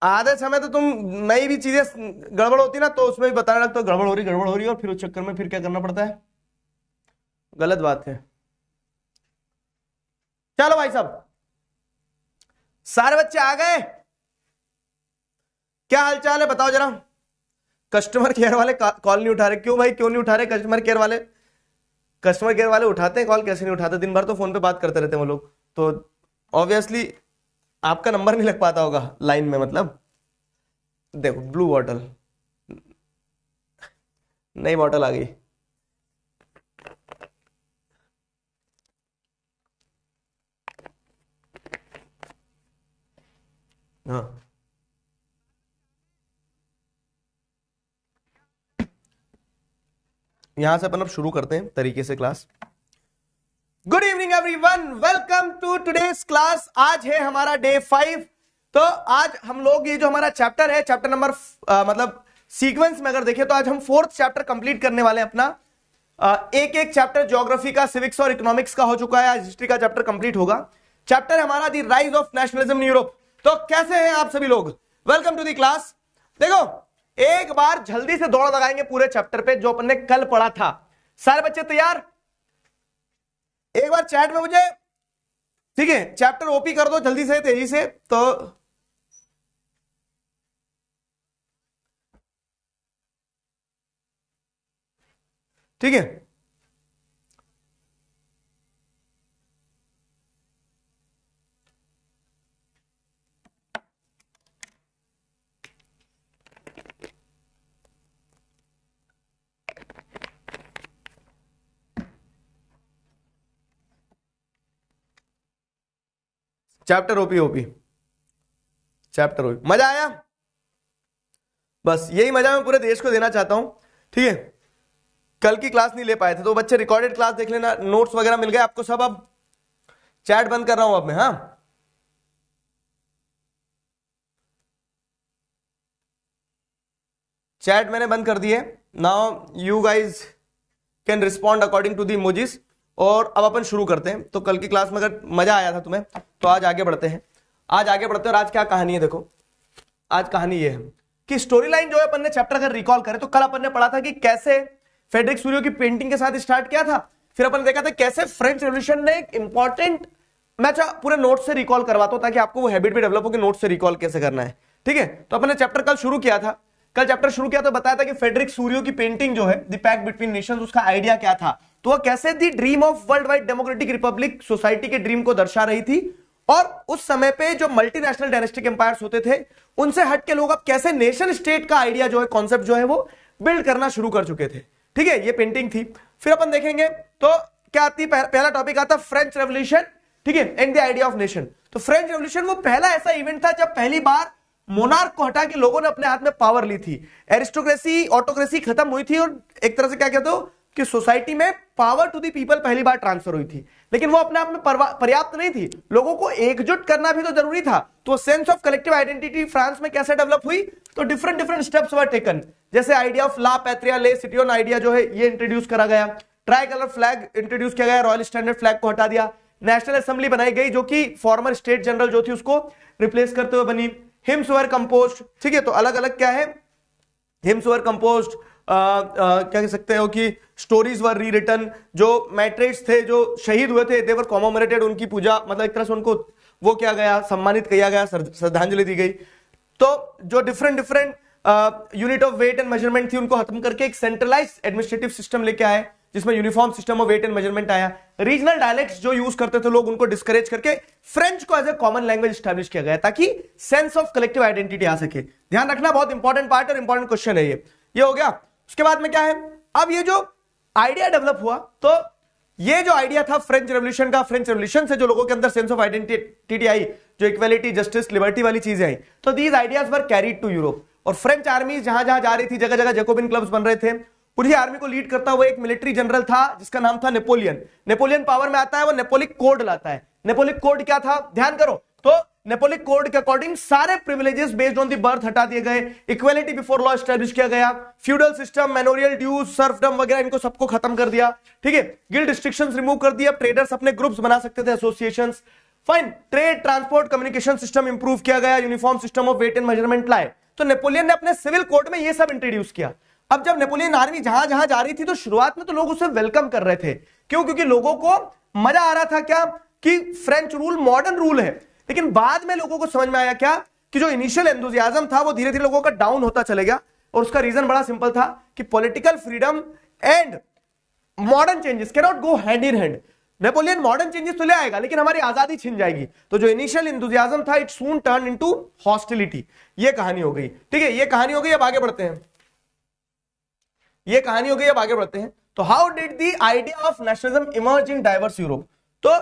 आधे समय तो तुम नई भी चीजें गड़बड़ होती ना तो उसमें भी बताने लगते हो गड़बड़ हो रही और फिर उस चक्कर में फिर क्या करना पड़ता है, गलत बात है। चलो भाई साहब, सारे बच्चे आ गए? क्या हालचाल है बताओ जरा। कस्टमर केयर वाले कॉल नहीं उठा रहे, क्यों भाई, क्यों नहीं उठा रहे कस्टमर केयर वाले? कस्टमर केयर वाले उठाते हैं कॉल, कैसे नहीं उठाते, दिन भर तो फोन पे बात करते रहते हैं वो लोग, तो ऑब्वियसली आपका नंबर नहीं लग पाता होगा लाइन में। मतलब देखो ब्लू बॉटल, नई बॉटल आ गई। हाँ, यहां से अपन अब शुरू करते हैं तरीके से class. Good evening everyone, welcome to today's class. आज है हमारा डे 5। तो आज हम लोग ये जो हमारा चैप्टर है, चैप्टर नंबर मतलब सीक्वेंस में अगर देखें तो आज हम 4th चैप्टर कंप्लीट करने वाले हैं अपना। एक एक चैप्टर ज्योग्राफी का, सिविक्स और इकोनॉमिक्स का हो चुका है, आज हिस्ट्री का चैप्टर कंप्लीट होगा। चैप्टर हमारा the rise of nationalism in Europe. तो कैसे हैं आप सभी लोग, वेलकम टू द क्लास। देखो एक बार जल्दी से दौड़ लगाएंगे पूरे चैप्टर पे जो अपन ने कल पढ़ा था। सारे बच्चे तैयार? एक बार चैट में मुझे, ठीक है, चैप्टर ओपी कर दो जल्दी से, तेजी से। तो ठीक है, chapter OP OP, chapter OP. मजा आया? बस यही मजा मैं पूरे देश को देना चाहता हूं, ठीक है। कल की क्लास नहीं ले पाए थे तो बच्चे रिकॉर्डेड क्लास देख लेना, नोट्स वगैरह मिल गए आपको सब। अब चैट बंद कर रहा हूं अब मैं, हाँ। चैट मैंने बंद कर दिए। Now you guys can respond according to the emojis. और अब अपन शुरू करते हैं। तो कल की क्लास में अगर मजा आया था तुम्हें तो आज आगे बढ़ते हैं। आज आगे बढ़ते हैं और आज क्या कहानी है देखो। आज कहानी ये है कि स्टोरी लाइन जो है अपन ने चैप्टर अगर रिकॉल करें तो कल अपन ने पढ़ा था कि कैसे फ्रेडरिक सूरियो की पेंटिंग के साथ स्टार्ट किया था। फिर अपन ने देखा था कैसे फ्रेंच रेवोल्यूशन ने एक इंपॉर्टेंट, मैं पूरे नोट से रिकॉल करवाता हूं ताकि आपको वो हैबिट भी डेवलप हो कि नोट से रिकॉल कैसे करना है, ठीक है। तो अपन ने चैप्टर कल शुरू किया था। कल चैप्टर शुरू किया तो बताया था कि फ्रेडरिक सूरियो की पेंटिंग जो है द पैक्ट बिटवीन नेशंस, उसका आइडिया क्या था। तो वह कैसे the dream of world wide democratic republic society के ड्रीम को दर्शा रही थी। और उस समय पे जो मल्टीनेशनल डायनेस्टिक एम्पायर्स होते थे उनसे हट के लोग अब कैसे नेशन स्टेट का आइडिया जो है, कॉन्सेप्ट जो है वो बिल्ड करना शुरू कर चुके थे, ठीक है। ये पेंटिंग थी। फिर अपन देखेंगे तो क्या आती, पहला टॉपिक आता फ्रेंच रेवोल्यूशन, ठीक है, and the idea of nation. तो फ्रेंच रेवोल्यूशन वो पहला ऐसा इवेंट था जब पहली बार मोनार्क को हटा के लोगों ने अपने हाथ में पावर ली थी। एरिस्टोक्रेसी, ऑटोक्रेसी खत्म हुई थी और एक तरह से क्या कहते हो कि सोसाइटी में पावर टू द पीपल पहली बार ट्रांसफर हुई थी। लेकिन वो अपने आप में पर्याप्त नहीं थी, लोगों को एकजुट करना भी तो जरूरी था। तो sense of collective identity France में कैसे डेवलप हुई, तो different different steps were taken. जैसे आइडिया ऑफ ला पैट्रिया ले सिटिजन आइडिया जो है ये इंट्रोड्यूस करा गया। ट्राई कलर फ्लैग इंट्रोड्यूस किया गया, रॉयल स्टैंडर्ड फ्लैग को हटा दिया। नेशनल असेंबली बनाई गई जो कि फॉर्मर स्टेट जनरल जो थी उसको रिप्लेस करते हुए बनी। हिम्स वर कंपोज्ड, ठीक है। तो अलग अलग क्या है, हिम्स वर कंपोज्ड, क्या कह सकते हो कि स्टोरीज वर री रिटन। जो मैट्रेट्स थे जो शहीद हुए थे दे वर कॉमेमोरेटेड, उनकी पूजा मतलब एक तरह से उनको वो किया गया, सम्मानित किया गया, श्रद्धांजलि दी गई। तो जो different different unit of weight and measurement थी उनको खत्म करके एक सेंट्रलाइज्ड एडमिनिस्ट्रेटिव सिस्टम लेके आए जिसमें uniform system of weight and measurement आया। रीजनल डायलेक्ट्स जो यूज करते थे लोग उनको डिस्करेज करके फ्रेंच को as a common language establish किया गया ताकि सेंस ऑफ कलेक्टिव आइडेंटिटी आ सके। ध्यान रखना, बहुत इंपॉर्टेंट पार्ट और इंपॉर्टेंट क्वेश्चन है ये हो गया। उसके बाद में क्या है, अब ये जो आइडिया डेवलप हुआ तो ये जो आइडिया था फ्रेंच रेवोल्यूशन का, फ्रेंच रेवोल्यूशन से जो लोगों के अंदर सेंस ऑफ आइडेंटिटी आई, जो इक्वालिटी, जस्टिस, लिबर्टी वाली चीजें आई, तो these ideas were carried to Europe. और फ्रेंच आर्मी जहां जहां जा रही थी, जगह जगह जैकोबिन क्लब्स बन रहे थे। पूरी आर्मी को लीड करता हुआ एक मिलिट्री जनरल था जिसका नाम था नेपोलियन। नेपोलियन पावर में आता है, वो नेपोलिक कोड लाता है। नेपोलिक कोड क्या था, ध्यान करो। तो नेपोलिक कोड के अकॉर्डिंग सारे privileges based on the birth हटा दिए गए, इक्वालिटी बिफोर लॉ एस्टैब्लिश किया गया, फ्यूडल सिस्टम, मैनोरियल ड्यूज, सर्फडम वगैरह इनको सबको खत्म कर दिया, ठीक है। गिल्ड रिस्ट्रिक्शंस रिमूव कर दिया, ट्रेडर्स अपने ग्रुप्स बना सकते थे, associations. Fine. Trade, transport, communication system improve किया गया, uniform system of weight and measurement लाए। तो नेपोलियन ने अपने सिविल कोड में ये सब इंट्रोड्यूस किया। अब जब नेपोलियन आर्मी जहां जहां जा रही थी तो शुरुआत में तो लोग उसे वेलकम कर रहे थे। क्यों? क्योंकि लोगों को मजा आ रहा था क्या कि फ्रेंच रूल मॉडर्न रूल है। लेकिन बाद में लोगों को समझ में आया क्या कि जो इनिशियल एंथुसियाज्म था वो धीरे धीरे लोगों का डाउन होता चले गया। और उसका रीजन बड़ा सिंपल था कि political freedom and modern changes can not go hand in hand. Napoleon modern changes तो ले आएगा लेकिन हमारी आजादी छिन जाएगी। तो जो इनिशियल एंथुसियाज्म था it soon turn into hostility. ये कहानी हो गई, ठीक है, ये कहानी हो गई। अब आगे बढ़ते हैं, ये कहानी हो गई। अब आगे बढ़ते हैं। तो how did the idea of nationalism emerge in diverse Europe. तो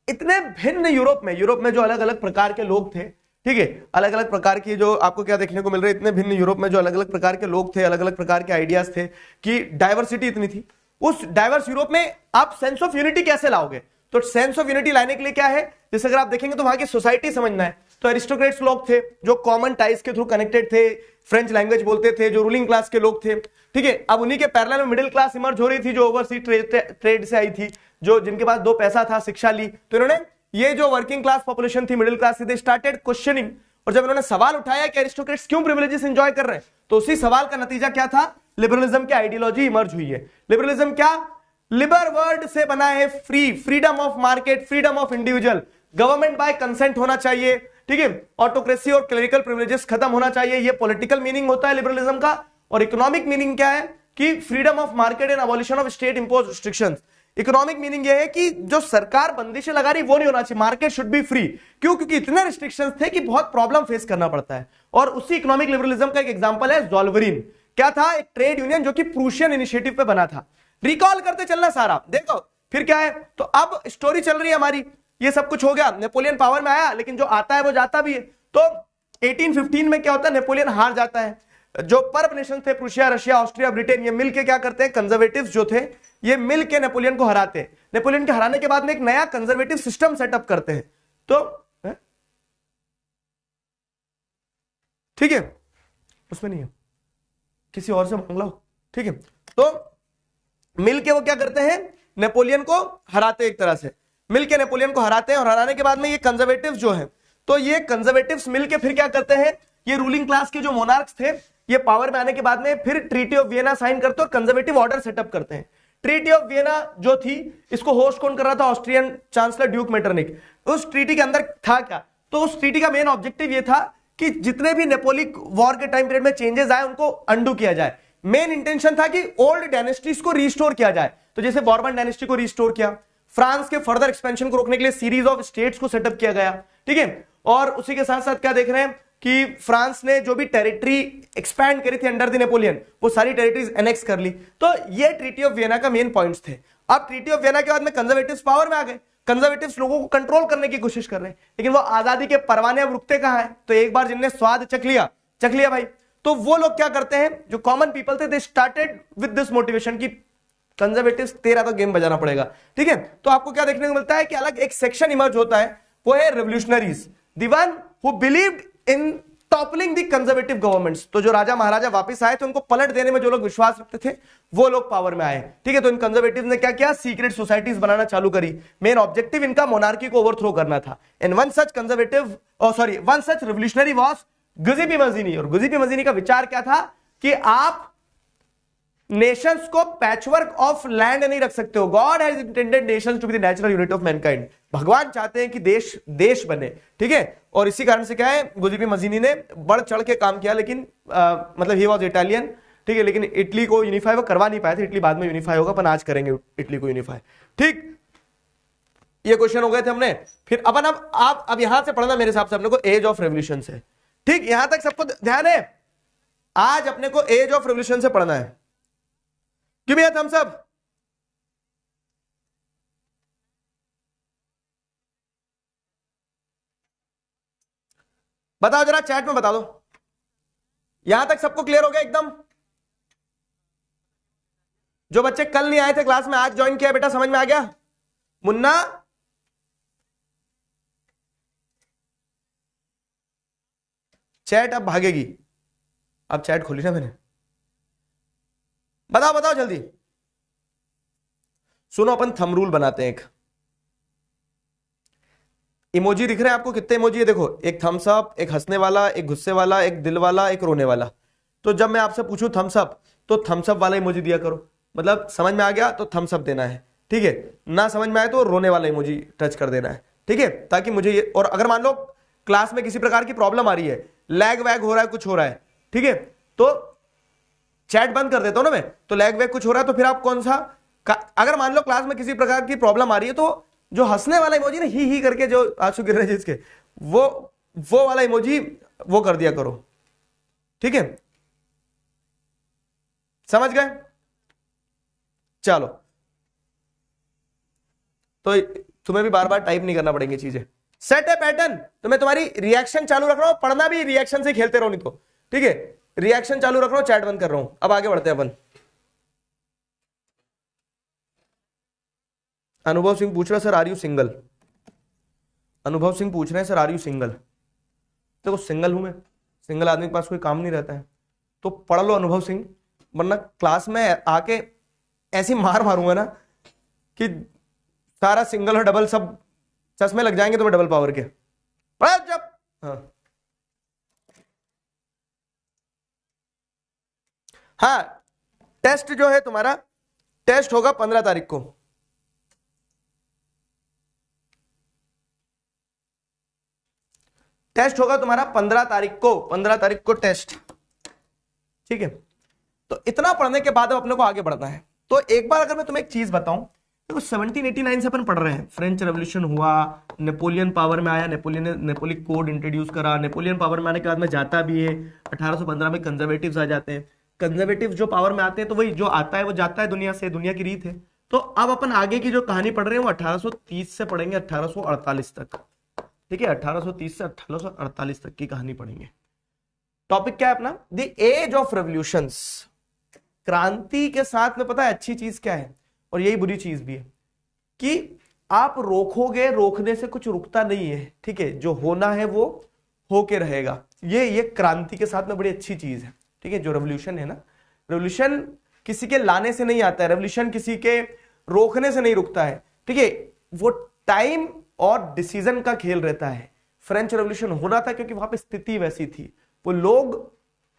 इतने भिन्न यूरोप में जो अलग अलग प्रकार के लोग थे, ठीक है, अलग अलग प्रकार की जो आपको क्या देखने को मिल रहा है, इतने भिन्न यूरोप में जो अलग अलग प्रकार के लोग थे, अलग अलग प्रकार के आइडियाज थे, कि डाइवर्सिटी इतनी थी। उस डाइवर्स यूरोप में आप सेंस ऑफ यूनिटी कैसे लाओगे? तो सेंस ऑफ यूनिटी लाने के लिए क्या है, जैसे अगर आप देखेंगे तो वहां की सोसाइटी समझना है। तो एरिस्टोक्रेट्स लोग थे जो कॉमन टाइज के थ्रू कनेक्टेड थे, फ्रेंच लैंग्वेज बोलते थे, जो रूलिंग क्लास के लोग थे, ठीक है। अब उन्हीं के पैरेलल में मिडिल क्लास इमर्ज हो रही थी जो ओवरसी ट्रेड से आई थी, जो जिनके पास दो पैसा था, शिक्षा ली। तो इन्होंने ये जो वर्किंग क्लास पॉपुलेशन थी, मिडिल क्लास थी, स्टार्टेड क्वेश्चनिंग। और जब इन्होंने सवाल उठाया कि एरिस्टोक्रेट्स क्यों प्रिविलेजेस एंजॉय कर रहे हैं, तो उसी सवाल का नतीजा क्या था, लिबरलिज्म की आइडियोलॉजी इमर्ज हुई है। लिबरलिज्म क्या, लिबर वर्ड से बना है free, freedom of market, freedom of individual, government by consent होना चाहिए, ठीक है, ऑटोक्रेसी और क्लेरिकल प्रिविलेजेस खत्म होना चाहिए। ये पॉलिटिकल मीनिंग होता है लिबरलिज्म का। और इकोनॉमिक मीनिंग क्या है कि freedom of market and abolition of state imposed restrictions. Economic meaning ये है कि जो सरकार बंदिशें लगा रही वो नहीं होना चाहिए, मार्केट शुड बी फ्री। क्यों? क्योंकि इतने रिस्ट्रिक्शंस थे कि बहुत प्रॉब्लम फेस करना पड़ता है। और उसी इकोनॉमिक लिबरलिज्म का एक एग्जांपल है ज़ोल्वेरिन। क्या था, एक ट्रेड यूनियन जो कि प्रूशियन इनिशिएटिव पे बना था। रिकॉल करते चलना सारा, देखो फिर क्या है। तो अब स्टोरी चल रही है हमारी, ये सब कुछ हो गया, नेपोलियन पावर में आया, लेकिन जो आता है वो जाता भी है। तो 1815 में क्या होता है, नेपोलियन हार जाता है। जो पर्ब नेशन थे, प्रूशिया, रशिया, ऑस्ट्रिया, ब्रिटेन, ये मिलके क्या करते हैं, कंजर्वेटिव्स जो थे ये मिलके नेपोलियन को हराते हैं। नेपोलियन के हराने के बाद में एक नया कंजर्वेटिव सिस्टम सेटअप करते हैं। तो ठीक है, उसमें नहीं है, किसी और से मांग लो, ठीक है। तो मिलके वो क्या करते हैं, नेपोलियन को हराते, एक तरह से मिलके नेपोलियन को हराते हैं। और हराने के बाद में ये कंजर्वेटिव्स जो है, तो ये कंजर्वेटिव्स मिलके फिर क्या करते हैं, ये रूलिंग क्लास के जो मोनार्क्स थे ये पावर में आने के बाद में फिर ट्रीटी ऑफ वियना साइन करते और कंजर्वेटिव ऑर्डर सेटअप करते हैं। ट्रीटी ऑफ वियना जो थी, इसको होस्ट कौन कर रहा था, ऑस्ट्रियन चांसलर ड्यूक मेटरनिक। उस ट्रीटी के अंदर था क्या, तो उस ट्रीटी का मेन ऑब्जेक्टिव ये था कि जितने भी नेपोलिक वॉर के टाइम पीरियड में चेंजेस आए उनको अंडू किया जाए। मेन इंटेंशन था कि ओल्ड डायनेस्टीज को रिस्टोर किया जाए। तो जैसे बॉर्बन डायनेस्टी को रिस्टोर किया, फ्रांस के फर्दर एक्सपेंशन को रोकने के लिए सीरीज ऑफ स्टेट्स को सेटअप किया गया, ठीक है। और उसी के साथ साथ क्या देख रहे हैं कि फ्रांस ने जो भी टेरिटरी एक्सपैंड करी थी अंडर द नेपोलियन, वो सारी टेरिटरीज एनेक्स कर ली। तो ये ट्रीटी ऑफ वियना का मेन पॉइंट्स थे। अब ट्रीटी ऑफ वियना के बाद में कंजर्वेटिव्स पावर में आ गए। कंजर्वेटिव्स लोगों को कंट्रोल करने की कोशिश कर रहे हैं, लेकिन वो आजादी के परवाने अब रुकते कहां हैं। तो एक बार जिनने स्वाद चख लिया भाई, तो वो लोग क्या करते हैं, जो कॉमन पीपल थे, they started with this motivation की कंजर्वेटिव्स तेरा तो गेम बजाना पड़ेगा, ठीक है। तो आपको क्या देखने को मिलता है कि अलग एक सेक्शन इमर्ज होता है, वो है revolutionaries, the one who believed in toppling the conservative governments. तो जो राजा महाराजा वापस आए थे उनको पलट देने में जो लोग विश्वास रखते थे वो लोग पावर में आए, ठीक है। तो इन कंजर्वेटिव्स ने क्या किया, सीक्रेट सोसाइटीज बनाना चालू करी। मेन ऑब्जेक्टिव इनका मोनार्की को ओवरथ्रो करना था। And one such revolutionary was Giuseppe Mazzini. और गुज़िपी मज़ीनी का विचार क्या था कि आप नेशंस को पैचवर्क ऑफ लैंड नहीं रख सकते हो। God has intended nations to be the natural unit of mankind. भगवान चाहते हैं कि देश देश बने, ठीक है। और इसी कारण से क्या है, गुज़िपी मज़ीनी ने बढ़ चढ़ के काम किया, लेकिन मतलब ही वाज इटालियन, ठीक है, लेकिन इटली को यूनिफाई वो करवा नहीं पाए थे। इटली बाद में यूनिफाई होगा, अपन आज करेंगे इटली को यूनिफाई, ठीक। ये क्वेश्चन हो गए थे हमने। फिर अपन अब यहां से पढ़ना मेरे हिसाब से अपने को एज ऑफ रेवोल्यूशन से, ठीक। यहां तक सबको ध्यान है, आज अपने को एज ऑफ रेवोल्यूशन से पढ़ना है। क्यों भैया हम सब, बताओ जरा चैट में बता दो, यहां तक सबको क्लियर हो गया एकदम। जो बच्चे कल नहीं आए थे क्लास में, आज ज्वाइन किया बेटा, समझ में आ गया। मुन्ना, चैट अब भागेगी, अब चैट खोली ना मैंने, बताओ बताओ जल्दी। सुनो, अपन थंब रूल बनाते हैं एक, इमोजी दिख रहे हैं आपको? कितने इमोजी है देखो, एक थम्स अप, एक हंसने वाला, एक गुस्से वाला, एक दिल वाला, एक रोने वाला। तो जब मैं आपसे पूछूं थम्स अप, तो थम्स अप वाला इमोजी दिया करो, मतलब समझ में आ गया तो थम्स अप देना है, ठीक है। ना समझ में आए तो रोने वाला इमोजी टच कर देना है, ठीक है, ताकि मुझे ये, और अगर मान लो क्लास में किसी प्रकार की प्रॉब्लम आ रही है, लैग वैग हो रहा है, कुछ हो रहा है, ठीक है, तो चैट बंद कर देता हूं ना मैं, तो लैग वैग कुछ हो रहा है तो फिर आप कौन सा, अगर मान लो क्लास में किसी प्रकार की प्रॉब्लम आ रही है तो जो हंसने वाला इमोजी ना, ही करके जो आंसू गिर रहे हैं जिसके, वो वाला इमोजी वो कर दिया करो, ठीक है, समझ गए? चलो, तो तुम्हें भी बार बार टाइप नहीं करना पड़ेंगे चीजें। सेट है पैटर्न, तो मैं तुम्हारी रिएक्शन चालू रख रहा हूं, पढ़ना भी रिएक्शन से खेलते रहो नहीं तो, ठीक है, रिएक्शन चालू रख रहा हूं, चैट बंद कर रहा हूं। अब आगे बढ़ते हैं अपन। अनुभव सिंह पूछ रहा है सर आर यू सिंगल। अनुभव सिंह पूछ रहे हैं सर आर यू सिंगल। देखो सिंगल हूं मैं, सिंगल आदमी के पास कोई काम नहीं रहता है, तो पढ़ लो अनुभव सिंह, वरना क्लास में आके ऐसी मार मारूंगा ना कि सारा सिंगल और डबल सब चश्मे लग जाएंगे तुम्हें डबल पावर के। जब हाँ हाँ, टेस्ट जो है तुम्हारा, टेस्ट होगा 15 तारीख को। टेस्ट होगा तुम्हारा 15 तारीख को, 15 तारीख को टेस्ट, ठीक है। तो इतना पढ़ने के बाद अब अपने को आगे बढ़ना है। तो एक बार अगर मैं तुम्हें एक चीज बताऊं, देखो 1789 से अपन पढ़ रहे हैं, फ्रेंच रेवोल्यूशन हुआ, नेपोलियन पावर में आया, नेपोलियन ने नेपोलिक कोड इंट्रोड्यूस करा, नेपोलियन पावर में आने के बाद में जाता भी है, 1815 में कंजर्वेटिव्स आ जाते हैं। कंजर्वेटिव जो पावर में आते हैं तो वही जो आता है वो जाता है दुनिया से, दुनिया की रीत है। तो अब अपन आगे की जो कहानी पढ़ रहे हैं वो 1830 से पढ़ेंगे 1848 तक, ठीक है, 1830 से 1848 तक की कहानी पढ़ेंगे। टॉपिक क्या है अपना? The age of revolutions. क्रांति के साथ में पता है अच्छी चीज क्या है, और यही बुरी चीज भी है, कि आप रोकोगे, रोकने से कुछ रुकता नहीं है, ठीक है, जो होना है वो होके रहेगा। ये क्रांति के साथ में बड़ी अच्छी चीज है, ठीक है। जो रेवोल्यूशन है ना, रेवोल्यूशन किसी के लाने से नहीं आता है, रेवोल्यूशन किसी के रोकने से नहीं रुकता है, ठीक है, वो टाइम और डिसीजन का खेल रहता है। फ्रेंच रेवोल्यूशन होना था क्योंकि वहां पे स्थिति वैसी थी, वो लोग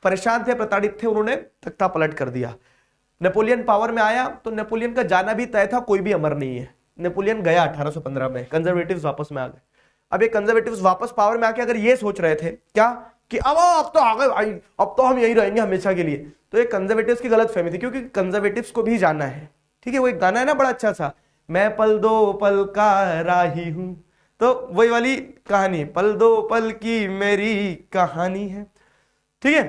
परेशान थे, प्रताड़ित थे, उन्होंने तख्ता पलट कर दिया। नेपोलियन पावर में आया तो नेपोलियन का जाना भी तय था, कोई भी अमर नहीं है। नेपोलियन गया 1815 में, कंजर्वेटिव्स वापस में आ गए। अब ये कंजर्वेटिव्स वापस पावर में आके अगर ये सोच रहे थे क्या कि अब तो आ गए भाई, अब तो हम यही रहेंगे हमेशा के लिए, तो ये कंजर्वेटिव्स की गलत फहमी थी, क्योंकि कंजर्वेटिव्स को भी जाना है, ठीक है। वो एक गाना है ना बड़ा अच्छा सा, मैं पल दो पल का राही हूं, तो वही वाली कहानी, पल दो पल की मेरी कहानी है, ठीक है,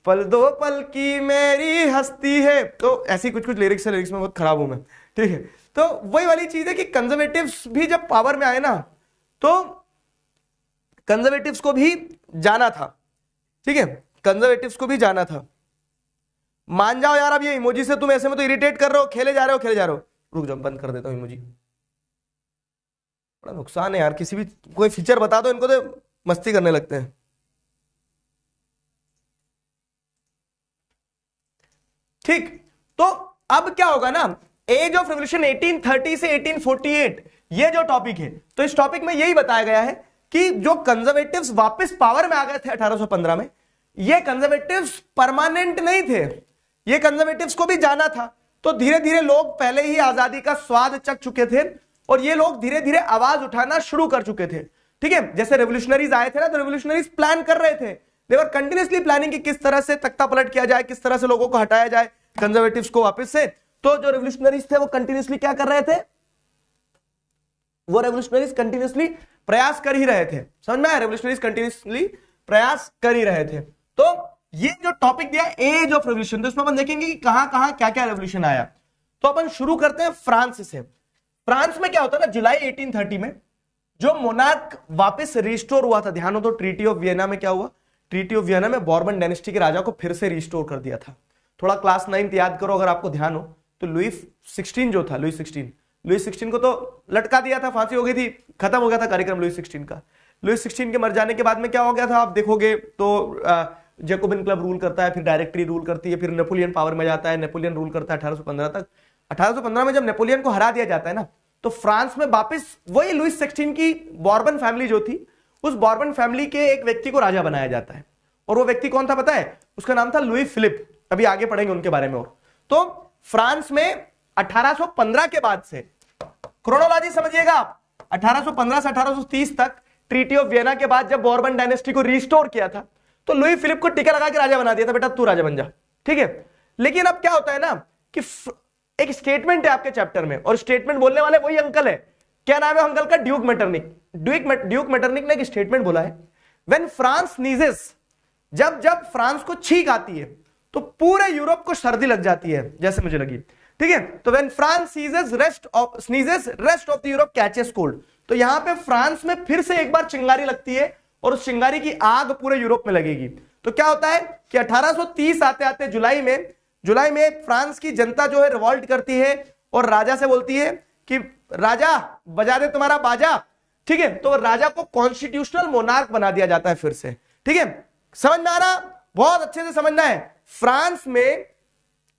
पल दो पल की मेरी हस्ती है। तो ऐसी कुछ कुछ लिरिक्स है, लिरिक्स में बहुत खराब हूं मैं, ठीक है। तो वही वाली चीज है कि कंजर्वेटिव्स भी जब पावर में आए ना, तो कंजर्वेटिव्स को भी जाना था, ठीक है, कंजर्वेटिव्स को भी जाना था। मान जाओ यार, अब ये इमोजी से तुम ऐसे में तो इरिटेट कर रहे हो, खेले जा रहे हो, रुक जाओ बंद कर देता हूं इमोजी, बड़ा नुकसान है यार, किसी भी कोई फीचर बता दो इनको तो मस्ती करने लगते हैं। ठीक, तो अब क्या होगा ना, एज ऑफ रेवोल्यूशन 1830 से 1848, ये जो टॉपिक है, तो इस टॉपिक में यही बताया गया है कि जो कंजर्वेटिव्स वापस पावर में आ गए थे 1815 में, ये कंजर्वेटिव्स परमानेंट नहीं थे, ये कंजर्वेटिव्स को भी जाना था। तो धीरे धीरे लोग पहले ही आजादी का स्वाद चख चुके थे, और ये लोग धीरे धीरे आवाज उठाना शुरू कर चुके थे, ठीक है। जैसे रेवोल्यूशनरीज आए थे ना, तो रेवोल्यूशनरीज प्लान कर रहे थे, दे वर कंटिन्यूअसली प्लानिंग कि किस तरह से तख्ता पलट किया जाए, किस तरह से लोगों को हटाया जाए, कंजर्वेटिव्स को वापस से। तो जो रेवोल्यूशनरीज थे वो कंटिन्यूअसली क्या कर रहे थे, वो रेवोल्यूशनरीज कंटिन्यूअसली प्रयास कर ही रहे थे, समझ में आया, रेवोल्यूशनरीज कंटिन्यूअसली प्रयास कर ही रहे थे। तो ये जो टॉपिक दिया एज ऑफ रेवोल्यूशन, तो इसमें अपन देखेंगे कि कहां कहां क्या क्या रेवोल्यूशन आया। तो अपन शुरू करते हैं फ्रांस से। फ्रांस में क्या होता है ना, जुलाई 1830 में जो मोनार्क वापस रिस्टोर हुआ था, ध्यान हो तो ट्रीटी ऑफ वियना में क्या हुआ, ट्रीटी ऑफ वियना में बॉर्बन डायनेस्टी के राजा को फिर से रिस्टोर कर दिया था। थोड़ा क्लास 9 याद करो अगर आपको ध्यान हो तो, लुई 16 जो था, लुई 16 को तो लटका दिया था, फांसी हो गई थी, खत्म हो गया था कार्यक्रम लुई 16 का। लुई 16 के मर जाने के बाद में क्या हो गया था आप देखोगे तो, जैकोबिन क्लब रूल करता है, फिर डायरेक्टरी रूल करती है, फिर नेपोलियन पावर में जाता है, नेपोलियन रूल करता है 1815 तक। 1815 में जब नेपोलियन को हरा दिया जाता है ना, तो फ्रांस में वापस वही लुइस 16 की बॉर्बन फैमिली जो थी, उस बॉर्बन फैमिली के एक व्यक्ति को राजा बनाया जाता है। और वो व्यक्ति कौन था पता है? उसका नाम था लुई फिलिप। अभी आगे पढ़ेंगे उनके बारे में। और तो फ्रांस में 1815 के बाद से, क्रोनोलॉजी समझिएगा आप, 1815 से 1830 तक ट्रीटी ऑफ वियना के बाद जब बॉर्बन डायनेस्टी को रिस्टोर किया था, तो लुई फिलिप को टीका लगा के राजा बना दिया था, बेटा तू राजा बन जा, ठीक है। लेकिन अब क्या होता है ना कि एक स्टेटमेंट है आपके चैप्टर में, और स्टेटमेंट बोलने वाले वही अंकल है। क्या नाम है अंकल का? Duke Metternich. ड्यूक मेटरनिक ने एक स्टेटमेंट बोला है, व्हेन फ्रांस नीजेस, जब जब फ्रांस को छींक आती है तो पूरे यूरोप को सर्दी लग जाती है, जैसे मुझे लगी, ठीक है। तो when France sneezes rest of the Europe catches cold. तो यहां पे फ्रांस में फिर से एक बार चिंगारी लगती है और उस चिंगारी की आग पूरे यूरोप में लगेगी। तो क्या होता है कि 1830 आते आते जुलाई में फ्रांस की जनता जो है रिवॉल्ट करती है और राजा से बोलती है कि राजा बजा दे तुम्हारा बाजा, ठीक है। तो राजा को कॉन्स्टिट्यूशनल मोनार्क बना दिया जाता है फिर से, ठीक है। समझ में आ रहा? बहुत अच्छे से समझना है। फ्रांस में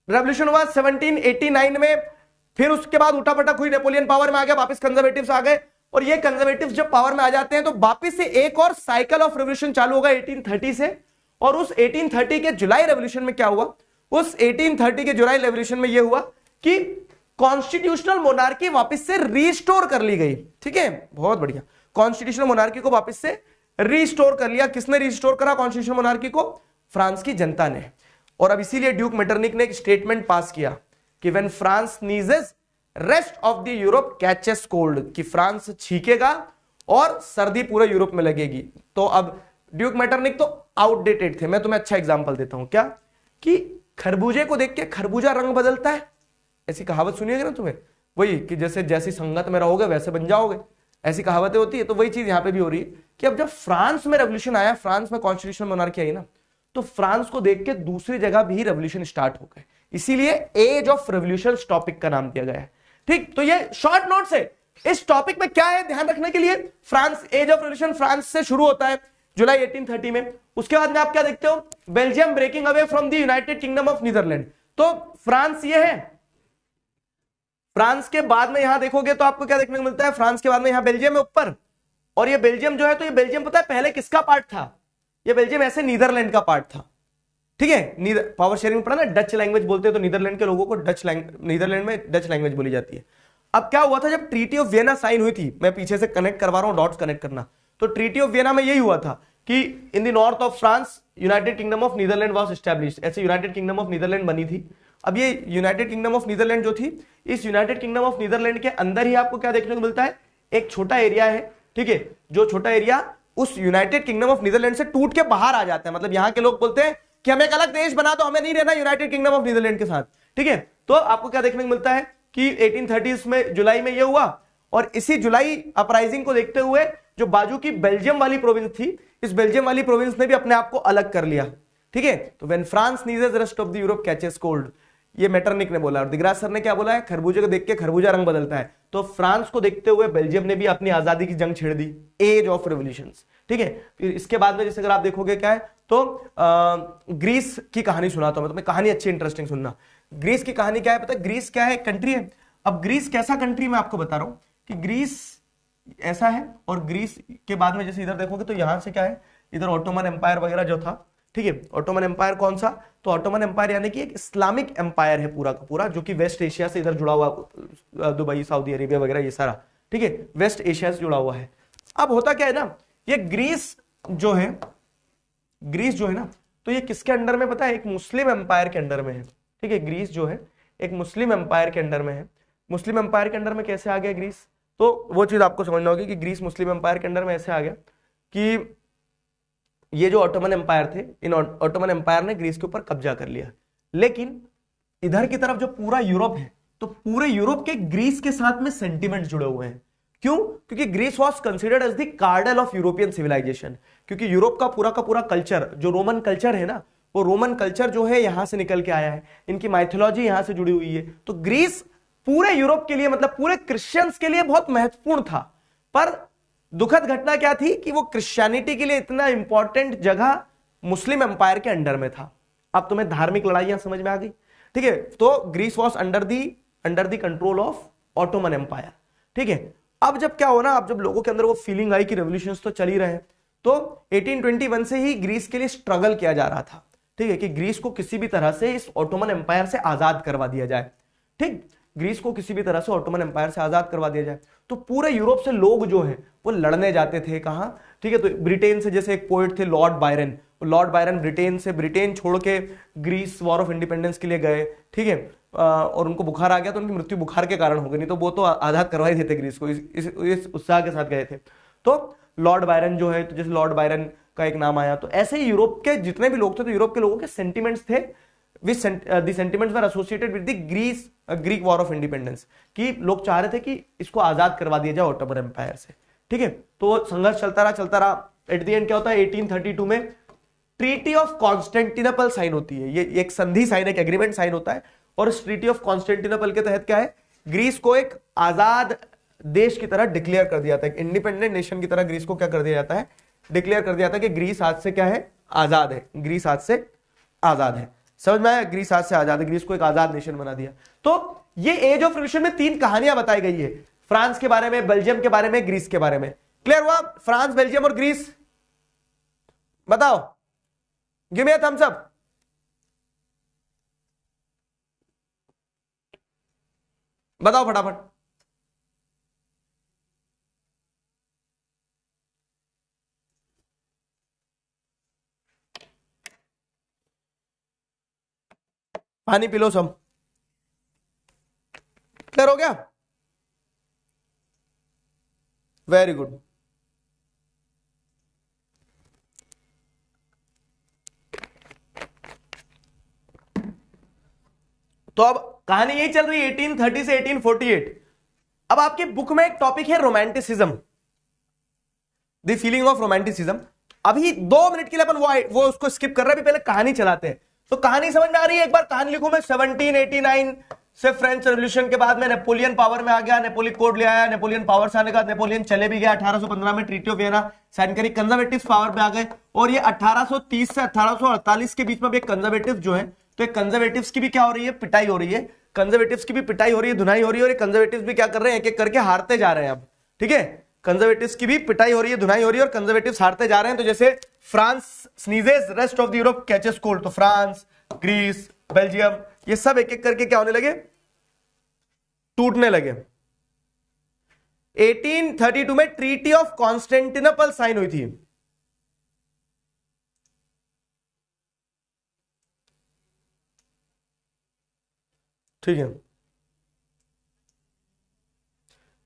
रेवोल्यूशन हुआ 1789 में, फिर उसके बाद उठापटक हुई, नेपोलियन पावर में आ गया, वापस कंजर्वेटिव्स आ गए, और ये कंजर्वेटिव्स जब पावर में आ जाते हैं तो वापस से एक और साइकिल ऑफ रेवोल्यूशन चालू होगा 1830 से। और उस 1830 के जुलाई रेवोल्यूशन में क्या हुआ? उस 1830 के जुलाई रेवोल्यूशन में यह हुआ कि कॉन्स्टिट्यूशनल मोनार्की वापस से रिस्टोर कर ली गई, ठीक है। बहुत बढ़िया, कॉन्स्टिट्यूशनल मोनार्की को वापस से रिस्टोर कर लिया। किसने रिस्टोर करा कॉन्स्टिट्यूशनल मोनार्की को? फ्रांस की जनता ने। और अब इसीलिए ड्यूक मेटरनिक ने एक स्टेटमेंट पास किया कि when France नीजेस rest of the Europe catches cold, कि फ्रांस छींकेगा और सर्दी पूरे यूरोप में लगेगी। तो अब ड्यूक मेटरनिक तो आउटडेटेड थे। मैं तुम्हें अच्छा एग्जांपल देता हूं, क्या कि खरबूजे को देख के खरबूजा रंग बदलता है, ऐसी कहावत सुनिएगा ना तुम्हें, वही कि जैसे जैसी संगत में रहोगे वैसे बन जाओगे, ऐसी कहावतें होती है। तो वही चीज यहां पे भी हो रही है कि अब जब फ्रांस में रेवोल्यूशन आया, फ्रांस में कॉन्स्टिट्यूशनल मोनार्की आई ना, तो फ्रांस को देख के दूसरी जगह भी रेवोल्यूशन स्टार्ट हो गए। इसीलिए एज ऑफ रेवोल्यूशन टॉपिक का नाम दिया गया है, ठीक। तो ये शॉर्ट नोट्स है। इस टॉपिक में क्या है ध्यान रखने के लिए? France, age of revolution France से शुरू होता है जुलाई 1830 में। उसके बाद में आप क्या देखते हो? Belgium breaking away from the United Kingdom of Netherland. तो फ्रांस ये है। फ्रांस के बाद में यहां देखोगे तो आपको क्या देखने को मिलता है? फ्रांस के बाद में यहां बेल्जियम है ऊपर, और ये बेल्जियम जो है, तो ये बेल्जियम पता है पहले किसका पार्ट था? ये बेल्जियम ऐसे नीदरलैंड का पार्ट था, ठीक है। पावर शेयरिंग में पढ़ा ना, डच लैंग्वेज बोलते हैं, तो नीदरलैंड के लोगों को नीदरलैंड में डच लैंग्वेज बोली जाती है। अब क्या हुआ था जब ट्रीटी ऑफ वियना साइन हुई थी, मैं पीछे से कनेक्ट करवा रहा हूं, डॉट्स कनेक्ट करना। तो ट्रीटी ऑफ वियना में यही हुआ था कि in the north of France United Kingdom of Netherland was established. ऐसे यूनाइटेड किंगडम ऑफ नीदरलैंड बनी थी। अब ये यूनाइटेड किंगडम ऑफ नीदरलैंड जो थी, इस यूनाइटेड किंगडम ऑफ नीदरलैंड के अंदर ही आपको क्या देखने को मिलता है? एक छोटा एरिया है, ठीक है। जो छोटा एरिया उस यूनाइटेड किंगडम ऑफ नीदरलैंड से टूट के बाहर आ जाता है। मतलब यहां के लोग बोलते हैं कि हमें एक अलग देश बना दो, हमें नहीं रहना यूनाइटेड किंगडम ऑफ नीदरलैंड के साथ, ठीक है। तो आपको क्या देखने को मिलता है कि 1830 में जुलाई में यह हुआ, और इसी जुलाई अपराइजिंग को देखते हुए जो बाजू की बेल्जियम वाली प्रोविंस थी, इस बेल्जियम वाली प्रोविंस ने भी अपने आप को अलग कर लिया, ठीक है। तो when France नीजेस rest of the Europe catches cold, ये मेटरनिक ने बोला। और दिग्राज सर ने क्या बोला है? खरबूजे को देख के खरबूजा रंग बदलता है। तो फ्रांस को देखते हुए बेल्जियम ने भी अपनी आजादी की जंग छेड़ दी, एज ऑफ रेवोल्यूशंस, ठीक है। फिर इसके बाद में जैसे अगर आप देखोगे क्या है, तो ग्रीस की कहानी सुनाता हूं मैं तुम्हें, कहानी अच्छी इंटरेस्टिंग सुनना। ग्रीस की कहानी क्या है पता है? ग्रीस क्या है? कंट्री है। अब ग्रीस कैसा कंट्री, मैं आपको बता रहा हूं कि ग्रीस ऐसा है, और ग्रीस के बाद में जैसे इधर देखोगे तो यहां से क्या है, इधर ऑटोमन एम्पायर वगैरह जो था, ठीक है। ऑटोमन एम्पायर कौन सा? तो ऑटोमन एम्पायर यानी कि एक इस्लामिक एम्पायर है पूरा का पूरा, जो कि वेस्ट एशिया से इधर जुड़ा हुआ, दुबई, सऊदी अरेबिया वगैरह ये सारा, ठीक है, वेस्ट एशिया से जुड़ा हुआ है। अब होता क्या है ना, ये ग्रीस जो है ना, तो ये किसके अंडर में पता है? एक मुस्लिम एम्पायर के अंडर में है, ठीक है। ग्रीस जो है एक मुस्लिम एम्पायर के अंडर में है। मुस्लिम एम्पायर के अंडर में कैसे आ गया ग्रीस? तो वो चीज आपको समझना होगी कि ग्रीस मुस्लिम एम्पायर के अंडर में ऐसे आ गया कि ये जो ऑटोमन एम्पायर थे, इन ऑटोमन एम्पायर ने ग्रीस के ऊपर कब्जा कर लिया। लेकिन इधर की तरफ जो पूरा यूरोप है, तो पूरे यूरोप के ग्रीस के साथ में सेंटिमेंट जुड़े हुए हैं। क्यों? क्योंकि Greece was considered as the cradle of European civilization. क्योंकि यूरोप का पूरा कल्चर, जो रोमन कल्चर है ना, वो रोमन कल्चर जो है यहां से निकल के आया है, इनकी माइथोलॉजी यहां से जुड़ी हुई है। तो ग्रीस पूरे यूरोप के लिए, मतलब पूरे क्रिश्चियंस के लिए बहुत महत्वपूर्ण था। पर दुखद घटना क्या थी कि वो क्रिश्चियनिटी के लिए इतना इंपॉर्टेंट जगह मुस्लिम एम्पायर के अंडर में था। अब तुम्हें धार्मिक लड़ाइयां समझ में आ गई, ठीक है। तो Greece was under the control of Ottoman Empire, ठीक है। अब जब क्या हो ना, अब जब लोगों के अंदर वो फीलिंग आई कि रेवोल्यूशंस तो चल ही रहे हैं, तो 1821 से ही ग्रीस के लिए स्ट्रगल किया जा रहा था, ठीक है, कि ग्रीस को किसी भी तरह से इस ऑटोमन एम्पायर से आजाद करवा दिया जाए। ठीक, ग्रीस को किसी भी तरह से ऑटोमन एम्पायर से आजाद करवा दिया जाए। तो पूरे यूरोप से लोग जो है वो लड़ने जाते थे कहां, ठीक है, तो ब्रिटेन से जैसे एक पोइट थे Lord Byron, Lord Byron Britain से, ब्रिटेन छोड़ के ग्रीस वॉर ऑफ इंडिपेंडेंस के लिए गए, ठीक है, और उनको बुखार आ गया तो उनकी मृत्यु बुखार के कारण हो गई, नहीं तो वो तो आजाद करवा ही देते ग्रीस को, इस उत्साह के साथ गए थे। तो लॉर्ड बायरन जो है, तो जैसे लॉर्ड बायरन का एक नाम आया, तो ऐसे ही यूरोप के जितने भी लोग थे, तो यूरोप के लोगों के सेंटिमेंट्स थे, the sentiments were associated with the Greek war of independence, कि लोग चाह रहे थे कि इसको आजाद करवा दिया जाए ऑटोमन एम्पायर से, ठीक है। तो संघर्ष चलता रहा। एट द एंड क्या होता है, 1832 में ट्रीटी ऑफ कॉन्स्टेंटिनोपल साइन होती है। ये एक संधि साइन, एक एग्रीमेंट साइन होता है, और इस ट्रीटी ऑफ कॉन्स्टेंटिनोपल के तहत क्या है, ग्रीस को एक आजाद देश की तरह डिक्लेयर कर दिया था, एक इंडिपेंडेंट नेशन की तरह ग्रीस को क्या कर दिया जाता है, डिक्लेयर कर दिया था कि ग्रीस आज से क्या है, आजाद है, ग्रीस आज से आजाद है। समझ में आया, ग्रीस आज से आजाद है, ग्रीस को एक आजाद नेशन बना दिया। तो ये एज ऑफ रिवोल्यूशन में 3 कहानियां बताई गई है, फ्रांस के बारे में, बेल्जियम के बारे में, ग्रीस के बारे में। क्लियर हुआ, फ्रांस, बेल्जियम और ग्रीस? बताओ, give me a thumbs up. बताओ फटाफट। पानी पी लो सब। क्लियर हो गया, वेरी गुड। तो अब कहानी यही चल रही है 1830 से 1848। अब आपकी बुक में एक टॉपिक है romanticism, the feeling of romanticism. अभी 2 मिनट के लिए अपन वो उसको स्किप कर रहे हैं, पहले कहानी चलाते हैं। तो कहानी समझ में आ रही है? एक बार कहानी लिखूं मैं। 1789 से फ्रेंच रेवोल्यूशन के बाद में नेपोलियन पावर में आ गया, नेपोलियन कोड ले आया, नेपोलियन पावर से आने के बाद नेपोलियन चले भी गया, 1815 में ट्रीटी ऑफ वियना साइन करी, कंजर्वेटिव पावर में आ गए, और ये 1830 से 1848 के बीच में भी एक कंजर्वेटिव जो है, तो एक कंजर्वेटिव्स की भी क्या हो रही है, पिटाई हो रही है, कंजर्वेटिव्स की भी पिटाई हो रही है, धुनाई हो रही है, और ये कंजर्वेटिव्स भी क्या कर रहे हैं, एक एक करके हारते जा रहे हैं अब, ठीक है। कंजर्वेटिव्स की भी पिटाई हो रही है, धुनाई हो रही है, और कंजर्वेटिव्स हारते जा रहे हैं। तो जैसे France sneezes, rest of the Europe catches cold, तो फ्रांस, ग्रीस, बेल्जियम, ये सब एक एक करके क्या होने लगे, टूटने लगे। 1832 में ट्रीटी ऑफ कॉन्स्टेंटिनोपल साइन हुई थी। ठीक है,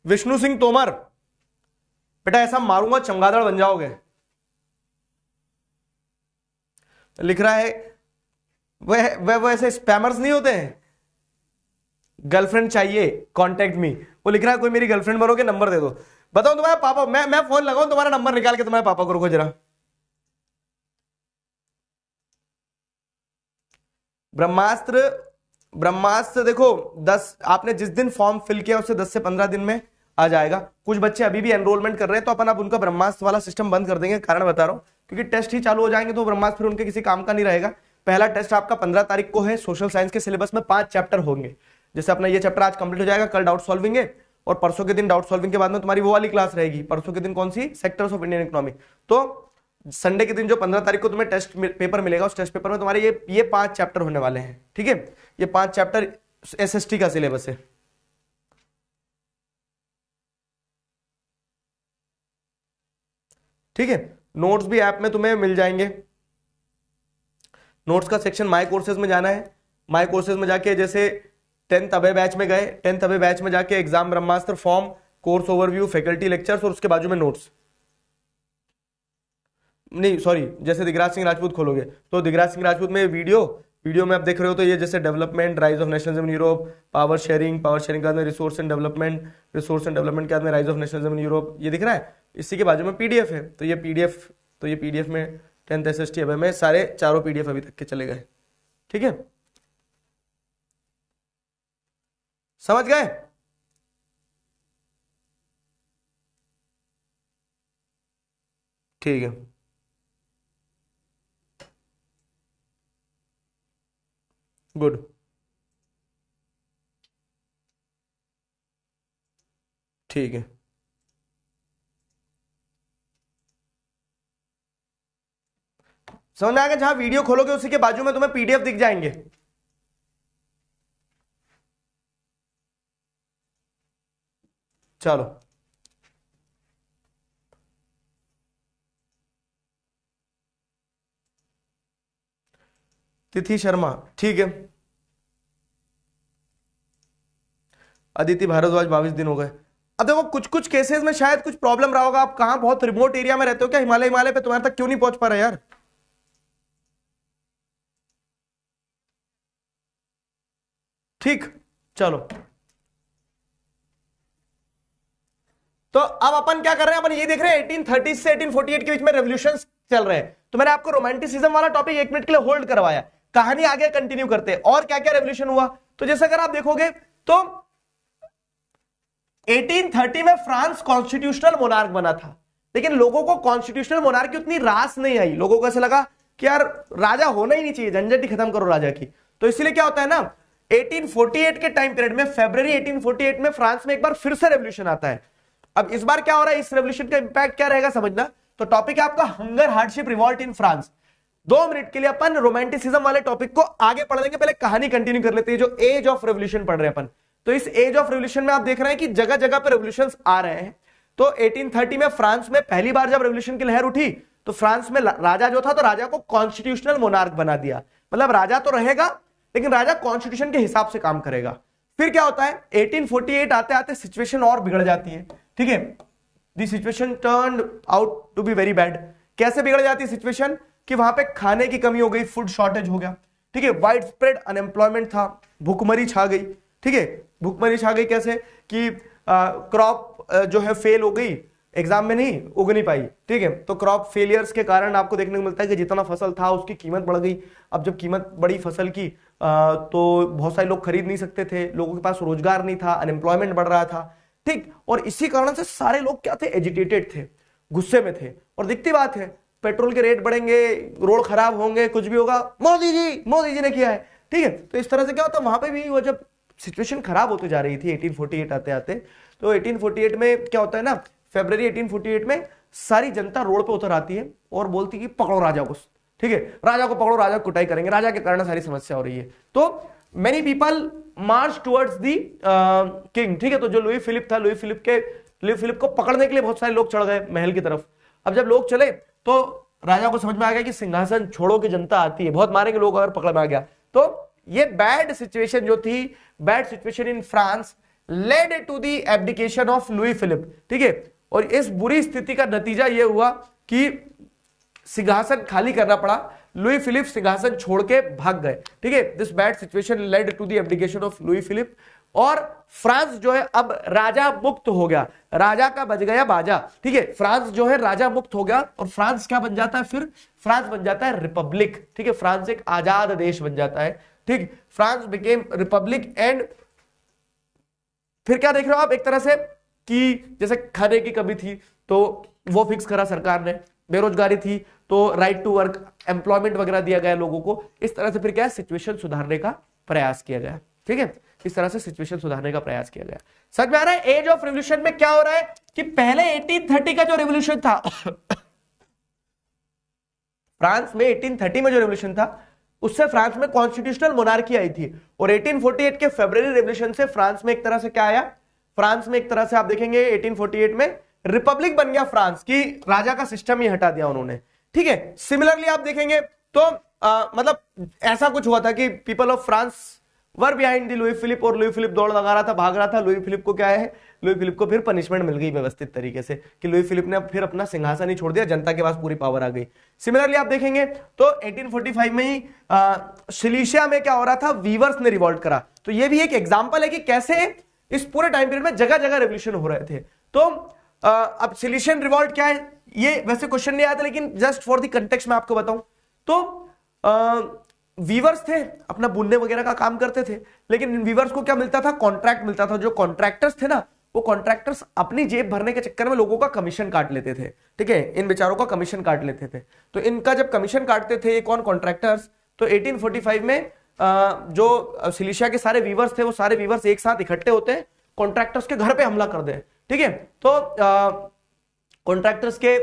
विष्णु सिंह तोमर, बेटा ऐसा मारूंगा चमगादड़ बन जाओगे। लिख रहा है वह ऐसे स्पैमर्स नहीं होते हैं, गर्लफ्रेंड चाहिए कॉन्टेक्ट मी, वो लिख रहा है कोई मेरी गर्लफ्रेंड बनोगे, नंबर दे दो। बताओ तुम्हारा पापा, मैं फोन लगाऊं तुम्हारा नंबर निकाल के तुम्हारे पापा को, रुको जरा। ब्रह्मास्त्र, ब्रह्मास्त्र देखो 10, आपने जिस दिन फॉर्म फिल किया उससे 10 से 15 दिन में आ जाएगा। कुछ बच्चे अभी भी एनरोलमेंट कर रहे हैं, तो अपन अब उनका ब्रह्मास्त्र वाला सिस्टम बंद कर देंगे, कारण बता रहा हूं, क्योंकि टेस्ट ही चालू हो जाएंगे तो ब्रह्मास्त्र फिर उनके किसी काम का नहीं रहेगा। पहला टेस्ट आपका 15 तारीख को है, सोशल साइंस के सिलेबस में 5 चैप्टर होंगे। जैसे अपना ये चैप्टर आज कंप्लीट हो जाएगा, कल डाउट सॉल्विंग है, और परसों के दिन डाउट सॉल्विंग के बाद में तुम्हारी वो वाली क्लास रहेगी। परसों के दिन कौन सी, सेक्टर्स ऑफ इंडियन इकोनॉमी। तो संडे के दिन जो 15 तारीख को तुम्हें टेस्ट पेपर मिलेगा, उस टेस्ट पेपर में तुम्हारे ये 5 चैप्टर होने वाले हैं, ठीक है। ये 5 चैप्टर एसएसटी का सिलेबस है, ठीक है। नोट्स भी ऐप में तुम्हें मिल जाएंगे। नोट्स का सेक्शन माय कोर्सेज में जाना है, माय कोर्सेज में जाके जैसे 10th अबे बैच में गए, 10th अबे बैच में जाके exam Brahmastra form, course overview, faculty lectures, और उसके बाजू में नोट्स, नहीं सॉरी, जैसे दिगराज सिंह राजपूत खोलोगे तो दिगराज सिंह राजपूत में वीडियो में आप देख रहे हो, तो ये जैसे development, rise of nationalism in Europe, power sharing के बाद में रिसोर्स एंड डेवलपमेंट के बाद में rise of nationalism in Europe, ये दिख रहा है। इसी के बाजू में पीडीएफ है, तो ये पीडीएफ में 10th एसएसटी अब में सारे चारों पीडीएफ अभी तक के चले गए, ठीक है। समझ गए? ठीक है, गुड। ठीक है, समझ में आएगा। जहां वीडियो खोलोगे उसी के बाजू में तुम्हें पीडीएफ दिख जाएंगे। चलो, तिथि शर्मा, ठीक है। अदिति भारद्वाज 22 दिन हो गए। अब देखो कुछ कुछ केसेस में शायद कुछ प्रॉब्लम रहा होगा। आप कहां बहुत रिमोट एरिया में रहते हो क्या? हिमालय हिमालय पे तुम्हारे तक क्यों नहीं पहुंच पा रहा यार? ठीक, चलो। तो अब अपन क्या कर रहे हैं? अपन ये देख रहे हैं 1830 से 1848 के बीच में रेवोल्यूशन चल रहे हैं। तो मैंने आपको रोमांटिसिज्म वाला टॉपिक 1 मिनट के लिए होल्ड करवाया। कहानी आगे कंटिन्यू करते हैं और क्या क्या रेवोल्यूशन हुआ। तो जैसे अगर आप देखोगे तो 1830 में फ्रांस कॉन्स्टिट्यूशनल मोनार्क बना था, लेकिन लोगों को कॉन्स्टिट्यूशनल मोनार्क की उतनी रास नहीं आई। लोगों को ऐसा लगा कि यार राजा होना ही नहीं चाहिए, झंझट ही खत्म करो राजा की। तो इसलिए क्या होता है ना, 1848 के टाइम पीरियड में, फरवरी 1848 में फ्रांस में एक बार फिर से रेवोल्यूशन आता है। अब इस बार क्या हो रहा है, इस रेवोल्यूशन का इंपैक्ट क्या रहेगा समझना। तो टॉपिक है आपका hunger hardship revolt in France. 2 minute के लिए अपन रोमांटिसिज्म वाले टॉपिक को आगे पढ़ लेंगे, पहले कहानी कंटिन्यू कर लेते हैं। जो एज ऑफ रेवोल्यूशन पढ़ रहे हैं अपन, तो इस एज ऑफ रेवोल्यूशन में आप देख रहे हैं कि जगह जगह पर रेवोल्यूशंस आ रहे हैं। तो 1830 में फ्रांस में पहली बार जब रेवोल्यूशन की लहर उठी तो फ्रांस में राजा जो था, तो राजा को कॉन्स्टिट्यूशनल मोनार्क बना दिया। मतलब राजा तो रहेगा लेकिन राजा कॉन्स्टिट्यूशन के हिसाब से काम करेगा। फिर क्या होता है, 1848 आते आते सिचुएशन और बिगड़ जाती है। ठीक है, the situation turned out to be very bad. कैसे बिगड़ जाती है सिचुएशन कि वहां पे खाने की कमी हो गई, फूड शॉर्टेज हो गया। ठीक है, वाइड स्प्रेड अनएम्प्लॉयमेंट था, भूखमरी छा गई। ठीक है, भूखमरी छा गई कैसे कि क्रॉप जो है फेल हो गई, एग्जाम में नहीं उग नहीं पाई। ठीक है, तो क्रॉप फेलियर्स के कारण आपको देखने को मिलता है कि जितना फसल था उसकी कीमत बढ़ गई। अब जब कीमत बढ़ी फसल की तो बहुत सारे लोग खरीद नहीं सकते थे, लोगों के पास रोजगार नहीं था, अनएम्प्लॉयमेंट बढ़ रहा था। ठीक, और इसी कारण से सारे लोग क्या थे, एजिटेटेड थे, गुस्से में थे। और दिखती बात है, पेट्रोल के रेट बढ़ेंगे, रोड खराब होंगे, कुछ भी होगा, मोदी जी ने किया है। ठीक है, तो इस तरह से क्या होता, वहां पे भी वो जब सिचुएशन खराब होती जा रही थी 1848 आते आते, तो 1848 में क्या होता है ना, फरवरी 1848 में सारी जनता रोड पे उतर आती है और बोलती कि पकड़ो राजा को। ठीक है, राजा को पकड़ो, राजा कुटाई करेंगे, राजा के कारण सारी समस्या हो रही है। तो many people March towards the king. ठीक है, तो जो लुई फिलिप था, लुई फिलिप को पकड़ने के लिए बहुत सारे लोग चढ़ गए महल की तरफ। अब जब लोग चले तो राजा को समझ में आ गया कि सिंहासन छोड़ो कि जनता आती है, बहुत मारेंगे लोग अगर पकड़ में आ गया। तो ये बैड सिचुएशन जो थी, bad situation in France led to the abdication of Louis Philippe. ठीक है, और इस बुरी स्थिति का नतीजा यह हुआ कि सिंहासन खाली करना पड़ा, लुई फिलिप सिंहासन छोड़ के भाग गए। ठीक है, this bad situation led to the abdication of Louis Philippe, और फ्रांस जो है अब राजा मुक्त हो गया, राजा का बज गया बाजा। ठीक है, फ्रांस जो है राजा मुक्त हो गया और फ्रांस क्या बन जाता है, फिर फ्रांस बन जाता है रिपब्लिक। ठीक है, फ्रांस एक आजाद देश बन जाता है। ठीक, फ्रांस बिकेम रिपब्लिक। एंड फिर क्या देख रहे हो आप, एक तरह से कि जैसे खाने की कमी थी तो वो फिक्स करा सरकार ने, बेरोजगारी थी तो राइट टू वर्क, एम्प्लॉयमेंट वगैरह दिया गया लोगों को। इस तरह से फिर क्या सिचुएशन सुधारने का प्रयास किया गया। ठीक है, इस तरह से सिचुएशन सुधारने का प्रयास किया गया। समझ में आ रहा है एज ऑफ रेवोल्यूशन में क्या हो रहा है कि पहले 1830 का जो रेवोल्यूशन था फ्रांस में 1830 में जो रेवोल्यूशन था उससे फ्रांस में कॉन्स्टिट्यूशनल मोनार्की आई थी, और 1848 के फरवरी रेवोल्यूशन से फ्रांस में एक तरह से क्या आया, फ्रांस में एक तरह से आप देखेंगे 1848 में रिपब्लिक बन गया फ्रांस की, राजा का सिस्टम ही हटा दिया उन्होंने। ठीक है, सिमिलरली आप देखेंगे तो मतलब ऐसा कुछ हुआ था कि people of France were behind the Louis Philippe, और लुई फिलिप दौड़ लगा रहा था, भाग रहा था। लुई फिलिप को क्या है, लुई फिलिप को फिर पनिशमेंट मिल गई व्यवस्थित तरीके से कि लुई फिलिप ने फिर अपना सिंहासन ही छोड़ दिया, जनता के पास पूरी पावर आ गई। सिमिलरली आप देखेंगे तो 1845 में ही सिलीशिया में क्या हो रहा था, वीवर्स ने रिवॉल्ट करा। तो ये भी एक एग्जांपल है कि कैसे इस पूरे टाइम पीरियड में जगह जगह रेवोल्यूशन हो रहे थे। तो अब सिलीशियन रिवॉल्ट क्या है, ये वैसे क्वेश्चन नहीं आया था, लेकिन जस्ट फॉर द कंटेक्स्ट मैं आपको बताऊं तो वीवर्स थे, अपना बुनने वगैरह का काम करते थे, लेकिन इन वीवर्स को क्या मिलता था, कॉन्ट्रैक्ट मिलता था। जो कॉन्ट्रैक्टर्स थे ना, वो कॉन्ट्रैक्टर्स अपनी जेब भरने के चक्कर में लोगों का कमीशन काट लेते थे। ठीक है, इन बेचारों का कमीशन काट लेते थे। तो इनका जब कमीशन काटते थे ये कौन, कॉन्ट्रैक्टर्स, तो 1845 में जो सिलीशिया के सारे वीवर्स थे वो सारे वीवर्स एक साथ इकट्ठे होते हैं, कॉन्ट्रैक्टर्स के घर पे हमला कर दे, ठीक है। तो कॉन्ट्रैक्टर्स के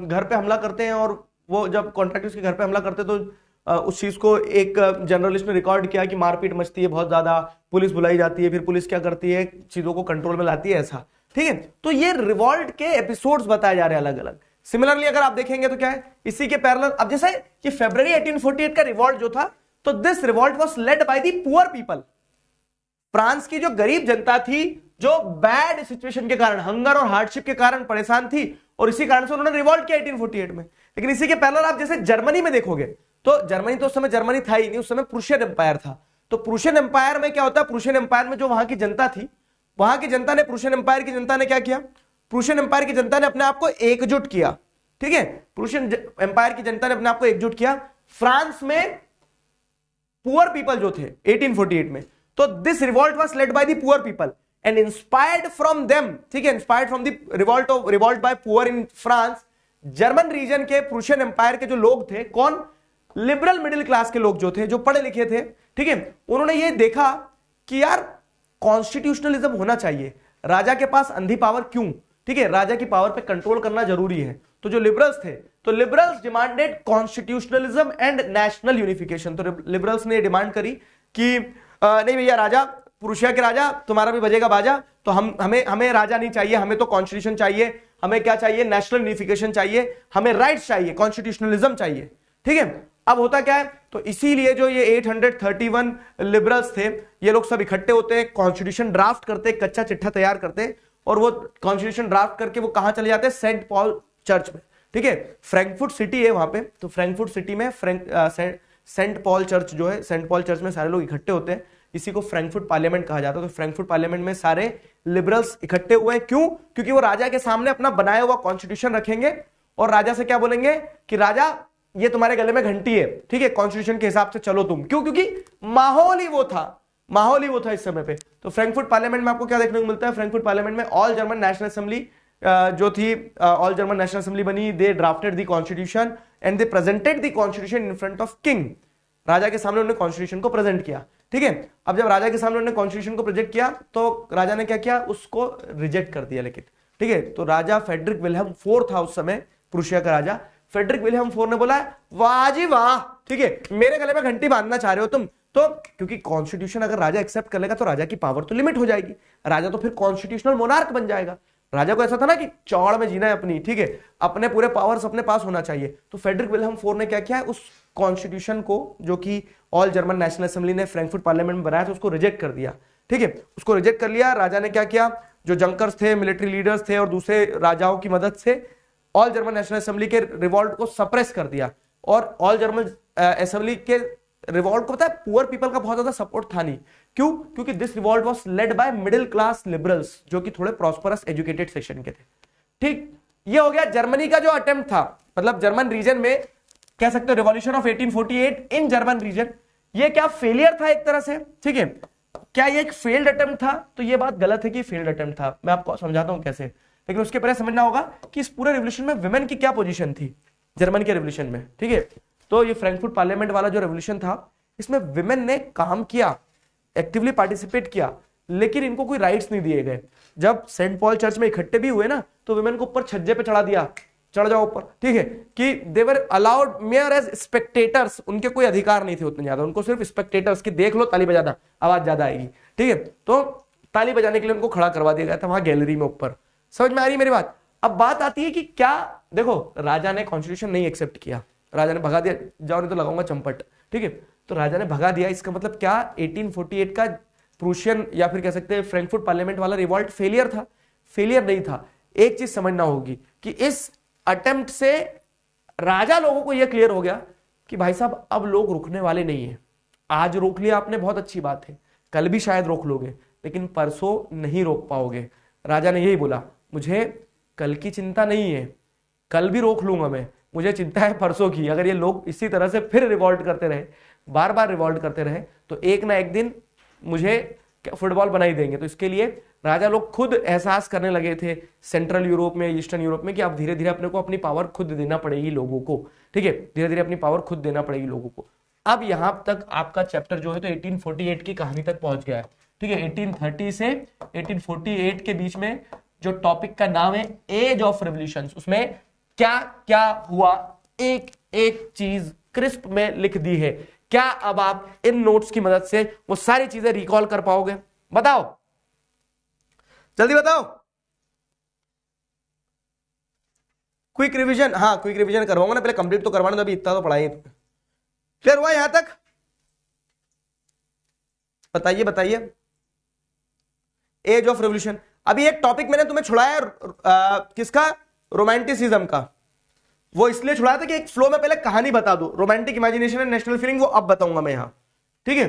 घर पे हमला करते हैं, और वो जब कॉन्ट्रैक्टर्स के घर पे हमला करते हैं तो उस चीज को एक जर्नलिस्ट ने रिकॉर्ड किया कि मारपीट मचती है बहुत ज्यादा, पुलिस बुलाई जाती है, फिर पुलिस क्या करती है, चीजों को कंट्रोल में लाती है, ऐसा, ठीक है। तो ये रिवॉल्ट के एपिसोड्स बताए जा रहे हैं अलग अलग। सिमिलरली अगर आप देखेंगे तो क्या है, इसी के पैरेलल अब जैसे कि फरवरी 1848 का रिवॉल्ट जो था, तो this revolt was led by the poor people. France की जो गरीब जनता थी, जो बैड सिचुएशन के कारण, हंगर और हार्डशिप के कारण परेशान थी, और इसी कारण से उन्होंने रिवॉल्ट किया 1848 में। लेकिन इसी के पैरेलल आप जैसे जर्मनी में देखोगे, तो जर्मनी तो उस समय जर्मनी था ही नहीं, उस समय प्रूशियन एम्पायर था। तो प्रूशियन एम्पायर में क्या होता है, प्रूशियन एम्पायर में जो वहां की जनता थी, वहां की जनता ने, प्रूशियन एम्पायर की जनता ने क्या किया, प्रूशियन एम्पायर की जनता ने अपने आप को एकजुट किया, ठीक है। प्रूशियन एम्पायर की जनता ने अपने आप को एकजुट किया फ्रांस में पुअर पीपल जो थे 1848 में। तो this revolt was led by the poor people and inspired from them, ठीक है, inspired from the revolt by poor in France. German region के प्रूशियन एम्पायर के जो लोग थे, कौन, लिबरल मिडिल क्लास के लोग जो थे, जो पढ़े लिखे थे, ठीक है, उन्होंने ये देखा कि यार कॉन्स्टिट्यूशनलिज्म होना चाहिए, राजा के पास अंधी पावर क्यों, ठीक है, राजा की पावर पे कंट्रोल करना जरूरी है। तो जो लिबरल्स थे, तो liberals demanded constitutionalism and national unification. तो लिबरल्स ने डिमांड करी कि नहीं भैया, राजा, प्रूशिया के राजा, तुम्हारा भी बजेगा बाजा, तो हमें राजा नहीं चाहिए, हमें तो कॉन्स्टिट्यूशन चाहिए, हमें क्या चाहिए, नेशनल यूनिफिकेशन चाहिए, हमें राइट्स चाहिए, कॉन्स्टिट्यूशनलिज्म चाहिए, ठीक है। अब होता क्या है, तो इसीलिए जो ये 831 लिबरल्स थे, ये लोग सब इकट्ठे होते हैं, कॉन्स्टिट्यूशन ड्राफ्ट करते, कच्चा चिट्ठा तैयार करते, और वो कॉन्स्टिट्यूशन ड्राफ्ट करके वो कहां चले जाते हैं, सेंट पॉल चर्च में, ठीक है। फ्रैंकफर्ट सिटी है वहां पे, तो फ्रैंकफर्ट सिटी में सेंट पॉल चर्च जो है, सेंट पॉल चर्च में सारे लोग इकट्ठे होते हैं, इसी को फ्रैंकफर्ट पार्लियामेंट कहा जाता है। तो फ्रैंकफर्ट पार्लियामेंट में सारे लिबरल्स इकट्ठे हुए हैं, क्यों, क्योंकि वो राजा के सामने अपना बनाया हुआ कॉन्स्टिट्यूशन रखेंगे, और राजा से क्या बोलेंगे कि राजा, ये तुम्हारे गले में घंटी है, ठीक है, कॉन्स्टिट्यूशन के हिसाब से चलो तुम, क्यों, क्योंकि माहौल ही वो था इस समय पे। तो फ्रैंकफर्ट पार्लियामेंट में आपको क्या देखने को मिलता है, फ्रैंकफर्ट पार्लियामेंट में ऑल जर्मन नेशनल असेंबली जो थी, ऑल जर्मन नेशनल असेंबली बनी, they drafted the constitution and they presented the constitution in front of king. राजा के सामने उन्होंने कॉन्स्टिट्यूशन को प्रेजेंट किया, ठीक है। अब जब राजा के सामने उन्होंने कॉन्स्टिट्यूशन को प्रेजेंट किया, तो राजा ने क्या किया, उसको रिजेक्ट कर दिया, लेकिन, ठीक है। तो राजा फेडरिक विल्हेम IV था उस समय, प्रूशिया का राजा। फेडरिक विल्हेम IV ने बोला, वाह जी वाह, ठीक है, मेरे गले में घंटी बांधना चाह रहे हो तुम, तो क्योंकि कॉन्स्टिट्यूशन अगर राजा एक्सेप्ट कर लेगा तो राजा की पावर तो लिमिट हो जाएगी, राजा तो फिर कॉन्स्टिट्यूशनल मोनार्क बन जाएगा। राजा को ऐसा था ना कि चौड़ में जीना है अपनी, ठीक है, अपने पूरे पावर्स अपने पास होना चाहिए। तो फेडरिक विल्हेम IV ने क्या किया, उस कॉन्स्टिट्यूशन को जो कि ऑल जर्मन नेशनल असेंबली ने फ्रैंकफर्ट पार्लियामेंट में बनाया था, उसको रिजेक्ट कर दिया, ठीक है, उसको रिजेक्ट कर लिया। राजा ने क्या किया, जो जंकर्स थे, मिलिट्री लीडर्स थे, और दूसरे राजाओं की मदद से ऑल जर्मन नेशनल असेंबली के रिवॉल्ट को सप्रेस कर दिया। और ऑल जर्मन असेंबली के रिवॉल्ट को पता है पुअर पीपल का बहुत ज्यादा सपोर्ट था नहीं, क्यों, क्योंकि this revolt was led bye middle class liberals, जो कि थोड़े प्रॉस्परस एजुकेटेड सेक्शन के थे, ठीक। ये हो गया जर्मनी का जो अटेम्प्ट था, मतलब जर्मन रीजन में कह सकते हो revolution of 1848 in German region, ये क्या फेलियर था एक तरह से, ठीक है। क्या ये एक फेल्ड अटेम्प्ट था, तो ये बात गलत है कि फेल्ड अटेम्प्ट था, मैं आपको समझाता हूं कैसे। लेकिन उसके पहले समझना होगा कि इस पूरे रिवॉल्यूशन में विमेन की क्या पोजीशन थी जर्मन के रिवॉल्यूशन में, ठीक है। तो ये फ्रैंकफर्ट पार्लियामेंट वाला जो रेवोल्यूशन था, इसमें विमेन ने काम किया, एक्टिवली पार्टिसिपेट किया, लेकिन इनको कोई राइट्स नहीं दिए गए। जब सेंट पॉल चर्च में इकट्ठे भी हुए ना, तो विमेन को ऊपर छज्जे पे चढ़ा दिया, चढ़ जाओ ऊपर, ठीक है, कि they were allowed merely as spectators, उनके कोई अधिकार नहीं थे उतने ज्यादा, उनको सिर्फ स्पेक्टेटर्स की, देख लो ताली बजाना, आवाज ज्यादा आएगी, ठीक है। तो ताली बजाने के लिए उनको खड़ा करवा दिया गया था वहां गैलरी में ऊपर। समझ में आ रही मेरी बात। अब बात आती है कि क्या, देखो राजा ने कॉन्स्टिट्यूशन नहीं एक्सेप्ट किया, राजा ने भगा दिया, जाओ नहीं तो लगाऊंगा चंपट, ठीक है। तो राजा ने भगा दिया, इसका मतलब क्या, 1848 का प्रूशियन या फिर कह सकते हैं फ्रैंकफर्ट पार्लियामेंट वाला रिवॉल्ट फेलियर था? फेलियर नहीं था। एक चीज समझना होगी कि इस अटेम्प्ट से राजा लोगों को यह क्लियर हो गया कि भाई साहब अब लोग रुकने वाले नहीं है। आज रोक लिया आपने, बहुत अच्छी बात है, कल भी शायद रोक लोगे, लेकिन परसों नहीं रोक पाओगे। राजा ने यही बोला, मुझे कल की चिंता नहीं है, कल भी रोक लूंगा मैं, मुझे चिंता है परसों की। अगर ये लोग इसी तरह से फिर रिवॉल्ट करते रहे, बार बार रिवॉल्ट करते रहे, तो एक ना एक दिन मुझे फुटबॉल बना ही देंगे। तो इसके लिए राजा लोग खुद एहसास करने लगे थे सेंट्रल यूरोप में, ईस्टर्न यूरोप में, कि अब धीरे धीरे अपने को अपनी पावर खुद देना पड़ेगी लोगों को, ठीक है, धीरे धीरे अपनी पावर खुद देना पड़ेगी लोगों को। अब यहां तक आपका चैप्टर जो है तो 1848 की कहानी तक पहुंच गया है, ठीक है, 1830 से 1848 के बीच में जो टॉपिक का नाम है एज ऑफ रेवोल्यूशन, उसमें क्या क्या हुआ एक एक चीज क्रिस्प में लिख दी है। क्या अब आप इन नोट्स की मदद से वो सारी चीजें रिकॉल कर पाओगे? बताओ, जल्दी बताओ। क्विक रिवीजन, हाँ क्विक रिवीजन करवाऊंगा ना, पहले कंप्लीट तो करवाना, अभी इतना तो पढ़ाई। क्लियर हुआ यहां तक? बताइए बताइए। एज ऑफ रेवोल्यूशन, अभी एक टॉपिक मैंने तुम्हें छुड़ाया किसका, रोमांटिसिज्म का। वो इसलिए छुड़ाया था कि एक फ्लो में पहले कहानी बता दूं, romantic imagination and national feeling, वो अब बताऊंगा मैं यहां, ठीक है।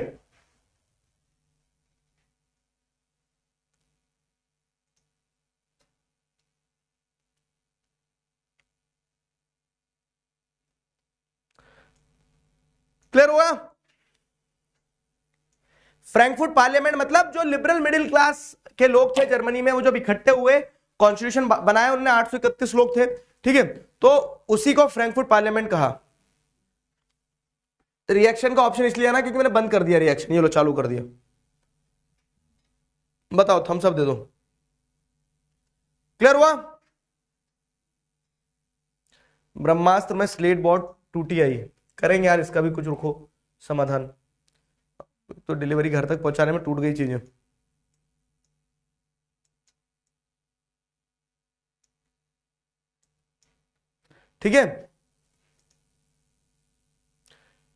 क्लियर हुआ? फ्रैंकफर्ट पार्लियामेंट मतलब जो लिबरल मिडिल क्लास के लोग थे जर्मनी में, वो जब इकट्ठे हुए कॉन्स्टिट्यूशन बनाया उन्होंने, 831 लोग थे, ठीक है, तो उसी को फ्रैंकफर्ट पार्लियामेंट कहा। रिएक्शन का ऑप्शन इसलिए ना क्योंकि मैंने बंद कर दिया रिएक्शन, ये लो चालू कर दिया। बताओ, थम्स अप दे दो। क्लियर हुआ? ब्रह्मास्त्र में स्लेट बोर्ड टूटी आई, करेंगे यार इसका भी कुछ, रुको समाधान। तो डिलीवरी घर तक पहुंचाने में टूट गई चीजें। ठीक है,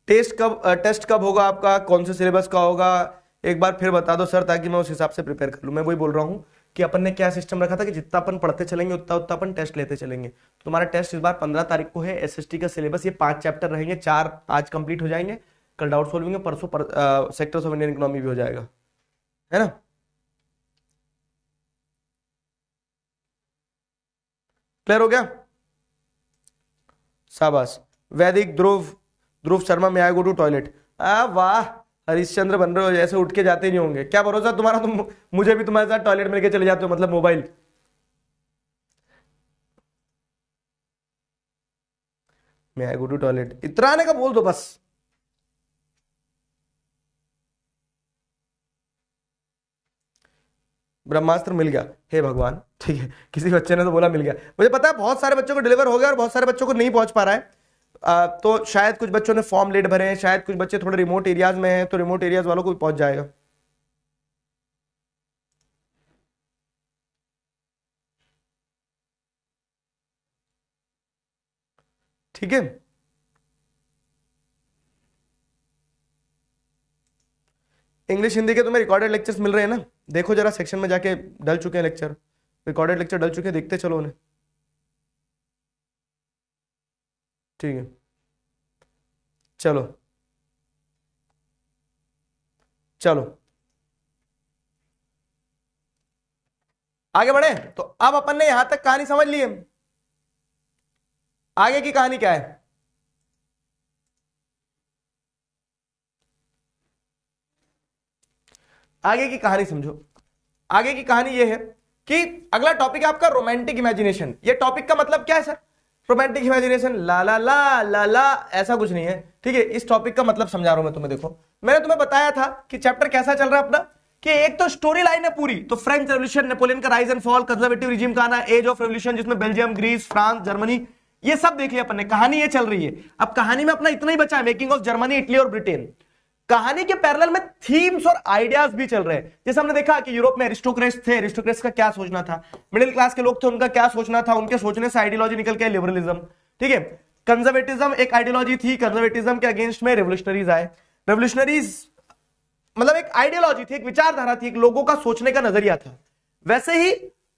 टेस्ट कब होगा आपका, कौन से सिलेबस का होगा, एक बार फिर बता दो सर, ताकि मैं उस हिसाब से प्रिपेयर कर लूं। मैं वही बोल रहा हूं कि अपन ने क्या सिस्टम रखा था कि जितना अपन पढ़ते चलेंगे उतना उतना अपन टेस्ट लेते चलेंगे। तो तुम्हारा टेस्ट इस बार 15 तारीख को है, एसएसटी का सिलेबस, ये 5 चैप्टर रहेंगे, 4 आज कंप्लीट हो जाएंगे, कल डाउट सॉल्विंग है, परसों सेक्टर्स ऑफ इंडियन इकोनॉमी भी हो जाएगा, है ना। क्लियर हो गया? शाबाश। वैदिक, ध्रुव, ध्रुव शर्मा, में आई गो टू टॉयलेट। वाह, हरिश्चंद्र बन रहे हो, जैसे उठ के जाते नहीं होंगे, क्या भरोसा तुम्हारा, तुम मुझे भी तुम्हारे साथ टॉयलेट में लेके चले जाते हो, मतलब मोबाइल। मैं आई गो टू टॉयलेट, इतना आने का बोल दो बस। ब्रह्मास्त्र मिल गया, हे भगवान, ठीक है, किसी बच्चे ने तो बोला मिल गया। मुझे पता है बहुत सारे बच्चों को डिलीवर हो गया और बहुत सारे बच्चों को नहीं पहुंच पा रहा है। तो शायद कुछ बच्चों ने फॉर्म लेट भरे हैं, शायद कुछ बच्चे थोड़े रिमोट एरियाज में हैं, तो रिमोट एरियाज वालों को भी पहुंच जाएगा। ठीक है, इंग्लिश हिंदी के तुम्हें रिकॉर्डेड लेक्चर्स मिल रहे हैं ना, देखो जरा सेक्शन में जाके, डल चुके हैं लेक्चर, रिकॉर्डेड लेक्चर डल चुके हैं, देखते चलो उन्हें। ठीक है, चलो चलो आगे बढ़े। तो अब अपन ने यहां तक कहानी समझ ली है, आगे की कहानी क्या है? आगे की कहानी समझो। आगे की कहानी यह है कि अगला टॉपिक है आपका रोमांटिक इमेजिनेशन। ये टॉपिक का मतलब क्या है सर? रोमांटिक इमेजिनेशन, ला ला ला ला ला, ऐसा कुछ नहीं है, ठीक है। इस टॉपिक का मतलब समझा रहा हूं मैं तुम्हें। देखो, मैंने तुम्हें बताया था कि चैप्टर कैसा चल रहा है अपना, कि एक तो स्टोरी लाइन है पूरी, तो फ्रेंच रेवोल्यूशन, नेपोलियन का rise and fall, conservative regime का आना, एज ऑफ रेवोल्यूशन जिसमें बेल्जियम, ग्रीस, फ्रांस, जर्मनी, ये सब देख लिया अपन ने, कहानी ये चल रही है। अब कहानी में अपना इतना ही बचा है, मेकिंग ऑफ जर्मनी, इटली और ब्रिटेन। कहानी के पैरेलल में थीम्स और आइडियाज भी चल रहे हैं। जैसे हमने देखा कि यूरोप में एरिस्टोक्रेट्स थे, एरिस्टोक्रेट्स का क्या सोचना था, मिडिल क्लास के लोग थे उनका क्या सोचना था, उनके सोचने से आइडियोलॉजी निकल के लिबरलिज्म, ठीक है। कंजर्वेटिज्म एक आइडियोलॉजी थी, कंजर्वेटिज्म के अगेंस्ट में रेवोल्यूशनरीज आए। रेवोल्यूशनरीज मतलब एक आइडियोलॉजी थी, एक विचारधारा थी, एक लोगों का सोचने का नजरिया था। वैसे ही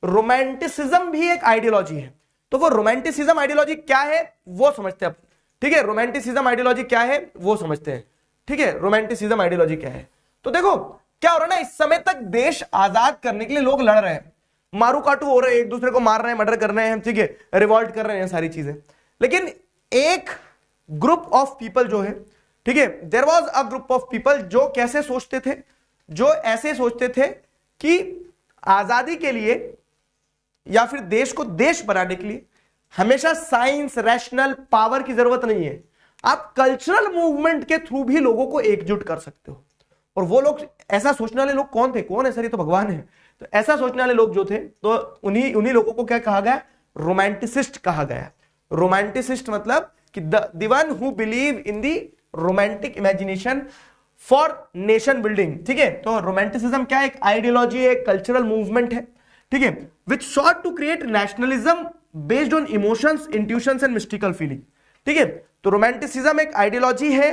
रोमांटिसिज्म भी एक आइडियोलॉजी है। तो वो रोमांटिसिज्म आइडियोलॉजी क्या है वो समझते हैं, ठीक है। रोमांटिसिज्म आइडियोलॉजी क्या है वो समझते हैं, ठीक है। रोमांटिसिज्म आइडियोलॉजी क्या है? तो देखो क्या हो रहा है ना, इस समय तक देश आजाद करने के लिए लोग लड़ रहे हैं, मारू काटू हो रहे हैं, एक दूसरे को मार रहे हैं, मर्डर कर रहे हैं, ठीक है, रिवॉल्ट कर रहे हैं, सारी चीजें। लेकिन एक ग्रुप ऑफ पीपल जो है, ठीक है, there was a group of people जो कैसे सोचते थे, जो ऐसे सोचते थे कि आजादी के लिए या फिर देश को देश बनाने के लिए हमेशा साइंस, रैशनल पावर की जरूरत नहीं है, आप कल्चरल मूवमेंट के थ्रू भी लोगों को एकजुट कर सकते हो। और वो लोग, ऐसा सोचने वाले लोग कौन थे? कौन है सर? ये तो भगवान है। तो ऐसा सोचने वाले लोग जो थे, तो उन्हीं उन्हीं लोगों को क्या कहा गया? रोमांटिसिस्ट कहा गया। रोमांटिसिस्ट मतलब कि the one who believe in the romantic imagination for nation building. ठीक है, तो रोमांटिसिज्म क्या है? एक आइडियोलॉजी है, एक कल्चरल मूवमेंट है, ठीक है, which sought to create nationalism based on emotions, intuitions and mystical feeling. ठीक है, तो रोमांटिसिज्म एक आइडियोलॉजी है,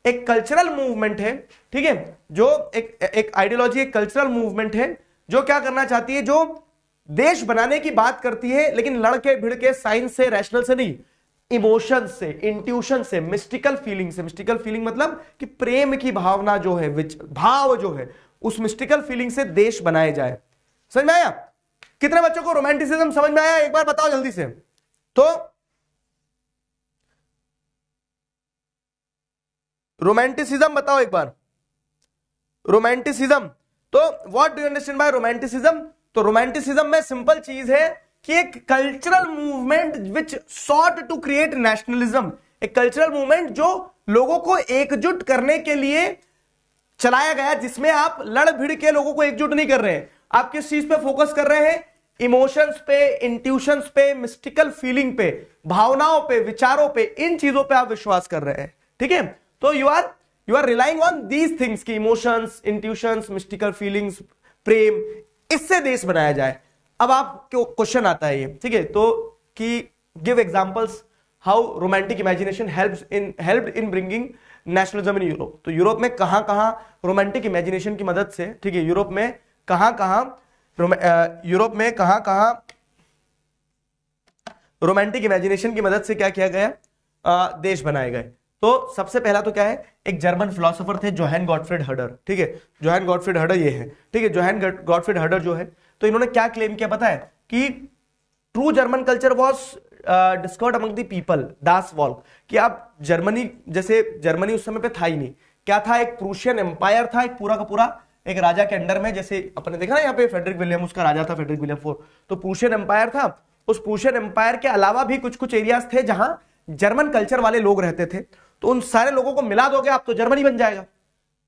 एक कल्चरल मूवमेंट है, ठीक है, जो एक आइडियोलॉजी, एक कल्चरल मूवमेंट है जो क्या करना चाहती है? जो देश बनाने की बात करती है, लेकिन लड़के भिड़ के साइंस से, रैशनल से नहीं, इमोशन से, इंट्यूशन से, मिस्टिकल फीलिंग से। मिस्टिकल फीलिंग मतलब कि प्रेम की भावना जो है, भाव जो है, उस मिस्टिकल फीलिंग से देश बनाए जाए। समझ में आया? कितने बच्चों को रोमांटिसिज्म समझ में आया? एक बार बताओ जल्दी से। तो रोमांटिसिज्म बताओ एक बार। रोमांटिसिज्म, तो what do you understand by romanticism? तो रोमांटिसिज्म में सिंपल चीज है कि एक cultural movement which sought to create nationalism, एक कल्चरल मूवमेंट जो लोगों को एकजुट करने के लिए चलाया गया, जिसमें आप लड़ भिड़ के लोगों को एकजुट नहीं कर रहे हैं। आप किस चीज पे फोकस कर रहे हैं? इमोशंस पे, इंट्यूशंस पे, मिस्टिकल फीलिंग पे, भावनाओं पे, विचारों पे, इन चीजों पे आप विश्वास कर रहे हैं। ठीक है, तो you are relying on these things की इमोशंस, इंट्यूशंस, मिस्टिकल फीलिंग्स, प्रेम, इससे देश बनाया जाए। अब आप क्वेश्चन आता है ये, ठीक है, तो कि give examples how romantic imagination helped in bringing nationalism in Europe. तो यूरोप में कहां कहां रोमांटिक इमेजिनेशन की मदद से, ठीक है, यूरोप में कहां कहां रोमांटिक इमेजिनेशन की मदद से क्या किया गया? देश बनाए गए। तो सबसे पहला तो क्या है? एक जर्मन फिलोसोफर थे, जोहान गॉटफ्रीड हर्डर। ठीक है, जोहान गॉटफ्रीड हर्डर ये है, ठीक है, जोहान गॉटफ्रीड हर्डर जो है, तो इन्होंने क्या क्लेम किया पता है? कि true German culture was discovered among the people, Das walk, कि आप जर्मनी, जैसे जर्मनी उस समय पे था ही नहीं, क्या था? एक प्रूशियन एम्पायर था, एक पूरा का पूरा एक राजा के अंडर में, जैसे अपने देखा ना यहाँ पे फ्रेडरिक विलियम, उसका राजा था फ्रेडरिक विलियम IV, तो प्रूशियन एम्पायर था। उस प्रूशियन एम्पायर के अलावा भी कुछ कुछ एरियाज थे जहां जर्मन कल्चर वाले लोग रहते थे, तो उन सारे लोगों को मिला दोगे आप तो जर्मनी बन जाएगा।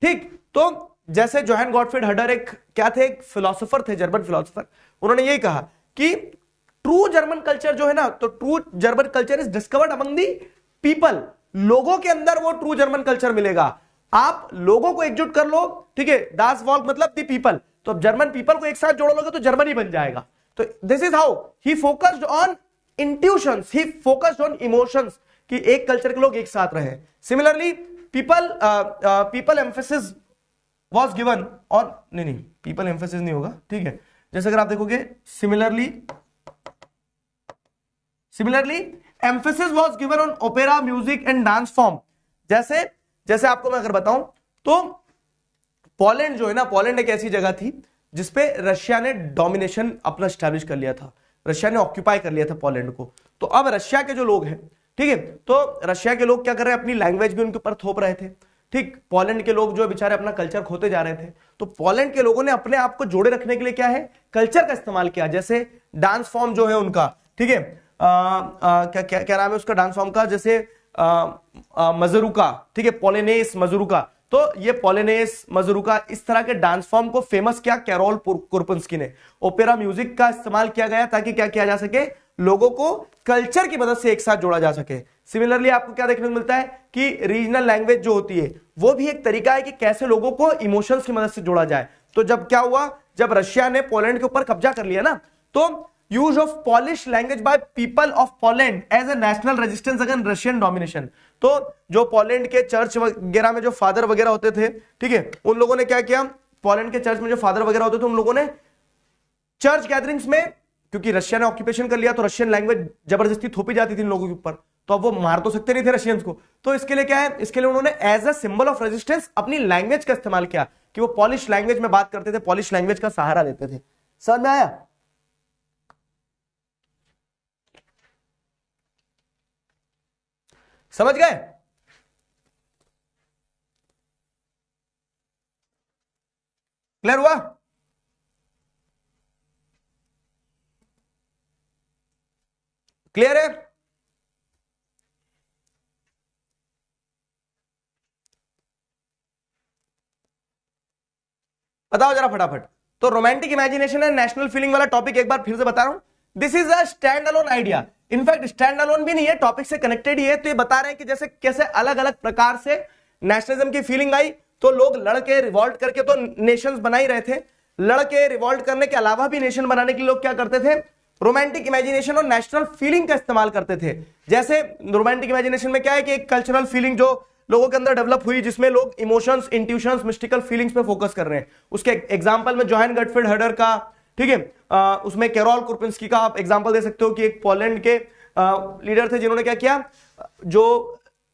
ठीक, तो जैसे जोहान गॉटफ्रीड हर्डर एक क्या थे? एक फिलोसोफर थे, जर्मन फिलोसोफर। उन्होंने यही कहा कि ट्रू जर्मन कल्चर जो है ना, तो true German culture is discovered among the people, लोगों के अंदर वो ट्रू जर्मन कल्चर मिलेगा। आप लोगों को एकजुट कर लो, ठीक है, दास वॉल्क मतलब दी पीपल, तो अब जर्मन पीपल को एक साथ जोड़ लोगे तो जर्मनी बन जाएगा। तो this is how he focused on intuitions, he focused on emotions, कि एक कल्चर के लोग एक साथ रहे। Similarly people emphasis was given, और नहीं पीपल एम्फेसिस नहीं होगा, ठीक है, जैसे अगर आप देखोगे similarly emphasis was given on opera, music and dance form. जैसे आपको मैं अगर बताऊं तो पोलैंड जो है ना, पोलैंड एक ऐसी जगह थी जिसपे रशिया ने डोमिनेशन अपना स्टैब्लिश कर लिया था, रशिया ने ऑक्यूपाई कर लिया था पोलैंड को। तो अब रशिया के जो लोग हैं, ठीक है, तो रशिया के लोग क्या कर रहे हैं? अपनी लैंग्वेज भी उनके ऊपर थोप रहे थे। ठीक, पोलैंड के लोग जो बेचारे अपना कल्चर खोते जा रहे थे, तो पोलैंड के लोगों ने अपने आप को जोड़े रखने के लिए क्या है? कल्चर का इस्तेमाल किया। जैसे डांस फॉर्म जो है उनका, ठीक है, क्या नाम है उसका डांस फॉर्म का? जैसे मजरूका, ठीक है, पोलेनेस मजरूका। तो ये पोलेनेस मजरूका, इस तरह के डांस फॉर्म को फेमस किया कैरोल कुरपुंस्की ने। ओपेरा म्यूजिक का इस्तेमाल किया गया ताकि क्या किया जा सके? लोगों को कल्चर की मदद से एक साथ जोड़ा जा सके। सिमिलरली आपको क्या देखने को मिलता है कि रीजनल लैंग्वेज जो होती है वो भी एक तरीका है कि कैसे लोगों को इमोशंस की मदद से जोड़ा जाए। तो जब क्या हुआ? जब रशिया ने पोलैंड के ऊपर कब्जा कर लिया ना, तो use of Polish language by people of Poland as a national resistance against Russian domination. तो जो पोलैंड के चर्च वगैरह में जो फादर वगैरह होते थे, ठीक है, उन लोगों ने क्या किया? पोलैंड के चर्च में जो फादर वगैरह होते थे, उन लोगों ने चर्च गैदरिंग्स में, क्योंकि रशिया ने ऑक्यूपेशन कर लिया तो रशियन लैंग्वेज जबरदस्ती थोपी जाती थी इन लोगों के ऊपर, तो अब वो मार तो सकते नहीं थे रशियंस को, तो इसके लिए क्या है? इसके लिए उन्होंने as a symbol of resistance अपनी लैंग्वेज का इस्तेमाल किया, कि वो पॉलिश लैंग्वेज में बात करते थे, पॉलिश लैंग्वेज का सहारा लेते थे। समझ में आया? समझ गए? क्लियर हुआ? क्लियर है? बताओ जरा फटाफट। तो romantic imagination and national feeling वाला टॉपिक एक बार फिर से बता रहा हूं, this is a stand alone idea. In fact stand alone भी नहीं है, टॉपिक से कनेक्टेड ही है। तो ये बता रहे हैं कि जैसे कैसे अलग अलग प्रकार से नेशनलिज्म की फीलिंग आई, तो लोग लड़के रिवॉल्ट करके तो नेशंस बना ही रहे थे, लड़के रिवॉल्ट करने के अलावा भी नेशन बनाने के लिए लोग क्या करते थे, रोमांटिक इमेजिनेशन और नेशनल फीलिंग का इस्तेमाल करते थे। जैसे रोमांटिक इमेजिनेशन में क्या है कि एक कल्चरल फीलिंग जो लोगों के अंदर डेवलप हुई, जिसमें लोग इमोशंस, इंट्यूशंस, मिस्टिकल फीलिंग्स पे फोकस कर रहे हैं। उसके एग्जांपल में जोहान गॉटफ्रीड हर्डर का, ठीक है, उसमें कैरोल कुरपिंस्की का आप एग्जांपल दे सकते हो कि एक पोलैंड के लीडर थे जिन्होंने क्या किया, जो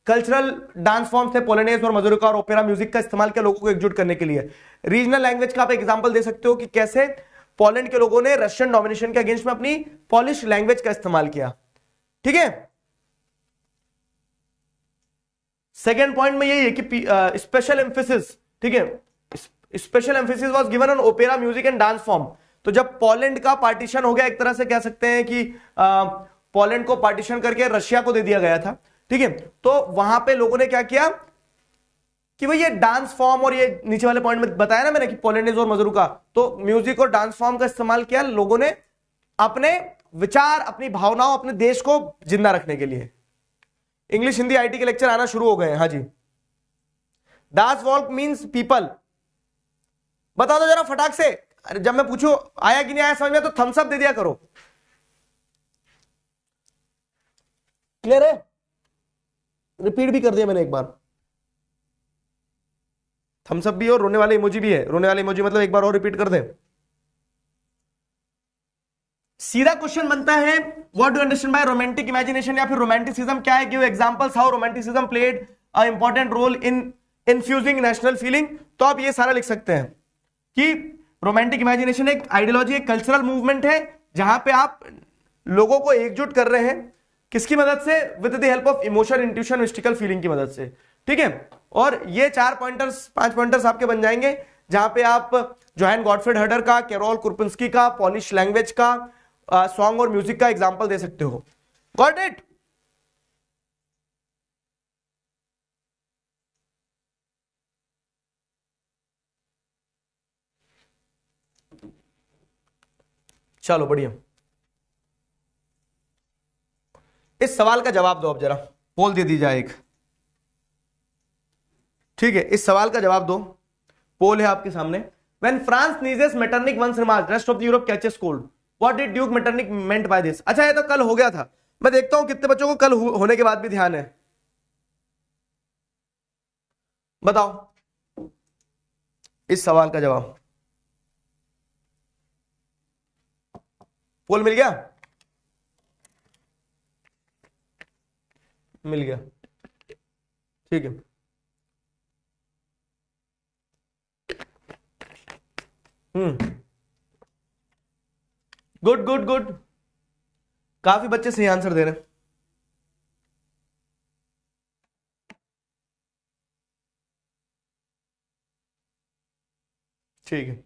कल्चरल डांस फॉर्म थे पोलनेज और मजूरिका और ओपेरा म्यूजिक का इस्तेमाल किया लोगों को एकजुट करने के लिए। रीजनल लैंग्वेज का आप एग्जांपल दे सकते हो कि कैसे पोलैंड के लोगों ने रशियन डोमिनेशन के अगेंस्ट में अपनी पॉलिश लैंग्वेज का इस्तेमाल किया। ठीक है, सेकेंड पॉइंट में यही है कि स्पेशल एम्फेसिस, ठीक है, special emphasis was given on opera music and dance form. तो जब पोलैंड का पार्टीशन हो गया, एक तरह से कह सकते हैं कि पोलैंड को पार्टीशन करके रशिया को दे दिया गया था, ठीक है, तो वहां पे लोगों ने क्या किया कि भाई ये डांस फॉर्म, और ये नीचे वाले पॉइंट में बताया ना मैंने कि पोलैंडेज और मजरूका, तो म्यूजिक और डांस फॉर्म का इस्तेमाल किया लोगों ने अपने विचार, अपनी भावनाओं, अपने देश को जिंदा रखने के लिए। इंग्लिश हिंदी आईटी के लेक्चर आना शुरू हो गए हैं। हाँ जी, दास वॉल्क मीन्स पीपल, बता दो जरा फटाक से। अरे जब मैं पूछूं आया कि नहीं आया समझ में, तो थम्स अप दे दिया करो। क्लियर है? रिपीट भी कर दिया मैंने एक बार। थम्स अप भी और रोने वाले इमोजी भी है। रोने वाले इमोजी मतलब एक बार और रिपीट कर दे। सीधा क्वेश्चन बनता है, what do understand by romantic imagination या फिर रोमांटिसिज्म क्या है? Give examples how romanticism played a important role in infusing national feeling. तो आप ये सारा लिख सकते हैं कि रोमांटिक इमेजिनेशन एक आइडियोलॉजी, एक कल्चरल मूवमेंट है जहां पे आप लोगों को एकजुट कर रहे हैं, किसकी मदद से? With the help of emotion, intuition, mystical feeling की मदद से। ठीक है, और ये 4 पॉइंटर्स, 5 पॉइंटर्स आपके बन जाएंगे, जहां पे आप जोहान गॉटफ्रीड हर्डर का, कैरोल कुरपिंस्की का, पॉलिश लैंग्वेज का, सॉन्ग और म्यूजिक का एग्जांपल दे सकते हो। Got it? चलो बढ़िया, इस सवाल का जवाब दो अब जरा, पोल दे दी जाए एक। ठीक है, इस सवाल का जवाब दो, पोल है आपके सामने। When France sneezes, Metternich once remarked, rest of the Europe catches cold. What did Duke Metternich meant by this? अच्छा, ये तो कल हो गया था। मैं देखता हूं कितने बच्चों को कल होने के बाद भी ध्यान है। बताओ इस सवाल का जवाब। पोल मिल गया? मिल गया, ठीक है। गुड गुड गुड, काफी बच्चे सही आंसर दे रहे हैं। ठीक है,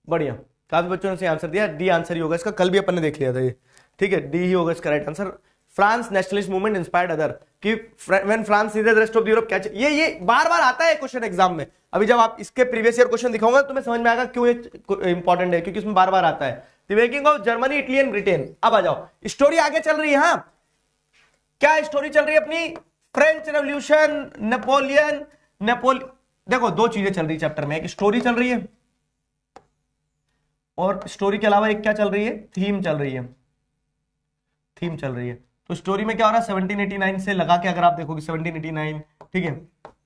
बढ़िया, काफी बच्चों ने सही आंसर दिया। डी आंसर ही होगा इसका, कल भी अपन ने देख लिया था ये। ठीक है, डी ही होगा इसका right answer. France nationalist movement inspired other, कि when France seizes rest of the Europe catch, ये बार बार आता है क्वेश्चन एग्जाम में। अभी जब आप इसके प्रीवियस ईयर क्वेश्चन दिखाऊंगा तो तुम्हें समझ में आएगा क्यों ये इंपॉर्टेंट है, क्योंकि इसमें बार बार आता है। The making of Germany, Italy and Britain. अब आ जाओ, स्टोरी आगे चल रही है। हाँ, क्या स्टोरी चल रही है अपनी? फ्रेंच रेवोल्यूशन, नेपोलियन, देखो 2 चीजें चल रही है चैप्टर में, एक स्टोरी चल रही है और स्टोरी के अलावा एक क्या चल रही है? थीम चल रही है, थीम चल रही है। तो स्टोरी में क्या हो रहा है? 1789 से लगा के अगर आप देखोगे 1789, ठीक है,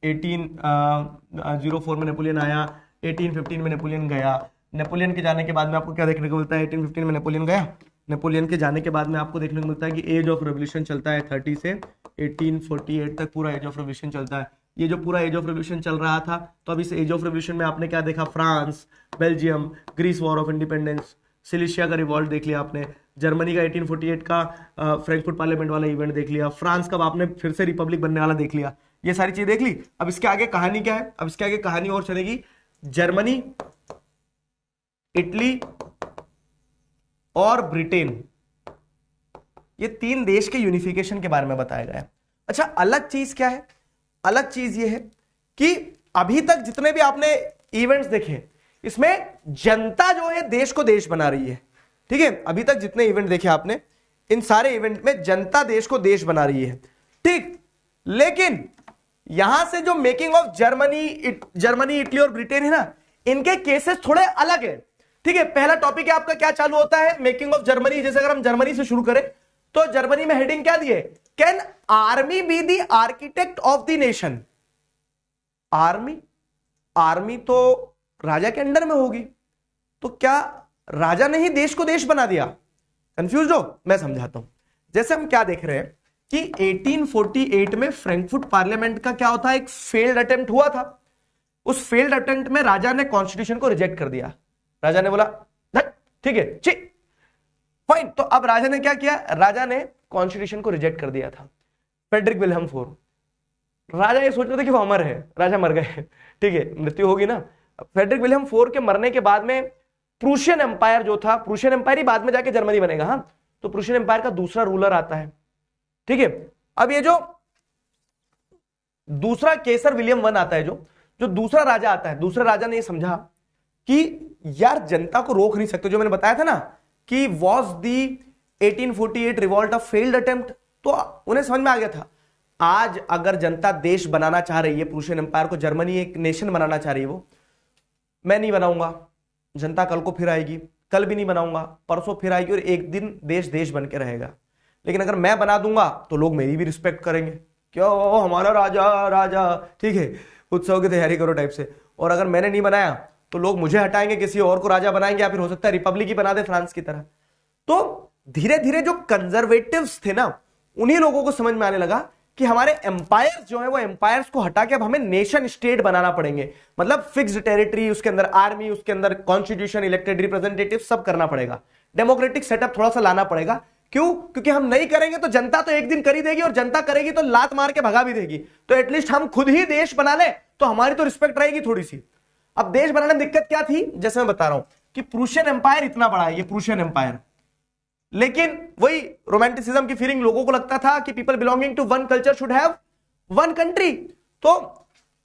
1804 में नेपोलियन आया, 1815 में नेपोलियन गया। नेपोलियन के जाने के बाद में आपको क्या देखने को मिलता है? 1815 में नेपोलियन गया, नेपोलियन के जाने के बाद में आपको देखने को मिलता है कि एज ऑफ रेवोल्यूशन चलता है 30 से 1848 तक, पूरा एज ऑफ रेवोल्यूशन चलता है। ये जो पूरा एज ऑफ रेवोल्यूशन चल रहा था, तो अब इस एज ऑफ रेवोल्यूशन में आपने क्या देखा? France, Belgium, Greece war of independence, Silesia का रिवॉल्ट देख लिया आपने, जर्मनी का 1848 का फ्रैंकफर्ट पार्लियामेंट वाला इवेंट देख लिया, फ्रांस का आपने फिर से रिपब्लिक बनने वाला देख लिया। ये सारी चीज देख ली। अब इसके आगे कहानी क्या है? अब इसके आगे कहानी और चलेगी। जर्मनी, इटली और ब्रिटेन, ये 3 देश के यूनिफिकेशन के बारे में बताया गया है। अच्छा, अलग चीज क्या है? अलग चीज ये है कि अभी तक जितने भी आपने इवेंट्स देखे, इसमें जनता जो है देश को देश बना रही है, ठीक है। अभी तक जितने इवेंट देखे आपने, इन सारे इवेंट में जनता देश को देश बना रही है, ठीक। लेकिन यहां से जो मेकिंग ऑफ जर्मनी इटली और ब्रिटेन है ना, इनके केसेस थोड़े अलग है, ठीक है। पहला टॉपिक है आपका क्या चालू होता है, मेकिंग ऑफ जर्मनी। जैसे अगर हम जर्मनी से शुरू करें तो जर्मनी में हेडिंग क्या दिए, can army be the architect of the nation. Army तो राजा के अंडर में होगी, तो क्या राजा ने ही देश को देश बना दिया? कंफ्यूज हो? मैं समझाता हूं। जैसे हम क्या देख रहे हैं कि 1848 में फ्रैंकफर्ट पार्लियामेंट का क्या होता है, एक फेल्ड अटेम्प्ट हुआ था। उस फेल्ड अटेम्प्ट में राजा ने कॉन्स्टिट्यूशन को रिजेक्ट कर दिया। राजा ने बोला ठीक है ची फाइन। तो अब राजा ने क्या किया, राजा ने कॉन्स्टिट्यूशन को रिजेक्ट कर दिया था। फ्रेडरिक विलियम फोर, राजा ये सोच रहे थे कि वो अमर है, राजा मर गए, ठीक है, मृत्यु होगी ना। फ्रेडरिक विलियम फोर के मरने के बाद में प्रूशियन एम्पायर जो था, प्रूशियन एम्पायर ही बाद में जाके जर्मनी बनेगा, हाँ, तो प्रूशियन एम्पायर का दूसरा रूलर आता है, ठीक है। अब ये जो दूसरा केसर विलियम वन आता है, जो दूसरा राजा आता है, दूसरे राजा ने ये समझा कि यार जनता को रोक नहीं सकते, जो मैंने बताया था ना कि was the 1848 revolt a failed attempt, तो उन्हें समझ में आ गया था आज अगर जनता देश बनाना चाह रही है, प्रूशियन एम्पायर को जर्मनी एक नेशन बनाना चाह रही है, वो मैं नहीं बनाऊंगा, जनता कल को फिर आएगी, कल भी नहीं बनाऊंगा, परसों फिर आएगी, और एक दिन देश देश बन के रहेगा। लेकिन अगर मैं बना दूंगा तो लोग मेरी भी रिस्पेक्ट करेंगे, क्यों, हमारा राजा राजा, ठीक है, उत्सव की तैयारी करो टाइप से। और अगर मैंने नहीं बनाया तो लोग मुझे हटाएंगे, किसी और को राजा बनाएंगे, या फिर हो सकता है रिपब्लिक ही बना दे फ्रांस की तरह। तो धीरे धीरे जो कंजर्वेटिव्स थे ना, उन्हीं लोगों को समझ में आने लगा कि हमारे एम्पायर्स जो है वो एम्पायर्स को हटा के अब हमें नेशन स्टेट बनाना पड़ेंगे, मतलब फिक्स्ड टेरिटरी, उसके अंदर आर्मी, उसके अंदर कॉन्स्टिट्यूशन, इलेक्टेड रिप्रेजेंटेटिव सब करना पड़ेगा, डेमोक्रेटिक सेटअप थोड़ा सा लाना पड़ेगा। क्यों? क्योंकि हम नहीं करेंगे तो जनता तो एक दिन कर ही देगी, और जनता करेगी तो लात मार के भगा भी देगी। तो एटलीस्ट हम खुद ही देश बना ले तो हमारी तो रिस्पेक्ट रहेगी थोड़ी सी। अब देश बनाने में दिक्कत क्या थी, जैसे मैं बता रहा हूं कि प्रूशियन एम्पायर इतना बड़ा है, ये प्रूशियन एम्पायर, लेकिन वही रोमांटिसिज्म की फीलिंग, लोगों को लगता था कि people belonging to one culture should have one country. तो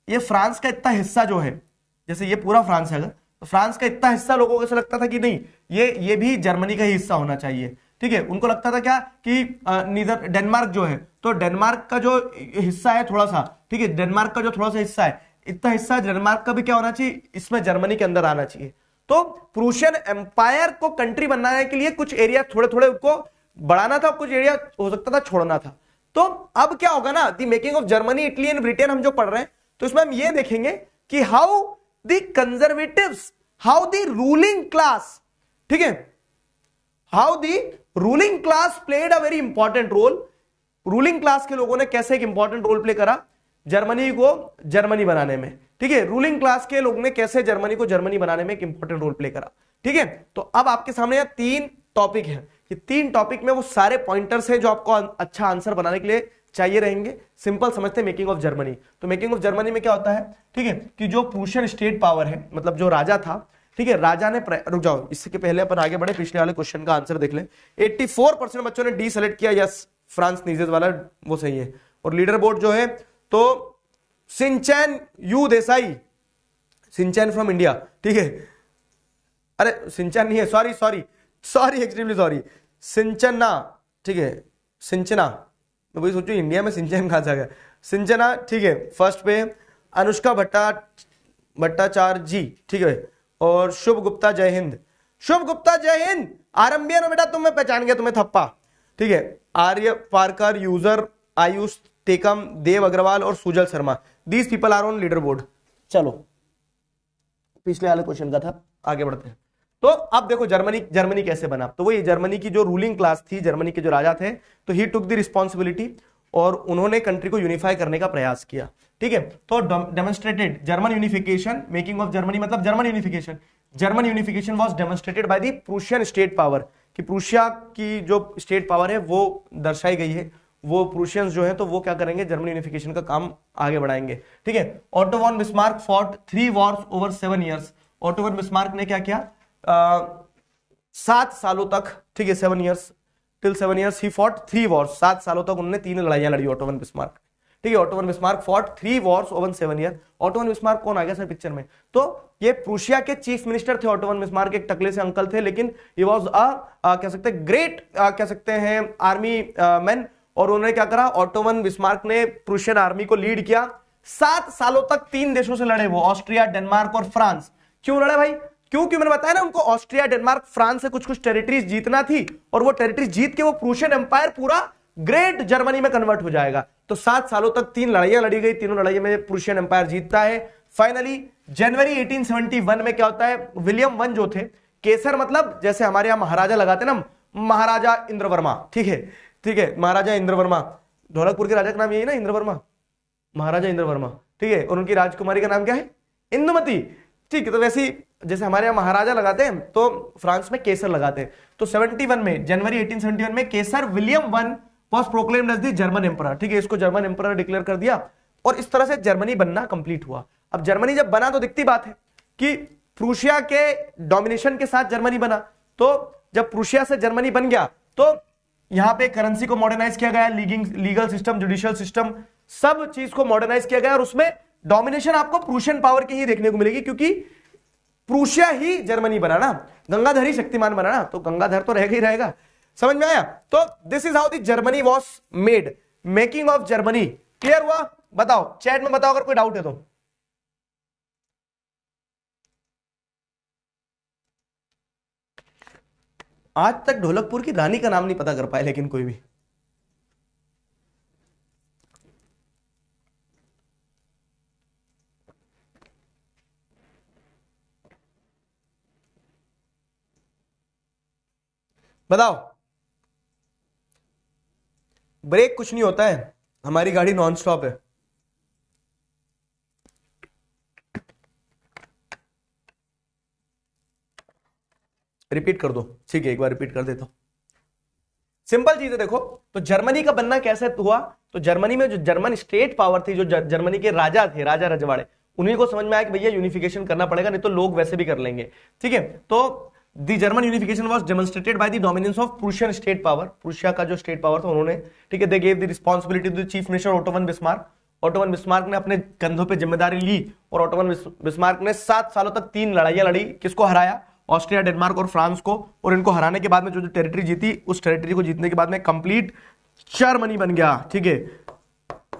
ये फ्रांस का इतना हिस्सा जो है, जैसे ये पूरा फ्रांस है, अगर तो फ्रांस का इतना हिस्सा लोगों को ऐसा लगता था कि नहीं, ये भी जर्मनी का ही हिस्सा होना चाहिए, ठीक है। उनको लगता था क्या कि नीदर डेनमार्क जो है, तो डेनमार्क का जो हिस्सा है थोड़ा सा, ठीक है, डेनमार्क का जो थोड़ा सा हिस्सा है, इतना हिस्सा डेनमार्क का भी क्या होना चाहिए, इसमें जर्मनी के अंदर आना चाहिए। तो प्रूशियन एम्पायर को कंट्री बनाने के लिए कुछ एरिया थोड़े थोड़े उनको बढ़ाना था, कुछ एरिया हो सकता था छोड़ना था। तो अब क्या होगा ना, the making of Germany, Italy and Britain हम जो पढ़ रहे हैं, तो इसमें हम ये देखेंगे कि how the conservatives, how the ruling class, ठीक है, how the ruling class played a very important role. Ruling class के लोगों ने कैसे एक इंपॉर्टेंट रोल प्ले करा जर्मनी को जर्मनी बनाने में, ठीक है। रूलिंग क्लास के लोगों ने कैसे जर्मनी को जर्मनी बनाने में एक इंपॉर्टेंट रोल प्ले करा, ठीक है। तो अब आपके सामने यह 3 टॉपिक है, ये 3 टॉपिक में वो सारे पॉइंटर्स हैं जो आपको अच्छा आंसर बनाने के लिए चाहिए रहेंगे। सिंपल समझते हैं मेकिंग ऑफ जर्मनी। तो मेकिंग ऑफ जर्मनी में क्या होता है, ठीक है, कि जो प्रूशियन स्टेट पावर है, मतलब जो राजा था, ठीक है, राजा ने, रुक जाओ, इसके पहले अपन आगे बढ़े, पिछले वाले क्वेश्चन का आंसर देख ले। 84% बच्चों ने डी सेलेक्ट किया, यस, फ्रांस नीजेस वाला वो सही है। और लीडर बोर्ड जो है तो Shinchan you Desai, Shinchan from India, ठीक है, अरे सिंचैन नहीं है, सॉरी एक्सट्रीमली सॉरी, सिंचना, ठीक है, सिंचना, मैं वही सोचूं इंडिया में सिंचैन कहां से आ गया, सिंचना, ठीक है। फर्स्ट पे अनुष्का भट्टाचार्य जी, ठीक है, और शुभ गुप्ता, जय हिंद, शुभ गुप्ता जय हिंद, आरंभियन बेटा तुम, मैं पहचान गया तुम्हें, थप्पा, ठीक है। आर्य पारकर, यूजर आयुष टेकम, देव अग्रवाल और Sujal Sharma, these people are on leader board. चलो पिछले वाले क्वेश्चन का था, आगे बढ़ते हैं। तो अब देखो जर्मनी कैसे बना। तो वही जर्मनी की जो रूलिंग क्लास थी, जर्मनी के जो राजा थे, तो ही टुक द रिस्पॉन्सिबिलिटी, और उन्होंने कंट्री को यूनिफाई करने का प्रयास किया, ठीक है। तो demonstrated German unification, making of Germany मतलब German unification was demonstrated by the Prussian state power, कि प्रूशिया की जो स्टेट पावर है वो दर्शाई गई है, वो प्रूशियंस जो है तो वो क्या करेंगे, जर्मन यूनिफिकेशन का काम आगे बढ़ाएंगे, ठीक है। Otto von Bismarck fought 3 wars over 7 years. Otto von Bismarck ने क्या किया, 7 सालों तक, ठीक है, 7 ईयर्स, टिल 7 ईयर्स ही फॉट 3 वॉर्स, 7 सालों तक उन्होंने 3 लड़ाइयां लड़ी ऑटो वन बिस्मार्क, ठीक है। Auto von Bismarck fought 3 wars over 7 year. Auto von Bismarck कौन आ गया सर पिक्चर में? तो ये प्रूशिया के चीफ मिनिस्टर थे ऑटो वन बिस्मार्क, एक टकले से अंकल थे, लेकिन ही वाज कह सकते हैं ग्रेट कह सकते हैं आर्मी मैन। और उन्होंने क्या करा, ऑटो वन बिस्मार्क ने प्रूशियन आर्मी को लीड किया। 7 सालों तक 3 देशों से लड़े वो, ऑस्ट्रिया, डेनमार्क और फ्रांस। क्यों लड़े भाई? क्योंकि मैंने बताया ना उनको ऑस्ट्रिया, डेनमार्क, फ्रांस से कुछ कुछ टेरिटरीज जीतना थी, और वो टेरिटरी जीत के वो प्रूशियन एम्पायर पूरा ग्रेट जर्मनी में कन्वर्ट हो जाएगा। तो 7 सालों तक 3 लड़ाइयां लड़ी गई, तीनों लड़ाइयों में प्रूशियन एम्पायर जीतता है। फाइनली जनवरी 1871 में क्या होता है, विलियम वन जो थे, केसर मतलब जैसे हमारे यहां महाराजा लगाते ना, महाराजा इंद्रवर्मा, ठीक है, ठीक है, महाराजा इंद्रवर्मा, ढोलकपुर के राजा का नाम यही ना इंद्रवर्मा, महाराजा इंद्रवर्मा, ठीक है। और उनकी राजकुमारी का नाम क्या है? इंदुमती, ठीक है। तो वैसे ही जैसे हमारे यहाँ महाराजा लगाते हैं तो फ्रांस में केसर लगाते हैं। तो 71 में, जनवरी 1871 में Kaiser William one was proclaimed as the German emperor, ठीक है, इसको जर्मन एम्परर डिक्लेयर कर दिया, और इस तरह से जर्मनी बनना कंप्लीट हुआ। अब जर्मनी जब बना तो दिखती बात है कि प्रूशिया के डोमिनेशन के साथ जर्मनी बना। तो जब प्रूशिया से जर्मनी बन गया तो यहां पे करेंसी को मॉडर्नाइज किया गया, लीगल सिस्टम, जुडिशियल सिस्टम, सब चीज को मॉडर्नाइज किया गया, और उसमें डोमिनेशन आपको प्रूशियन पावर की ही देखने को मिलेगी, क्योंकि प्रूशिया ही जर्मनी बना ना, गंगाधर ही शक्तिमान बना ना, तो गंगाधर तो रहेगा ही रहेगा। समझ में आया? तो this is how the Germany was made, making of Germany. Clear हुआ? बताओ, चैट में बताओ अगर कोई डाउट है तो। आज तक ढोलकपुर की रानी का नाम नहीं पता कर पाए लेकिन कोई भी। बताओ। ब्रेक कुछ नहीं होता है, हमारी गाड़ी नॉन स्टॉप है। रिपीट कर दो, ठीक है, एक बार रिपीट कर देता हूं। सिंपल चीज है, देखो तो जर्मनी का बनना कैसे हुआ। तो जर्मनी में जो जर्मन स्टेट पावर थी, जो जर्मनी के राजा थे, राजा रजवाड़े, उन्हीं को समझ में आया कि भैया यूनिफिकेशन करना पड़ेगा, नहीं तो लोग वैसे भी कर लेंगे, ठीक है। तो the German unification was demonstrated by the dominance of Prussian state power. प्रूशिया का जो स्टेट पावर था उन्होंने, ठीक है, they gave the responsibility to the chief minister Otto von Bismarck. Otto von Bismarck ने अपने कंधों पे जिम्मेदारी ली, और ऑटो वन बिस्मार्क ने 7 सालों तक 3 लड़ाइयां लड़ी। किसको हराया? ऑस्ट्रिया, डेनमार्क और फ्रांस को। और इनको हराने के बाद में जो टेरिटरी जीती, उस टेरिटरी को जीतने के बाद में कंप्लीट जर्मनी बन गया, ठीक है,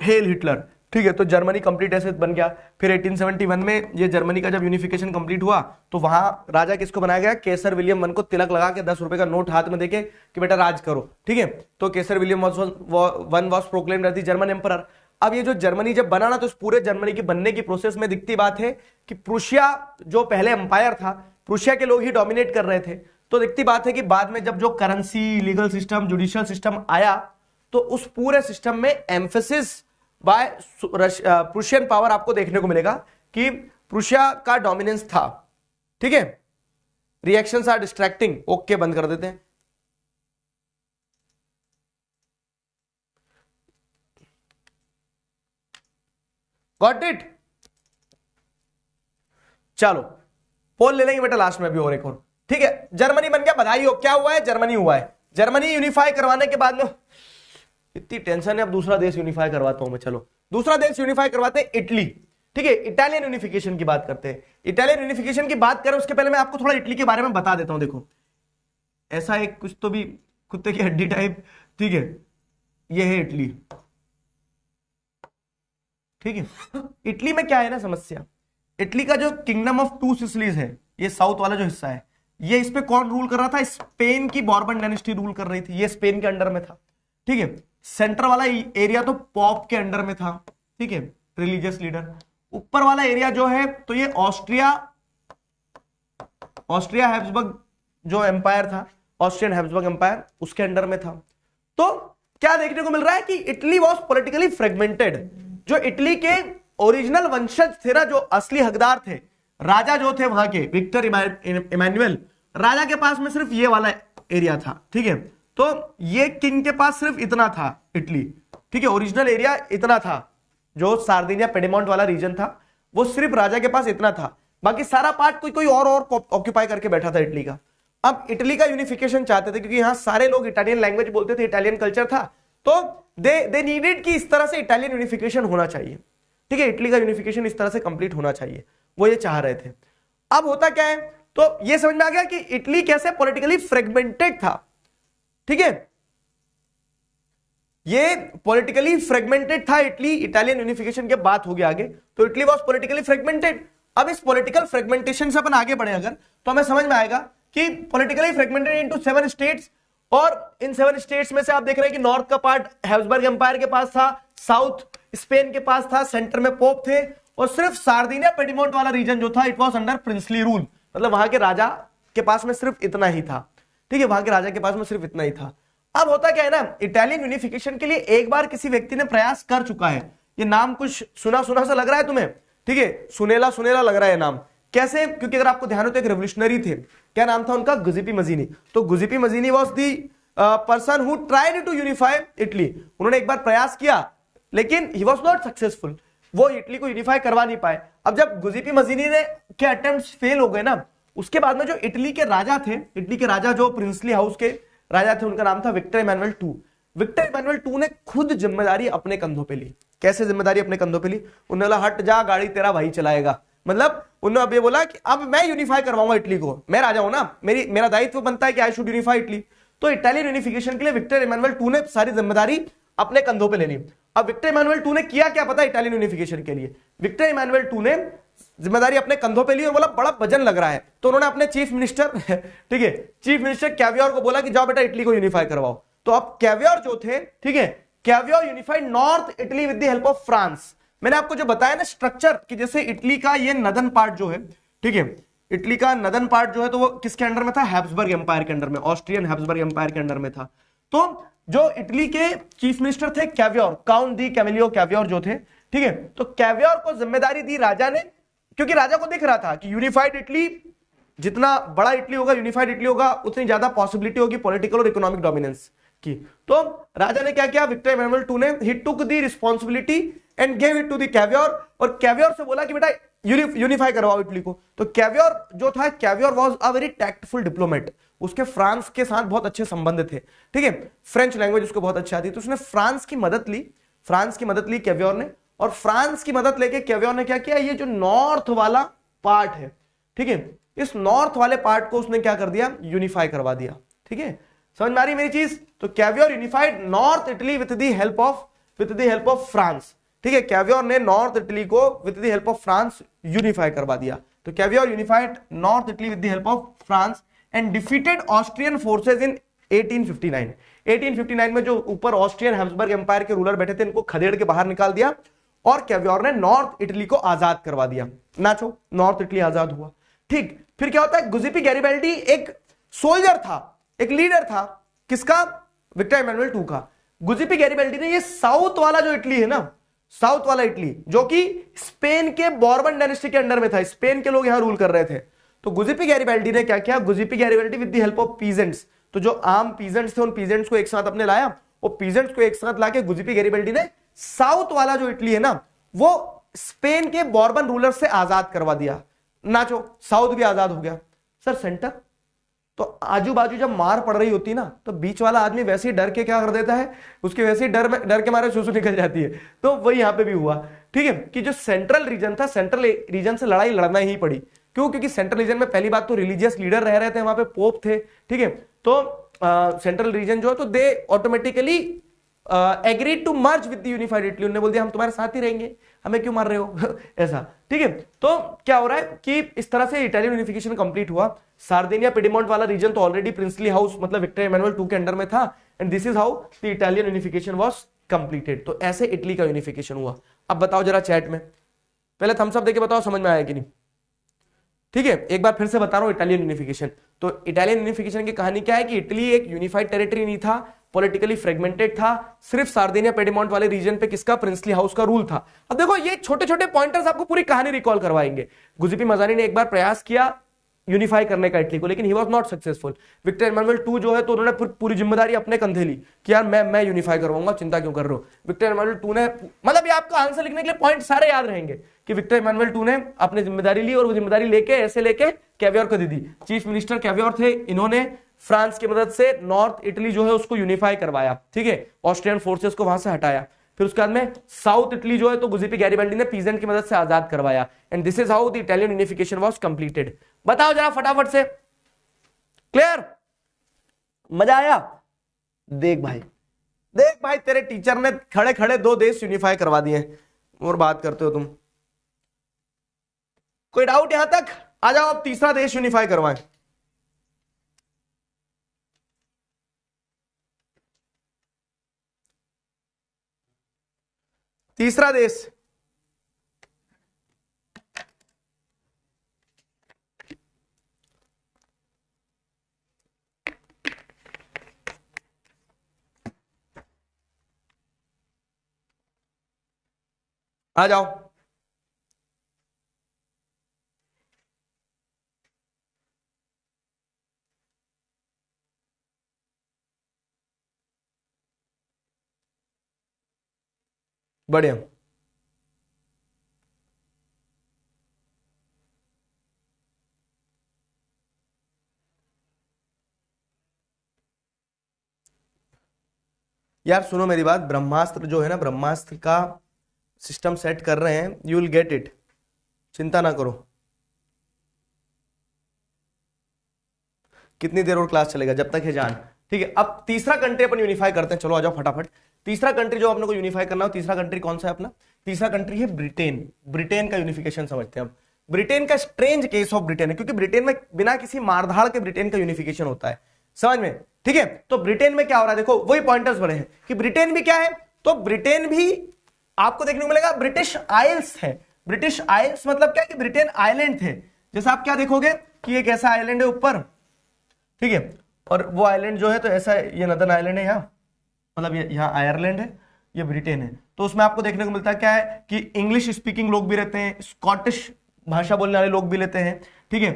हेल हिटलर, ठीक है। तो जर्मनी कंप्लीट ऐसे बन गया। फिर 1871 में ये जर्मनी का जब यूनिफिकेशन कंप्लीट हुआ तो वहां राजा किसको बनाया गया? केसर विलियम वन को तिलक लगा के 10 रुपए का नोट हाथ में देके कि बेटा राज करो, ठीक है। तो Kaiser William one was proclaimed as the German emperor. अब ये जो जर्मनी जब बना ना, तो इस पूरे जर्मनी के बनने की प्रोसेस में दिखती बात है कि प्रूशिया जो पहले एम्पायर था, प्रूशिया के लोग ही डोमिनेट कर रहे थे। तो दिखती बात है कि बाद में जब जो currency, legal system, judicial system आया, तो उस पूरे सिस्टम में एम्फेसिस बाय प्रूशियन पावर आपको देखने को मिलेगा कि प्रूशिया का डोमिनेंस था, ठीक है। रिएक्शंस आर डिस्ट्रैक्टिंग, ओके, बंद कर देते हैं। Got it? चलो पोल ले लेंगे बेटा लास्ट में भी, और एक और, ठीक है। जर्मनी बन गया, बधाई हो। क्या हुआ है? जर्मनी हुआ है। जर्मनी यूनिफाई करवाने के बाद में इतनी टेंशन है, अब दूसरा देश यूनिफाई करवाता हूं मैं। चलो दूसरा देश यूनिफाई करवाते हैं, इटली, ठीक है। इटालियन यूनिफिकेशन की बात करते हैं। इटालियन यूनिफिकेशन की बात करें उसके पहले मैं आपको थोड़ा इटली के बारे में बता देता हूं। देखो ऐसा एक कुछ तो भी कुत्ते की हड्डी टाइप, ठीक है, ये है इटली, ठीक है। इटली में क्या है ना समस्या, इटली का जो किंगडम ऑफ टू सिसिलीज है, ये साउथ वाला जो हिस्सा है, ये इस पे कौन रूल कर रहा था? स्पेन की बॉर्बन डायनेस्टी रूल कर रही थी, ये स्पेन के अंडर में था, ठीक है। सेंटर वाला एरिया तो पॉप के अंडर में था, ठीक है, रिलीजियस लीडर। ऊपर वाला एरिया जो है तो ये ऑस्ट्रिया हैब्सबर्ग जो एम्पायर था, ऑस्ट्रियन हैब्सबर्ग एम्पायर, उसके अंडर में था। तो क्या देखने को मिल रहा है कि इटली वॉज पॉलिटिकली फ्रेगमेंटेड। जो इटली के ओरिजिनल वंशज थे ना, जो असली हकदार थे, राजा जो थे वहां के, विक्टर इमैनुअल, राजा के पास में सिर्फ ये वाला एरिया था, ठीक है। तो ये किंग के पास सिर्फ इतना था इटली, ठीक है, ओरिजिनल एरिया इतना था, जो सार्डिनिया पेडिमोंट वाला रीजन था, वो सिर्फ राजा के पास इतना था। बाकी सारा पार्ट कोई और ऑक्यूपाई करके बैठा था इटली का। अब इटली का यूनिफिकेशन चाहते थे, क्योंकि यहां सारे लोग इटालियन लैंग्वेज बोलते थे, इटालियन कल्चर था, तो दे नीडेड कि इस तरह से इटालियन यूनिफिकेशन होना चाहिए, ठीक है, इटली का यूनिफिकेशन इस तरह से कंप्लीट होना चाहिए, वो ये चाह रहे थे। अब होता क्या है, तो ये समझ में आ गया कि इटली कैसे पॉलिटिकली फ्रेगमेंटेड था, ठीक है, ये पॉलिटिकली फ्रेगमेंटेड था इटली, इटालियन यूनिफिकेशन के बात हो गया आगे, तो इटली वाज पॉलिटिकली फ्रेगमेंटेड। अब इस पॉलिटिकल फ्रेगमेंटेशन से अपन आगे बढ़े अगर, तो हमें समझ में आएगा कि पॉलिटिकली फ्रेगमेंटेड इनटू 7 स्टेट्स, और इन 7 स्टेट्स में से आप देख रहे हैं कि नॉर्थ का पार्ट हैब्सबर्ग एम्पायर के पास था, साउथ स्पेन के पास था, सेंटर में पोप थे, और सिर्फ सार्डिनिया पेडिमोंट वाला रीजन जो था it was under princely rule, मतलब वहां के राजा के पास में सिर्फ इतना ही था, ठीक है, वहां के राजा के पास में सिर्फ इतना ही था। अब होता क्या है ना, इटालियन यूनिफिकेशन के लिए एक बार किसी व्यक्ति ने प्रयास कर चुका है, ये नाम कुछ सुना सुना सा लग रहा है तुम्हें, ठीक है, सुनेला सुनेला लग रहा है नाम, कैसे, क्योंकि अगर आपको ध्यान हो तो एक रेवोल्यूशनरी थे, क्या नाम था उनका, गुजिपी मजीनी। तो Giuseppe Mazzini was the person who tried to unify Italy, उन्होंने एक बार प्रयास किया लेकिन ही वाज नॉट सक्सेसफुल, वो इटली को यूनिफाई करवा नहीं पाए। अब जब गुजिपी मजीनी ने के अटेम्प्ट्स फेल हो गए ना, उसके बाद में जो इटली के राजा थे, इटली के राजा जो प्रिंसली हाउस के राजा थे, उनका नाम था Victor Emmanuel two. Victor Emmanuel two ने खुद जिम्मेदारी अपने कंधों पे ली। कैसे जिम्मेदारी अपने कंधों पे ली, उन्होंने बोला हट जा, गाड़ी तेरा भाई चलाएगा, मतलब उन्होंने अब ये बोला कि अब मैं यूनिफाई करवाऊंगा इटली को, मैं राजा हूं ना, मेरा दायित्व बनता है कि आई शुड यूनिफाई इटली। तो इटालियन यूनिफिकेशन के लिए विक्टर इमैनुअल टू ने सारी जिम्मेदारी अपने कंधों पे ले ली। अब विक्टर इमैनुअल टू ने किया क्या पता इटालियन यूनिफिकेशन के लिए, विक्टर इमैनुअल टू ने जिम्मेदारी अपने कंधों पे ली और बोला बड़ा वजन लग रहा है, तो उन्होंने अपने चीफ मिनिस्टर ठीक है, चीफ मिनिस्टर कैवियोर को बोला कि जाओ बेटा इटली को यूनिफाई करवाओ। तो अब कैवियोर जो थे, ठीक है, Cavour unified north Italy with the help of France. मैंने आपको जो बताया ना स्ट्रक्चर कि जैसे इटली का ये नदन पार्ट जो है, ठीक है, इटली का नदन पार्ट जो है तो वो किसके अंडर में था, हैब्सबर्ग एम्पायर के अंडर में, ऑस्ट्रियन हैब्सबर्ग एम्पायर के अंडर में था। तो जो इटली के चीफ मिनिस्टर थे कैवियोर, काउंट दी कैमिलियो कैवियोर जो थे, ठीक है, तो कैवियोर को जिम्मेदारी दी राजा ने, क्योंकि राजा को दिख रहा था कि यूनिफाइड इटली, जितना बड़ा इटली होगा, यूनिफाइड इटली होगा, उतनी ज्यादा पॉसिबिलिटी होगी पॉलिटिकल और इकोनॉमिक डोमिनेंस की। तो राजा ने क्या किया, विक्टर इमैनुअल टू ने he took the responsibility and gave it to the Cavour, और कैवियोर से बोला कि बेटा यूनिफाई करवाओ इटली को। तो कैवियोर जो था, Cavour was a very tactful diplomat, उसके फ्रांस के साथ बहुत अच्छे संबंध थे, ठीक है, फ्रेंच लैंग्वेज उसको बहुत अच्छी आती, तो उसने फ्रांस की मदद ली कैवियोर ने, और फ्रांस की मदद लेके कैवियोर ने क्या किया, ये जो नॉर्थ वाला पार्ट है, ठीक है, इस नॉर्थ वाले पार्ट को उसने क्या कर दिया, यूनिफाई करवा दिया, ठीक है, समझ में आ रही मेरी चीज। तो Cavour unified north Italy with the help of France, ठीक है, कैवियोर ने नॉर्थ इटली को with the help of France unify करवा दिया। तो Cavour unified north Italy with the help of France and defeated Austrian forces in 1859 में जो ऊपर ऑस्ट्रियन हैब्सबर्ग एम्पायर के रूलर बैठे थे, इनको खदेड़ के बाहर निकाल दिया, और कैवियोर ने नॉर्थ इटली को आजाद करवा दिया। नाचो, नॉर्थ इटली आजाद हुआ। ठीक, फिर क्या होता है, गुजिपी गैरिबाल्डी एक सोल्जर था, एक लीडर था, किसका, विक्टर इमैनुअल टू का। गुजिपी गैरिबाल्डी ने ये साउथ वाला जो इटली है ना, साउथ वाला इटली जो कि स्पेन के बॉर्बन डायनेस्टी के अंडर में था, स्पेन के लोग यहां रूल कर रहे थे, तो गुजिपी गैरिबाल्डी ने क्या किया, Giuseppe Garibaldi with the help of peasants, तो जो आम पीजेंट्स थे उन पीजेंट्स को एक साथ अपने लाया, वो पीजेंट्स को एक साथ लाके गुजिपी गैरिबाल्डी ने साउथ वाला जो इटली है ना, वो स्पेन के बॉर्बन रूलर से आजाद करवा दिया। नाचो, साउथ भी आजाद हो गया। सर सेंटर, तो आजू बाजू जब मार पड़ रही होती ना, तो बीच वाला आदमी वैसे ही डर के क्या कर देता है, उसके वैसे ही डर के मारे सुसु निकल जाती है। तो वही यहां पे भी हुआ, ठीक है, कि जो सेंट्रल रीजन था, सेंट्रल रीजन से लड़ाई लड़ना ही पड़ी। क्यों, क्योंकि सेंट्रल रीजन में पहली बात तो रिलीजियस लीडर रह रहे थे, वहां पे पोप थे, ठीक है, तो सेंट्रल रीजन जो है तो they automatically agreed to merge with the unified Italy, उन्होंने बोल दिया हम तुम्हारे साथ ही रहेंगे, हमें क्यों मार रहे हो ऐसा, ठीक है। तो क्या हो रहा है कि इस तरह से इटालियन यूनिफिकेशन कंप्लीट हुआ। सार्डिनिया पेडिमोंट वाला रीजन तो ऑलरेडी प्रिंसली हाउस मतलब विक्टर इमैनुअल टू के अंडर में था, and this is how the Italian unification was completed. तो ऐसे इटली का यूनिफिकेशन हुआ। अब बताओ जरा चैट में, पहले थम्स अप देके बताओ समझ में आया कि नहीं, ठीक है। एक बार फिर से बता रहा हूं इटालियन यूनिफिकेशन। तो इटालियन यूनिफिकेशन की कहानी क्या है कि इटली एक यूनिफाइड टेरिटरी नहीं था, पॉलिटिकली फ्रेगमेंटेड था, सिर्फ सार्डिनिया पेडिमोंट वाले रीजन पे किसका, प्रिंसली हाउस का रूल था। अब देखो ये छोटे छोटे पॉइंटर्स आपको पूरी कहानी रिकॉल करवाएंगे। गुजिपी मजानी ने एक बार प्रयास किया यूनिफाई करने का इटली को, लेकिन he was not successful. Victor Emmanuel two जो है तो उन्होंने पूरी जिम्मेदारी अपने कंधे ली कि यार मैं यूनिफाई करवाऊंगा, चिंता क्यों कर रहे हो। विक्टर इमैनुअल टू ने, मतलब ये आपका आंसर लिखने के लिए पॉइंट सारे याद रहेंगे कि विक्टर इमैनुअल टू ने अपनी जिम्मेदारी ली, और वो जिम्मेदारी लेके ऐसे लेके कैवियोर को दे दी। चीफ मिनिस्टर कैवियोर थे, इन्होंने फ्रांस की मदद से नॉर्थ इटली जो है उसको यूनिफाई करवाया, ठीक है, ऑस्ट्रियन फोर्सेस को वहां से हटाया। फिर उसके बाद में साउथ इटली जो है तो गुजिपी गैरिबल्डी ने पीजेंट की मदद से आजाद करवाया। And this is how the Italian unification was completed. बताओ जरा फटाफट से, क्लियर? मजा आया? देख भाई तेरे टीचर ने खड़े खड़े 2 देश यूनिफाई करवा दिए और बात करते हो तुम। कोई डाउट यहां तक? आ जाओ, अब तीसरा देश यूनिफाई करवाएं। तीसरा देश, आ जाओ। बढ़िया। यार सुनो मेरी बात, ब्रह्मास्त्र जो है ना, ब्रह्मास्त्र का सिस्टम सेट कर रहे हैं, यू विल गेट इट, चिंता ना करो। कितनी देर और क्लास चलेगा? जब तक है जान, ठीक है। अब तीसरा कंट्री अपन यूनिफाई करते हैं, चलो आ जाओ फटाफट। तीसरा कंट्री जो अपने को यूनिफाई करना हो, तीसरा कंट्री कौन सा है अपना? तीसरा कंट्री है ब्रिटेन। ब्रिटेन का यूनिफिकेशन समझते हैं अब। ब्रिटेन का स्ट्रेंज केस ऑफ ब्रिटेन है, क्योंकि ब्रिटेन में बिना किसी मारधाड़ के ब्रिटेन का यूनिफिकेशन होता है, समझ में, ठीक है। तो ब्रिटेन में क्या हो रहा है, देखो वही पॉइंटर्स बड़े हैं कि ब्रिटेन भी क्या है, तो ब्रिटेन भी आपको देखने को मिलेगा ब्रिटिश आइल्स है। ब्रिटिश आइल्स मतलब क्या कि ब्रिटेन आइलैंड थे। जैसे आप क्या देखोगे कि एक ऐसा आइलैंड है ऊपर, ठीक है, और वो आइलैंड जो है तो ऐसा, ये नदर्न आइलैंड है यहाँ, मतलब यहाँ आयरलैंड है, ये ब्रिटेन है। तो उसमें आपको देखने को मिलता है क्या है कि इंग्लिश स्पीकिंग लोग भी रहते हैं, स्कॉटिश भाषा बोलने वाले लोग भी रहते हैं, ठीक है,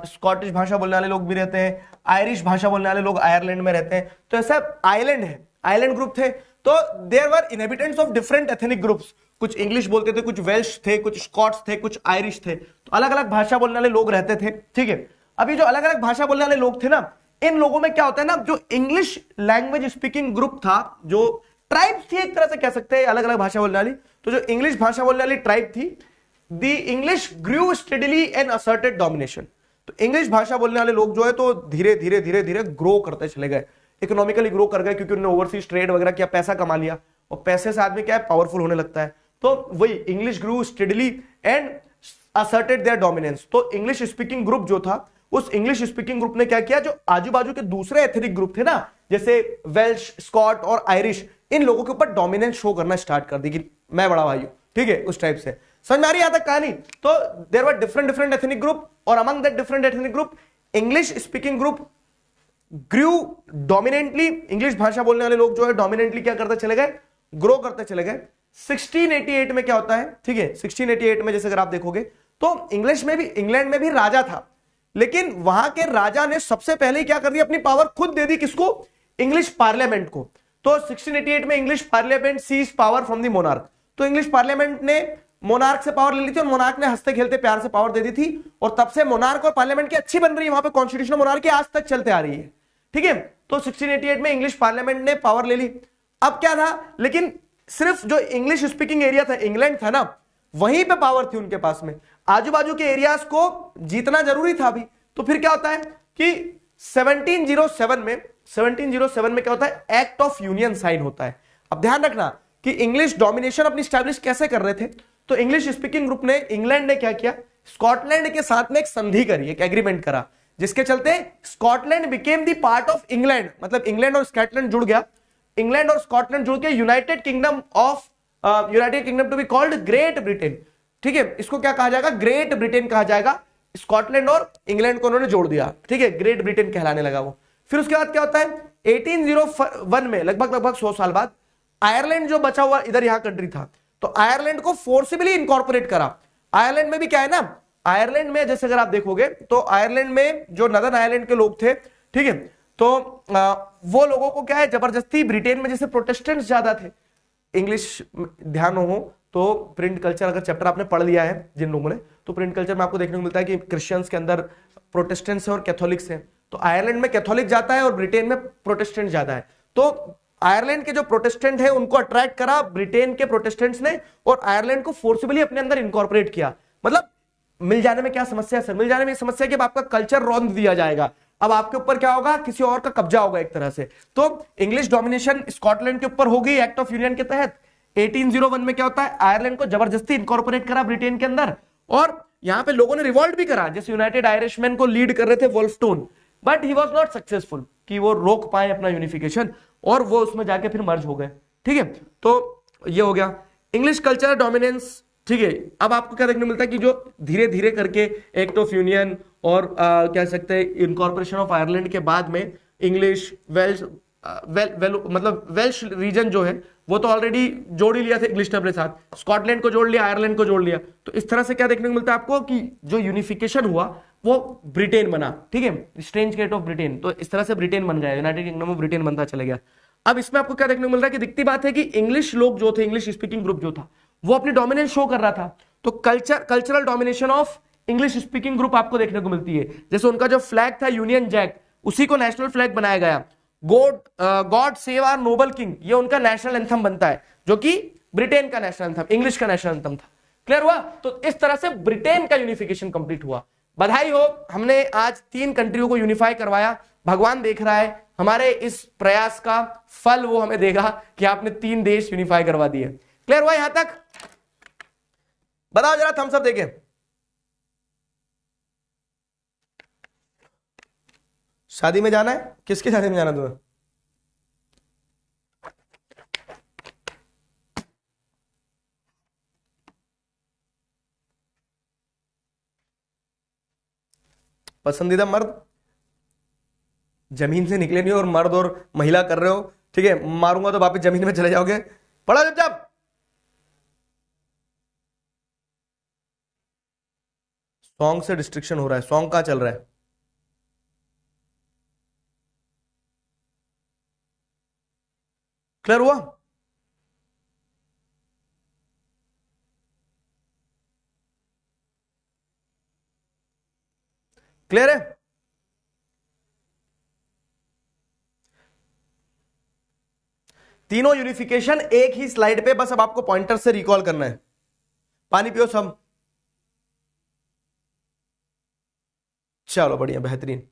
स्कॉटिश भाषा बोलने वाले लोग भी रहते हैं, आयरिश भाषा बोलने वाले लोग आयरलैंड में रहते हैं। तो ऐसा आइलैंड है, आइलैंड ग्रुप थे। तो there were inhabitants of different ethnic groups, कुछ इंग्लिश बोलते थे, कुछ वेल्श थे, कुछ स्कॉट्स थे, कुछ आयरिश थे। तो अलग अलग भाषा बोलने वाले लोग रहते थे, ठीक है। अभी जो अलग अलग भाषा बोलने वाले लोग थे ना, इन लोगों में क्या होता है ना, जो इंग्लिश लैंग्वेज स्पीकिंग ग्रुप था, जो ट्राइब थी एक तरह से कह सकते हैं अलग अलग भाषा बोलने वाली, तो जो इंग्लिश भाषा बोलने वाली ट्राइब थी, the English grew steadily and asserted domination. तो इंग्लिश भाषा बोलने वाले लोग जो है तो धीरे धीरे धीरे धीरे ग्रो करते चले गए, इकोनॉमिकली ग्रो कर गए, क्योंकि उन्होंने ओवरसीज ट्रेड वगैरह किया, पैसा कमा लिया, और पैसे से आदमी क्या है, पावरफुल होने लगता है। तो वही English grew steadily and asserted their dominance. तो इंग्लिश स्पीकिंग ग्रुप जो था, उस इंग्लिश स्पीकिंग ग्रुप ने क्या किया, जो आजू बाजू के दूसरे एथनिक ग्रुप थे ना, जैसे वेल्श, स्कॉट और आयरिश, इन लोगों के ऊपर डोमिनेंस शो करना स्टार्ट कर दी कि मैं बड़ा भाई हूं, ठीक है, उस टाइप से। समझ में आ रही है यहां तक कहानी? तो there were different different ethnic group, और among that different ethnic group English speaking group grew dominantly. English भाषा बोलने वाले लोग जो है डोमिनेंटली क्या करते चले गए, ग्रो करते चले गए। 1688 में क्या होता है, ठीक है, 1688 में जैसे अगर आप देखोगे तो इंग्लिश में भी, इंग्लैंड में भी राजा था, लेकिन वहां के राजा ने सबसे पहले क्या कर दिया, अपनी पावर खुद दे दी, किसको, इंग्लिश पार्लियामेंट को। तो 1688 में English parliament seize power from the monarch. तो इंग्लिश पार्लियामेंट ने मोनार्क से पावर ले ली थी, और मोनार्क ने हंसते खेलते प्यार से पावर दे दी थी, और तब से मोनार्क और पार्लियामेंट की अच्छी बन रही है, वहां पे कॉन्स्टिट्यूशनल मोनार्की आज तक चलते आ रही है, ठीक है। तो 1688 में इंग्लिश पार्लियामेंट ने पावर ले ली। अब क्या था, लेकिन सिर्फ जो इंग्लिश स्पीकिंग एरिया था, इंग्लैंड था ना, वहीं पे पावर थी उनके पास में, आजू बाजू के एरियाज को जीतना जरूरी था अभी। तो फिर क्या होता है कि 1707 में क्या होता है, एक्ट ऑफ यूनियन साइन होता है। अब ध्यान रखना कि इंग्लिश डोमिनेशन अपनी स्टैब्लिश कैसे कर रहे थे, तो इंग्लिश स्पीकिंग ग्रुप ने, इंग्लैंड ने क्या किया, स्कॉटलैंड के साथ में एक संधि करी, एक एग्रीमेंट करा, जिसके चलते Scotland became the part of England, मतलब इंग्लैंड और स्कॉटलैंड जुड़ गया, इंग्लैंड और स्कॉटलैंड जुड़ के United Kingdom to be called Great Britain, ठीक है। इसको क्या कहा जाएगा, ग्रेट ब्रिटेन कहा जाएगा। स्कॉटलैंड और इंग्लैंड को उन्होंने जोड़ दिया, ठीक है, ग्रेट ब्रिटेन कहलाने लगा वो। फिर उसके बाद क्या होता है, 1801 में, लगभग 100 साल बाद, आयरलैंड जो बचा हुआ इधर यहां कंट्री था, तो आयरलैंड को फोर्सिबली इनकॉर्पोरेट करा। आयरलैंड में भी क्या है ना, आयरलैंड में जैसे अगर आप देखोगे तो आयरलैंड में जो नदर्न आयरलैंड के लोग थे, ठीक है, तो वो लोगों को क्या है, जबरदस्ती ब्रिटेन में जैसे प्रोटेस्टेंट्स ज्यादा थे, इंग्लिश ध्यान हो तो प्रिंट कल्चर अगर चैप्टर आपने पढ़ लिया है जिन लोगों ने, तो प्रिंट कल्चर में आपको देखने को मिलता है कि क्रिश्चियंस के अंदर प्रोटेस्टेंट्स हैं और कैथोलिक्स हैं। तो आयरलैंड में कैथोलिक जाता है और ब्रिटेन में प्रोटेस्टेंट जाता है। तो आयरलैंड के जो प्रोटेस्टेंट है उनको अट्रैक्ट करा ब्रिटेन के प्रोटेस्टेंट्स ने और आयरलैंड को फोर्सिबली अपने अंदर इनकॉर्पोरेट किया। मतलब मिल जाने में क्या समस्या है सर? मिल जाने में समस्या है कि अब आपका कल्चर रौंद दिया जाएगा, अब आपके ऊपर क्या होगा, किसी और का कब्जा होगा एक तरह से। तो इंग्लिश डोमिनेशन स्कॉटलैंड के ऊपर हो गई एक्ट ऑफ यूनियन के तहत। 1801 में क्या होता है, आयरलैंड को जबरदस्ती इनकॉर्पोरेट करा ब्रिटेन के अंदर, और यहां पे लोगों ने रिवॉल्ट भी करा, जैसे यूनाइटेड आयरिशमैन को लीड कर रहे थे Wolfe Tone, but he was not successful कि वो रोक पाए अपना यूनिफिकेशन, और वो उसमें जाके फिर मर्ज हो गए। ठीक है, तो ये हो गया इंग्लिश कल्चर डोमिनेंस। ठीक है, अब आपको क्या देखने को मिलता है कि जो धीरे धीरे करके एक्ट ऑफ यूनियन और कह सकते हैं इनकॉर्पोरेशन ऑफ आयरलैंड के बाद में इंग्लिश वेल्श मतलब वेल्श रीजन जो है वो तो ऑलरेडी जोड़ ही लिया था इंग्लिश टर्म के साथ, स्कॉटलैंड को जोड़ लिया, आयरलैंड को जोड़ लिया। तो इस तरह से क्या देखने को मिलता है आपको कि जो यूनिफिकेशन हुआ वो ब्रिटेन बना। ठीक है, स्ट्रेंज गेट ऑफ ब्रिटेन, तो इस तरह से ब्रिटेन बन गया, यूनाइटेड किंगडम ऑफ ब्रिटेन बनता चला गया। अब इसमें आपको क्या देखने को मिल रहा है कि दिखती बात है कि इंग्लिश लोग जो थे, इंग्लिश स्पीकिंग ग्रुप जो था वो अपनी डोमिनेंस शो कर रहा था। तो cultural domination of English speaking group आपको देखने को मिलती है। जैसे उनका जो फ्लैग था यूनियन जैक, उसी को नेशनल फ्लैग बनाया गया। God save our noble king, ये उनका नेशनल एंथम बनता है, जो कि ब्रिटेन का नेशनल एंथम, इंग्लिश का नेशनल एंथम था। क्लियर हुआ? तो इस तरह से ब्रिटेन का यूनिफिकेशन कंप्लीट हुआ। बधाई हो, हमने आज 3 कंट्रियों को यूनिफाई करवाया। भगवान देख रहा है हमारे इस प्रयास का फल, वो हमें देगा कि आपने 3 देश यूनिफाई करवा दिए। क्लियर हुआ यहां तक? बताओ जरा, थम्स अप देखें। शादी में जाना है? किसकी शादी में जाना तुम्हें? पसंदीदा मर्द? जमीन से निकले नहीं और मर्द और महिला कर रहे हो। ठीक है, मारूंगा तो वापिस जमीन में चले जाओगे। पढ़ो चुपचाप। सॉन्ग से डिस्ट्रिक्शन हो रहा है। सॉन्ग कहां चल रहा है? क्लियर हुआ? क्लियर है? तीनों यूनिफिकेशन एक ही स्लाइड पे, बस अब आपको पॉइंटर से रिकॉल करना है। पानी पियो सब। चलो बढ़िया, बेहतरीन।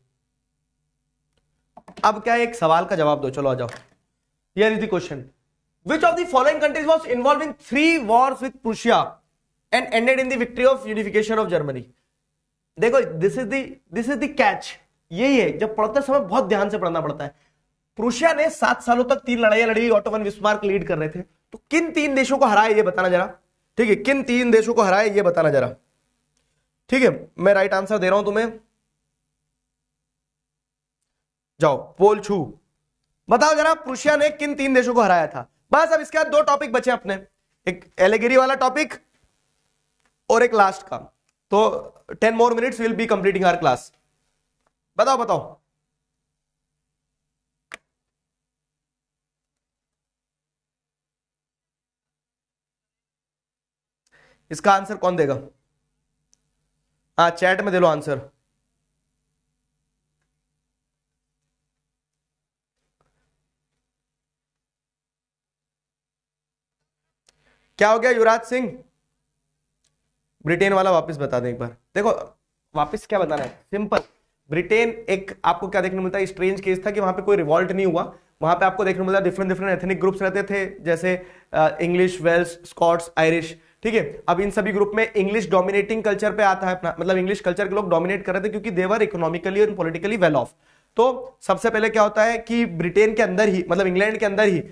अब क्या है, एक सवाल का जवाब दो। चलो आ जाओ। Here is the question, which of the following countries was involve in 3 Wars with Prussia and ended in the victory of unification of Germany? देखो, दिस इज द कैच। यही है, जब पढ़ते समय बहुत ध्यान से पढ़ना पड़ता है। प्रूशिया ने 7 सालों तक 3 लड़ाइयां लड़ी, ऑटो वन बिस्मार्क लीड कर रहे थे। तो किन 3 देशों को हराया ये बताना जरा। ठीक है, किन 3 देशों को हराया ये बताना जरा। ठीक है, मैं राइट आंसर दे रहा हूं तुम्हें। जाओ, पोल छू, बताओ जरा प्रूशिया ने किन 3 देशों को हराया था। बस अब इसके बाद 2 टॉपिक बचे अपने, एक एलेगिरी वाला टॉपिक और एक लास्ट का। तो 10 more minutes will be completing our class. बताओ बताओ। इसका आंसर कौन देगा? हाँ, चैट में दे लो आंसर। क्या हो गया युवराज सिंह? ब्रिटेन वाला वापस बता दें एक बार। देखो, वापस क्या बताना है, सिंपल। ब्रिटेन एक, आपको क्या देखने को मिलता है, स्ट्रेंज केस था कि वहां पे कोई रिवॉल्ट नहीं हुआ। वहां पे आपको देखने को मिलता है डिफरेंट एथनिक ग्रुप्स रहते थे, जैसे इंग्लिश, वेल्स, स्कॉट्स, आयरिश। ठीक है, अब इन सभी ग्रुप में इंग्लिश डोमिनेटिंग कल्चर पे आता है अपना, मतलब इंग्लिश कल्चर के लोग डोमिनेट कर रहे थे क्योंकि देवर इकोनॉमिकली और पॉलिटिकली वेल ऑफ। तो सबसे पहले क्या होता है कि ब्रिटेन के अंदर ही, मतलब इंग्लैंड के अंदर ही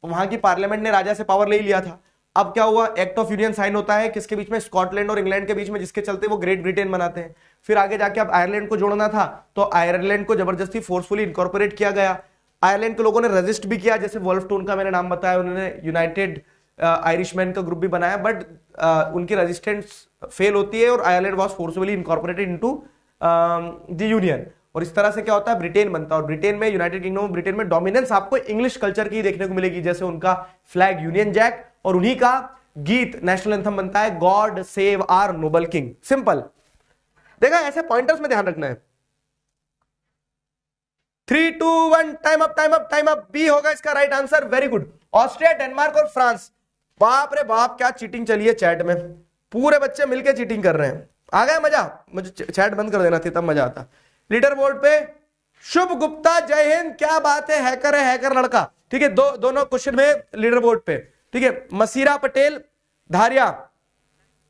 वहां की पार्लियामेंट ने राजा से पावर ले लिया था। अब क्या हुआ, एक्ट ऑफ यूनियन साइन होता है किसके बीच में, स्कॉटलैंड और इंग्लैंड के बीच में, जिसके चलते वो ग्रेट ब्रिटेन बनाते हैं। फिर आगे जाके अब आयरलैंड को जोड़ना था, तो आयरलैंड को जबरदस्ती फोर्सफुली इनकॉर्पोरेट किया गया। आयरलैंड के लोगों ने रेजिस्ट भी किया, जैसे वोल्फटोन का मैंने नाम बताया, उन्होंने यूनाइटेड आयरिशमैन का ग्रुप भी बनाया, बट उनकी रेजिस्टेंस फेल होती है और Ireland was forcefully incorporated into the union. और इस तरह से क्या होता है, ब्रिटेन बनता है। और ब्रिटेन में, यूनाइटेड किंगडम ऑफ ब्रिटेन में डोमिनेंस आपको इंग्लिश कल्चर की देखने को मिलेगी, जैसे उनका फ्लैग यूनियन जैक और उन्हीं का गीत नेशनल एंथम बनता है, God save our noble king. Simple. देखा, ऐसे पॉइंटर्स में ध्यान रखना है। 3, 2, 1 time up time up time up. B होगा इसका right answer, very good. Austria, Denmark और फ्रांस। बाप रे बाप क्या चीटिंग चली है चैट में, पूरे बच्चे मिलके चीटिंग कर रहे हैं। आ गया मजा? मुझे चैट बंद कर देना थी तब मजा आता। लीडर बोर्ड पे शुभ गुप्ता, जय हिंद, क्या बात है हैकर लड़का। ठीक है, दोनों क्वेश्चन में लीडर बोर्ड पे। ठीक है, मसीरा पटेल धारिया,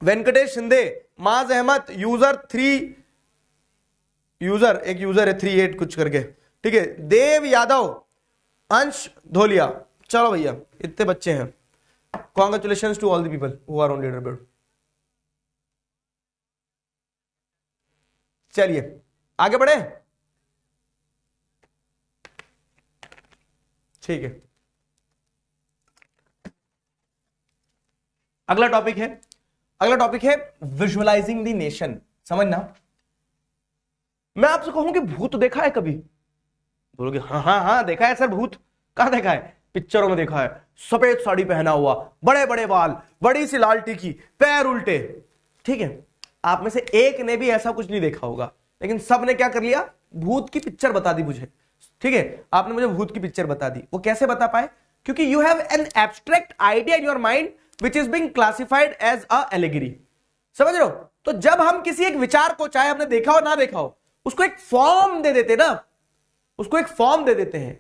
वेंकटेश शिंदे, माज अहमद, एक यूजर है 38 कुछ करके। ठीक है, देव यादव, अंश धोलिया। चलो भैया इतने बच्चे हैं। Congratulations to all the people who are on leader board. चलिए आगे बढ़े। ठीक है, अगला टॉपिक है विजुअलाइजिंग द नेशन। समझना, मैं आपसे कहूं कि भूत देखा है कभी? बोलोगे हाँ देखा है सर। भूत कहां देखा है? पिक्चरों में देखा है। सफेद साड़ी पहना हुआ, बड़े बड़े बाल, बड़ी सी लाल टिकी, पैर उल्टे। ठीक है, आप में से एक ने भी ऐसा कुछ नहीं देखा होगा, लेकिन सब ने क्या कर लिया? भूत की पिक्चर बता दी मुझे। ठीक है, आपने मुझे भूत की पिक्चर बता दी। वो कैसे बता पाए? क्योंकि you have an abstract idea in your mind which is being classified as a allegory. समझ रहे हो? तो जब हम किसी एक विचार को, चाहे हमने देखा हो ना देखा हो, उसको एक फॉर्म दे देते ना, उसको एक फॉर्म दे देते हैं।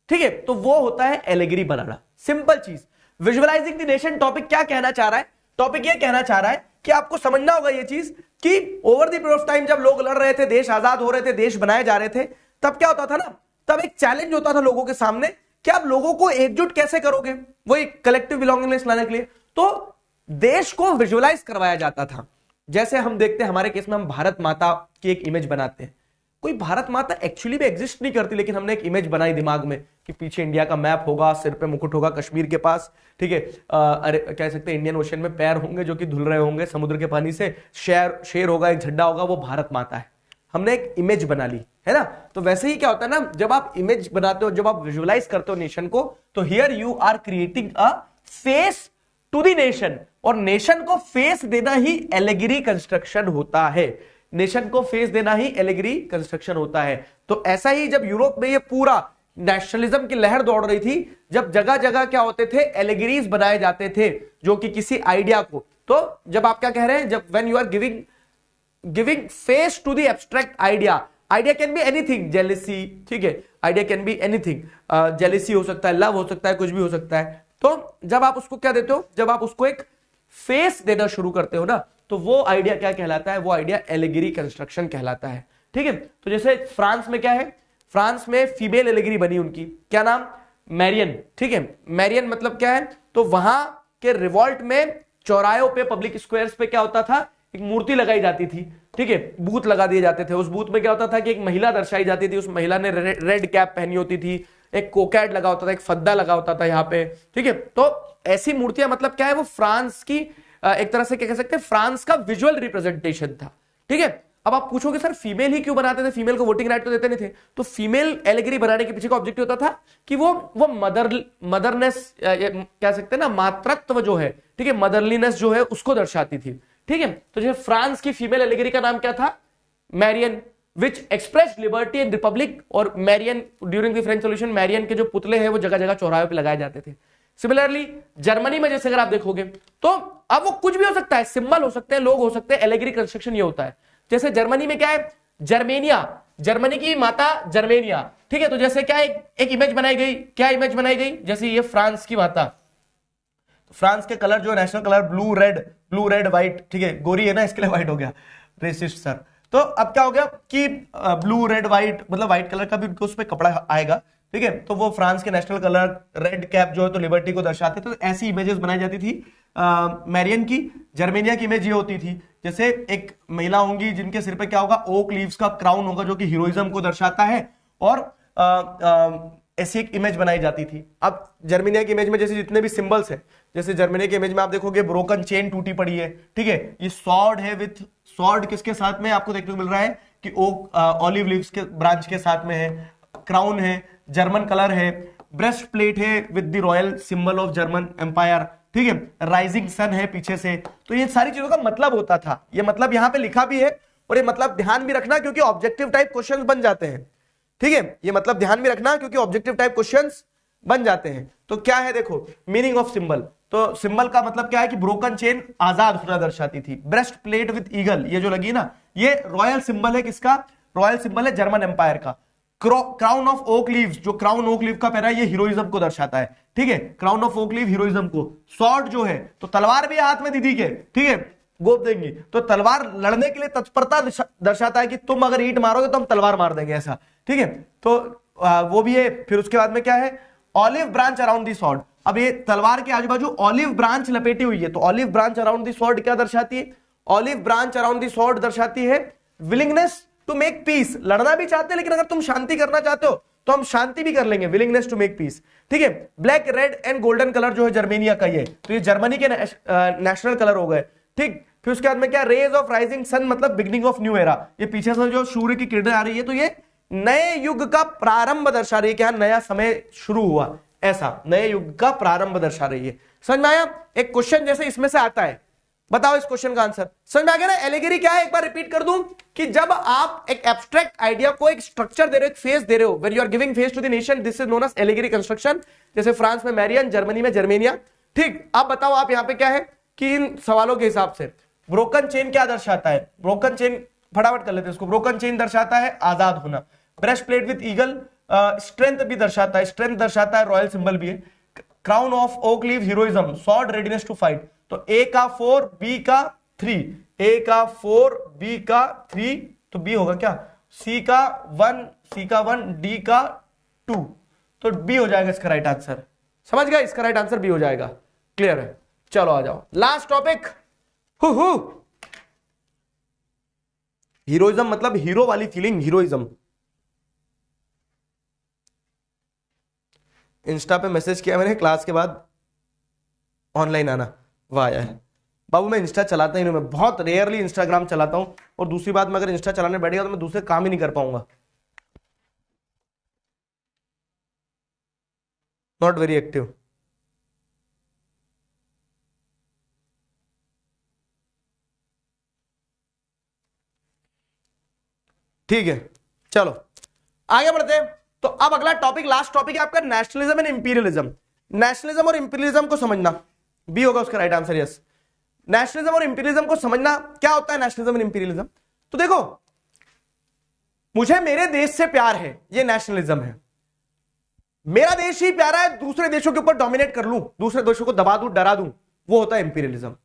ठीक है, तो वो होता है एलिगरी बनाना। सिंपल चीज। विजुअलाइजिंग द नेशन टॉपिक क्या कहना चाह रहा है? टॉपिक ये कहना चाह रहा है कि आपको समझना होगा ये चीज कि over the period of time जब लोग लड़ रहे थे, देश आजाद हो रहे थे, देश बनाए जा रहे थे, तब क्या होता था ना, तब एक चैलेंज होता था लोगों के सामने कि आप लोगों को एकजुट कैसे करोगे, वो एक कलेक्टिव बिलोंगिंगनेस लाने के लिए। तो देश को विजुअलाइज करवाया जाता था। जैसे हम देखते हैं हमारे केस में, हम भारत माता की एक इमेज बनाते हैं। कोई भारत माता एक्चुअली में एग्जिस्ट नहीं करती, लेकिन हमने एक इमेज बनाई दिमाग में कि पीछे इंडिया का मैप होगा, सिर पे मुकुट होगा कश्मीर के पास। ठीक है, अरे कह सकते हैं इंडियन ओशन में पैर होंगे जो कि धुल रहे होंगे समुद्र के पानी से, शेर होगा, एक झंडा होगा, वो भारत माता है। हमने एक इमेज बना ली है ना। तो वैसे ही क्या होता है ना, जब आप इमेज बनाते हो, जब आप विजुअलाइज करते हो नेशन को, तो here you are creating a face to the nation. और नेशन को फेस देना ही एलिगरी कंस्ट्रक्शन होता है। नेशन को फेस देना ही एलिगरी कंस्ट्रक्शन होता है। तो ऐसा ही जब यूरोप में ये पूरा नेशनलिज्म की लहर दौड़ रही थी, जब जगह जगह क्या होते थे, एलिगरीज बनाए जाते थे जो कि किसी आइडिया को। तो जब आप क्या कह रहे हैं, जब when you are giving face to the abstract idea, idea can be anything, jealousy. ठीक है, idea can be anything, jealousy हो सकता है, लव हो सकता है, कुछ भी हो सकता है। तो जब आप उसको क्या देते हो, जब आप उसको एक फेस देना शुरू करते हो ना, तो वो आइडिया क्या कहलाता है? वो आइडिया एलिगरी कंस्ट्रक्शन कहलाता है। ठीक है, तो जैसे फ्रांस में क्या है, फ्रांस में फीमेल एलिगरी बनी उनकी, क्या नाम? मैरियन। ठीक है, मैरियन मतलब क्या है? तो वहां के रिवॉल्ट में चौरायों पे, पब्लिक स्क्वायर्स पे क्या होता था, एक मूर्ति लगाई जाती थी। ठीक है, बूथ लगा दिए जाते थे। उस बूथ में क्या होता था कि एक महिला दर्शाई जाती थी, उस महिला ने रेड कैप पहनी होती थी, एक कोकैट लगा होता था, एक फद्दा लगा होता था यहाँ पे। ठीक है, तो ऐसी मूर्तियां मतलब क्या है, वो फ्रांस की एक तरह से क्या कह सकते हैं, फ्रांस का विजुअल रिप्रेजेंटेशन था। ठीक है, अब आप पूछोगे सर फीमेल ही क्यों बनाते थे, फीमेल को वोटिंग राइट तो देते नहीं थे? तो फीमेल एलिगरी बनाने के पीछे का ऑब्जेक्टिव होता था कि वो मदरनेस कह सकते हैं ना, मातृत्व जो है, ठीक है, मदरलीनेस जो है उसको दर्शाती थी। ठीक है, तो जैसे फ्रांस की फीमेल एलिगरी का नाम क्या था? Marianne, which express liberty and republic. और Marianne during the French revolution, Marianne के जो पुतले हैं वो जगह जगह चौराहे पे लगाए जाते थे। सिमिलरली जर्मनी में जैसे अगर आप देखोगे, तो अब वो कुछ भी हो सकता है, सिंबल हो सकते हैं, लोग हो सकते हैं, एलिगरी कंस्ट्रक्शन ये होता है। जैसे जर्मनी में क्या है, जर्मेनिया, जर्मनी की माता जर्मेनिया। ठीक है, तो जैसे क्या एक इमेज बनाई गई, क्या इमेज बनाई गई, जैसे ये फ्रांस की माता, फ्रांस के कलर जो national colour blue red white. ठीक है, गोरी है ना इसके लिए व्हाइट हो गया, रेसिस्ट सर। तो अब क्या हो गया कि ब्लू रेड व्हाइट, मतलब व्हाइट कलर का भी उस पर कपड़ा आएगा। ठीक है, तो वो फ्रांस के नेशनल कलर, रेड कैप जो है तो लिबर्टी को दर्शाते। तो ऐसी इमेजेस बनाई जाती थी मैरियन की। जर्मेनिया की इमेज ये होती थी, जैसे एक महिला होंगी जिनके सिर पे क्या होगा, ओक लीव्स का क्राउन होगा जो कि हीरोइज्म को दर्शाता है, और ऐसी एक इमेज बनाई जाती थी। अब जर्मेनिया की इमेज में जैसे जितने भी सिंबल्स हैं, जैसे जर्मनी की इमेज में आप देखोगे ब्रोकन चेन टूटी पड़ी है। ठीक है, ये सॉर्ड है, विथ सॉर्ड किसके साथ में आपको देखने को मिल रहा है कि ओक ऑलिव लीव्स के ब्रांच के साथ में है, क्राउन है, जर्मन कलर है, ब्रेस्ट प्लेट है with the royal symbol of German empire. ठीक है, राइजिंग सन है पीछे से। तो ये सारी चीजों का मतलब होता था, ये मतलब यहां पे लिखा भी है, और ये मतलब ध्यान भी रखना क्योंकि ऑब्जेक्टिव टाइप क्वेश्चंस बन जाते हैं। ठीक है, ये मतलब ध्यान में रखना क्योंकि ऑब्जेक्टिव टाइप क्वेश्चंस बन जाते हैं। तो क्या है देखो, मीनिंग ऑफ सिंबल, तो सिंबल का मतलब क्या है कि ब्रोकन चेन आजाद होना दर्शाती थी। ब्रेस्ट प्लेट विद ईगल, ये जो लगी ना, ये रॉयल सिंबल है किसका, रॉयल सिंबल है जर्मन एम्पायर का। क्राउन ऑफ ओक लीव्स, जो क्राउन ओक लीव का पहना है, ये हीरोइज्म को दर्शाता है, ठीक है, crown of oak leave heroism को। स्वॉर्ड जो है, तो तलवार भी हाथ में दीदी के, ठीक है, गोप देंगी, तो तलवार लड़ने के लिए तत्परता दर्शाता है कि तुम अगर ईंट मारोगे तो हम तलवार मार देंगे, ऐसा, ठीक है, तो वो भी है। फिर उसके बाद में क्या है, olive branch around the sword, अब ये तलवार के आजू बाजू ऑलिव ब्रांच लपेटी हुई है, तो olive branch around the sword क्या दर्शाती है, olive branch around the sword दर्शाती है विलिंगनेस टू मेक पीस, लड़ना भी चाहते हैं लेकिन अगर तुम शांति करना चाहते हो तो हम शांति भी कर लेंगे, विलिंगनेस टू मेक पीस, ठीक है। Black red and golden colour जो है जर्मेनिया का ये, तो ये जर्मनी के नेशनल कलर हो गए, ठीक। फिर उसके बाद में क्या, रेज ऑफ राइजिंग सन मतलब बिगनिंग ऑफ न्यू एरा, ये पीछे से जो सूर्य की किरणें आ रही है तो ये नए युग का प्रारंभ दर्शा रही है, क्या नया समय शुरू हुआ, ऐसा नए युग का प्रारंभ दर्शा रही है। समझ में आया? एक क्वेश्चन जैसे इसमें से आता है, बताओ इस क्वेश्चन का आंसर। समझ में आ गया ना? एलिगेरी क्या है, एक बार रिपीट कर दूं कि जब आप एक एब्स्ट्रैक्ट आइडिया को एक स्ट्रक्चर दे रहे हो, एक फेस दे रहे हो, when you are giving face to the nation, this is known as allegory construction. जैसे फ्रांस में मैरियन, जर्मनी में जर्मेनिया, ठीक। अब बताओ आप यहां पे क्या है कि इन सवालों के हिसाब से ब्रोकन चेन क्या दर्शाता है, ब्रोकन चेन फटाफट कर लेते हैं इसको। ब्रोकन चेन दर्शाता है आजाद होना। Breast plate with eagle strength भी दर्शाता है, स्ट्रेंथ दर्शाता है, रॉयल सिंबल भी है। Crown of oak leave heroism, sword readiness to fight, तो ए का 4 बी का 3, ए का 4 बी का 3, तो बी होगा क्या, सी का 1 डी का 2, तो बी हो जाएगा इसका राइट आंसर। समझ गए, इसका राइट आंसर बी हो जाएगा। क्लियर है? चलो आ जाओ लास्ट टॉपिक। हीरोइज्म मतलब हीरो वाली फीलिंग, हीरोइज्म। इंस्टा पे मैसेज किया मैंने क्लास के बाद ऑनलाइन आना, वाह यार बाबू मैं इंस्टा चलाता ही नहीं, मैं बहुत रेयरली इंस्टाग्राम चलाता हूं, और दूसरी बात मैं अगर इंस्टा चलाने बैठ गया तो मैं दूसरे काम ही नहीं कर पाऊंगा, नॉट वेरी एक्टिव। ठीक है, चलो आगे बढ़ते हैं। तो अब अगला टॉपिक, लास्ट टॉपिक है आपका नेशनलिज्म एंड इंपीरियलिज्म। नेशनलिज्म और इंपीरियलिज्म को समझना, बी होगा उसका राइट आंसर, यस। नेशनलिज्म और इंपीरियलिज्म को समझना, क्या होता है नेशनलिज्म एंड इंपीरियलिज्म। तो देखो, मुझे मेरे देश से प्यार है, ये नेशनलिज्म है। मेरा देश ही प्यारा है, दूसरे देशों के ऊपर डोमिनेट कर लूं, दूसरे देशों को दबा दूं, डरा दूं, वो होता है इंपीरियलिज्म।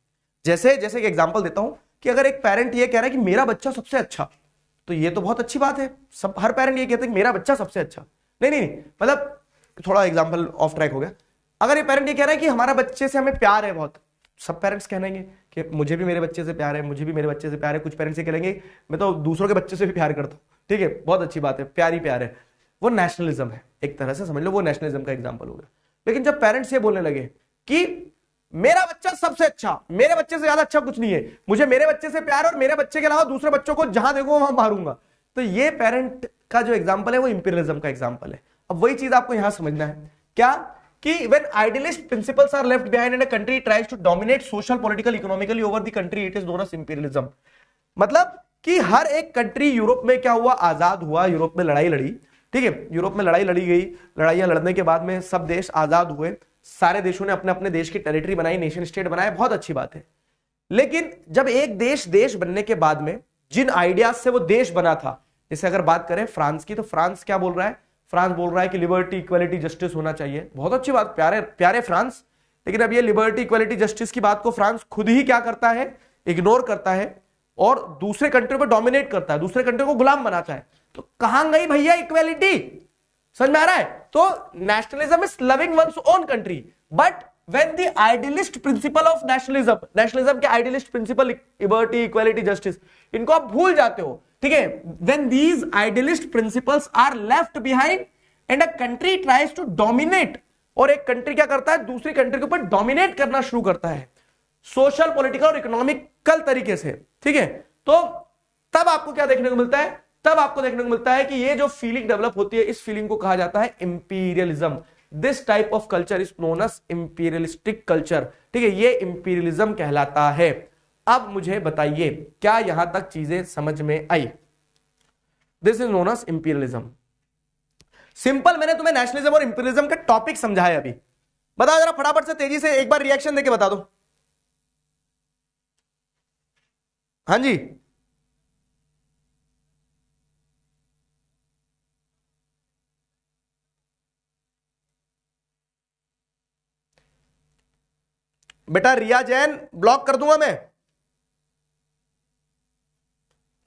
जैसे एक एग्जांपल देता हूं कि अगर एक पेरेंट ये कह रहा है कि मेरा बच्चा सबसे अच्छा, तो ये तो बहुत अच्छी बात है, सब हर पेरेंट ये कहते हैं कि मेरा बच्चा सबसे अच्छा। नहीं, मतलब थोड़ा एग्जांपल ऑफ ट्रैक हो गया। अगर ये पेरेंट ये कह रहा है कि हमारा बच्चे से हमें प्यार है बहुत, सब पेरेंट्स कहेंगे कि मुझे भी मेरे बच्चे से प्यार है, मुझे भी मेरे बच्चे से प्यार है। कुछ पेरेंट्स ये कहेंगे मैं तो दूसरों के बच्चे से भी प्यार करता हूं, ठीक है, बहुत अच्छी बात है, प्यार ही प्यार है। वो नेशनलिज्म है, एक तरह से समझ लो वो नेशनलिज्म का एग्जांपल हो गया। लेकिन जब पेरेंट्स ये बोलने लगे कि मेरा बच्चा सबसे अच्छा, मेरे बच्चे से ज्यादा अच्छा कुछ नहीं है, मुझे मेरे बच्चे से प्यार, और मेरे बच्चे के अलावा दूसरे बच्चों को जहां देखो वहां मारूंगा, तो ये पेरेंट का जो एग्जांपल है वो इंपीरियलिज्म का एग्जांपल है। अब वही चीज आपको यहां समझना है, क्या कि when idealist principles are left behind and a country tries to dominate social, political, economically over the country, it is known as imperialism। मतलब कि हर एक कंट्री, यूरोप में क्या हुआ, आजाद हुआ, यूरोप में लड़ाई लड़ी, ठीक है, यूरोप में लड़ाई लड़ी गई, लड़ाइयां लड़ने के बाद में सब देश आजाद हुए, सारे देशों ने अपने अपने देश की टेरिटरी बनाई, नेशन स्टेट बनाए, बहुत अच्छी बात है। लेकिन जब एक देश देश बनने के बाद में जिन आइडियाज से वो देश बना था, जैसे अगर बात करें फ्रांस की, तो फ्रांस क्या बोल रहा है, फ्रांस बोल रहा है कि लिबर्टी, इक्वालिटी, जस्टिस होना चाहिए, बहुत अच्छी बात, प्यारे प्यारे फ्रांस। लेकिन अब ये लिबर्टी, इक्वालिटी, जस्टिस की बात को फ्रांस खुद ही क्या करता है, इग्नोर करता है, और दूसरे कंट्री पर डोमिनेट करता है, दूसरे कंट्री को गुलाम बनाता है। तो कहां गई भैया इक्वालिटी, समझ में आ रहा है? तो nationalism is loving one's own country, but when the idealist principle of nationalism के idealist principle, liberty, equality, justice, इनको आप भूल जाते हो, ठीक है, when these idealist principles are left behind and a country tries to dominate, और एक कंट्री क्या करता है, दूसरी कंट्री के ऊपर डोमिनेट करना शुरू करता है सोशल, पॉलिटिकल और इकोनॉमिकल तरीके से, ठीक है, तो तब आपको क्या देखने को मिलता है, तब आपको देखने को मिलता है कि ये जो फीलिंग डेवलप होती है, इस फीलिंग को कहा जाता है imperialism. This type of culture is known as imperialistic culture, ठीक है, ये इंपीरियलिज्म कहलाता है। अब मुझे बताइए क्या यहां तक चीजें समझ में आई? This is known as imperialism. Simple मैंने तुम्हें नेशनलिज्म और इंपीरियलिज्म का टॉपिक समझाया अभी। बताओ जरा फटाफट से तेजी से एक बार रिएक्शन देके बता दो। हाँ जी, बेटा रिया जैन ब्लॉक कर दूंगा मैं।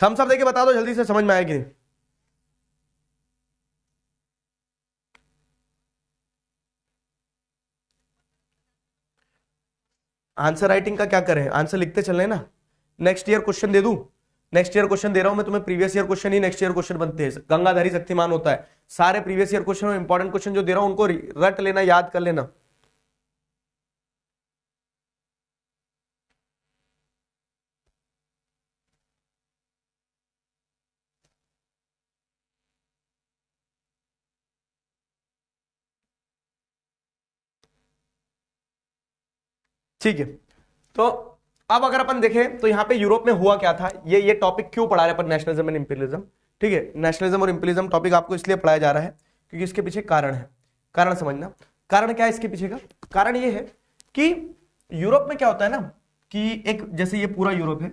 थम्स अप देके बता दो जल्दी से, समझ में आएगी। आंसर राइटिंग का क्या करें, आंसर लिखते चल रहे ना। नेक्स्ट ईयर क्वेश्चन दे दूं, नेक्स्ट ईयर क्वेश्चन दे रहा हूं मैं तुम्हें, प्रीवियस ईयर क्वेश्चन ही नेक्स्ट ईयर क्वेश्चन बनते हैं, गंगाधारी शक्तिमान होता है। सारे प्रीवियस ईयर क्वेश्चन और इंपॉर्टेंट क्वेश्चन जो दे रहा हूं उनको रट लेना, याद कर लेना। ठीक है, तो अब अगर अपन देखें तो यहां पे यूरोप में हुआ क्या था, ये टॉपिक क्यों पढ़ा रहे हैं अपन, नेशनलिज्म एंड इंपीरियलिज्म। ठीक है, नेशनलिज्म और इंपीरियलिज्म टॉपिक आपको इसलिए पढ़ाया जा रहा है क्योंकि इसके पीछे कारण है। कारण समझना, कारण क्या है इसके पीछे का। कारण ये है कि यूरोप में क्या होता है ना कि एक, जैसे ये पूरा यूरोप है,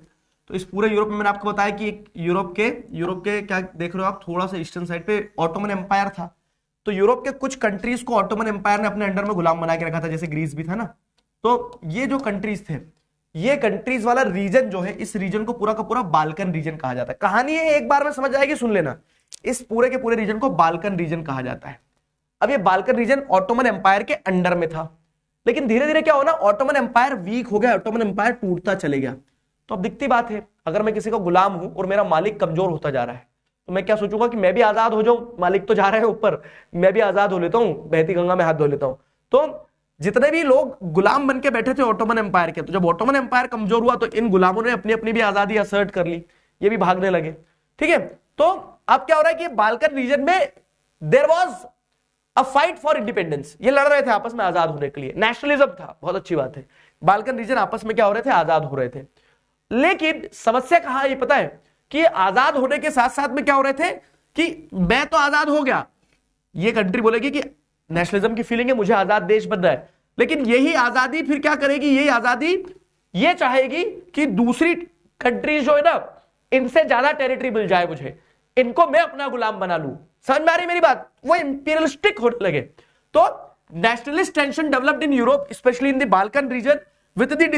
तो इस पूरे यूरोप में मैंने आपको बताया कि एक यूरोप के क्या देख रहे हो आप, थोड़ा सा ईस्टर्न साइड पे ऑटोमन एम्पायर था। तो यूरोप के कुछ कंट्रीज को ऑटोमन एम्पायर ने अपने अंडर में गुलाम बना के रखा था, जैसे ग्रीस भी था ना। तो ये जो कंट्रीज थे, ये कंट्रीज वाला रीजन जो है, इस रीजन को पूरा का पूरा बाल्कन रीजन कहा जाता है। कहानी है एक बार में समझ आएगी, सुन लेना। इस पूरे के पूरे रीजन को बाल्कन रीजन कहा जाता है। अब ये बाल्कन रीजन ऑटोमन एम्पायर के अंडर में था, लेकिन धीरे धीरे क्या होना, ऑटोमन एम्पायर वीक हो गया, ऑटोमन एम्पायर टूटता चले गया। तो अब दिखती बात है, अगर मैं किसी का गुलाम हूं और मेरा मालिक कमजोर होता जा रहा है, तो मैं क्या सोचूंगा कि मैं भी आजाद हो जाऊं, मालिक तो जा रहा है ऊपर, मैं भी आजाद हो लेता हूं, बहती गंगा में हाथ धो लेता हूं। तो जितने भी लोग गुलाम बन के बैठे थे ऑटोमन एम्पायर के, तो जब ऑटोमन एम्पायर कमजोर हुआ तो इन गुलामों ने अपनी अपनी भी आजादी असर्ट कर ली, ये भी भागने लगे। ठीक है, तो अब क्या हो रहा है कि बाल्कन रीजन में there was a fight for independence, ये लड़ रहे थे आपस में आजाद होने के लिए, नेशनलिज्म था, बहुत अच्छी बात है। बाल्कन रीजन आपस में क्या हो रहे थे, आजाद हो रहे थे। लेकिन समस्या कहां है ये पता है, कि आजाद होने के साथ साथ में क्या हो रहे थे कि मैं तो आजाद हो गया, ये कंट्री बोलेगी कि नेशनलिज्म की फीलिंग है, मुझे आजाद देश बनना है, लेकिन यही आजादी फिर क्या करेगी, यही आजादी ये चाहेगी कि दूसरी कंट्रीज जो है ना, इनसे ज्यादा टेरिटरी मिल जाए मुझे, इनको मैं अपना गुलाम बना लूं। समझ में आ रही मेरी बात, वो इंपीरियलिस्टिक होने लगे। तो nationalist tension developed in Europe, specially in the Balkan region, with the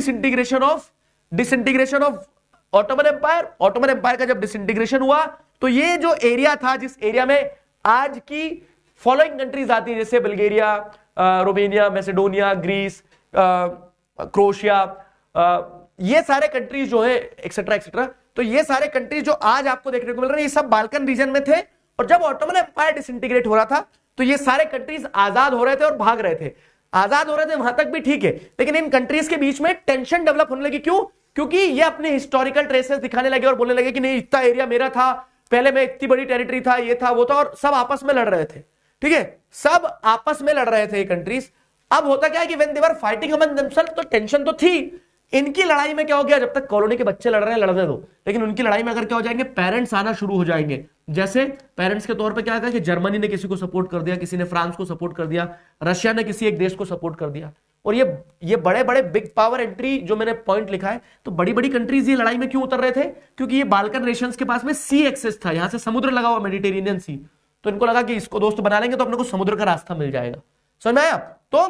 disintegration of Ottoman empire. Ottoman empire का जब डिसइंटीग्रेशन हुआ, तो ये जो एरिया था, जिस एरिया में आज की फॉलोइंग कंट्रीज आती है, जैसे बल्गेरिया, रोमेनिया, मैसेडोनिया, ग्रीस, क्रोएशिया, ये सारे कंट्रीज जो है एक्सेट्रा एक्सेट्रा, तो ये सारे कंट्रीज जो आज आपको देखने को मिल रहे हैं, ये सब बाल्कन रीजन में थे। और जब ऑटोमन एम्पायर डिसइंटीग्रेट हो रहा था, तो ये सारे कंट्रीज आजाद हो रहे थे और भाग रहे थे। आजाद हो रहे थे वहां तक भी ठीक है, लेकिन इन कंट्रीज के बीच में टेंशन डेवलप होने लगी। क्यों? क्योंकि ये अपने हिस्टोरिकल ट्रेसेस दिखाने लगे और बोलने लगे कि नहीं, इतना एरिया मेरा था, पहले में इतनी बड़ी टेरिटरी था, ये था वो था, और सब आपस में लड़ रहे थे। ठीक है, सब आपस में लड़ रहे थे ये कंट्रीज। अब होता क्या है कि when they were fighting among themselves, तो टेंशन तो थी। इनकी लड़ाई में क्या हो गया, जब तक कॉलोनी के बच्चे लड़ रहे हैं लड़ने दो, लेकिन उनकी लड़ाई में अगर क्या हो जाएंगे, पेरेंट्स आना शुरू हो जाएंगे। जैसे पेरेंट्स के तौर पे क्या था कि जर्मनी ने किसी को सपोर्ट कर दिया, किसी ने फ्रांस को सपोर्ट कर दिया, रशिया ने किसी एक देश को सपोर्ट कर दिया। और ये बड़े बड़े बिग पावर एंट्री जो मैंने पॉइंट लिखा है, तो बड़ी बड़ी कंट्रीज ये लड़ाई में क्यों उतर रहे थे, क्योंकि ये बाल्कन नेशंस के पास में सी एक्सेस था, यहां से समुद्र लगा हुआ, मेडिटेरेनियन सी। तो इनको लगा कि इसको दोस्त बना लेंगे तो अपने को समुद्र का रास्ता मिल जाएगा। समझ में आया? तो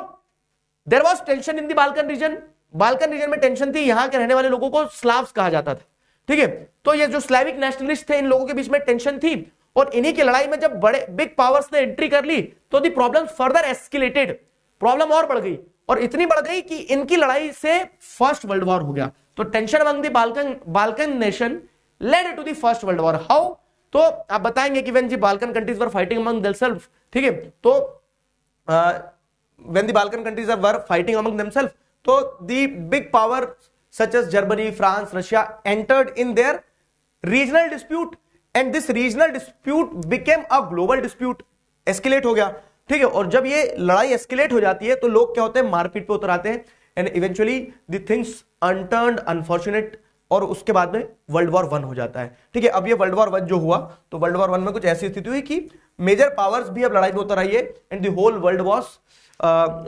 there was tension in the Balkan region. Balkan region में टेंशन थी, यहां के रहने वाले लोगों को स्लाव्स कहा जाता था। ठीक है, तो ये जो स्लाविक नेशनलिस्ट थे, इन लोगों के बीच में टेंशन थी, और इन्हीं की लड़ाई में जब बड़े बिग पावर्स ने एंट्री कर ली, तो दी प्रॉब्लम फर्दर एस्केलेटेड, प्रॉब्लम और बढ़ गई, और इतनी बढ़ गई कि इनकी लड़ाई से फर्स्ट वर्ल्ड वॉर हो गया। तो tension among the Balkan nation led to the first world war. How? तो आप बताएंगे कि when the Balkan countries were fighting among themselves, ठीक है, तो when the Balkan countries were fighting among themselves, तो the big power such as Germany, France, Russia entered in their regional dispute, and this regional dispute became a global dispute, escalate हो गया। ठीक है, और जब ये लड़ाई एस्केलेट हो जाती है, तो लोग क्या होते हैं, मारपीट पे उतर आते हैं, and eventually the things unturned unfortunate, और उसके बाद में वर्ल्ड वॉर 1 हो जाता है। ठीक है, अब ये वर्ल्ड वॉर 1 जो हुआ, तो वर्ल्ड वॉर 1 में कुछ ऐसी स्थिति हुई कि मेजर पावर्स भी अब लड़ाई में उतर आई है and the whole world was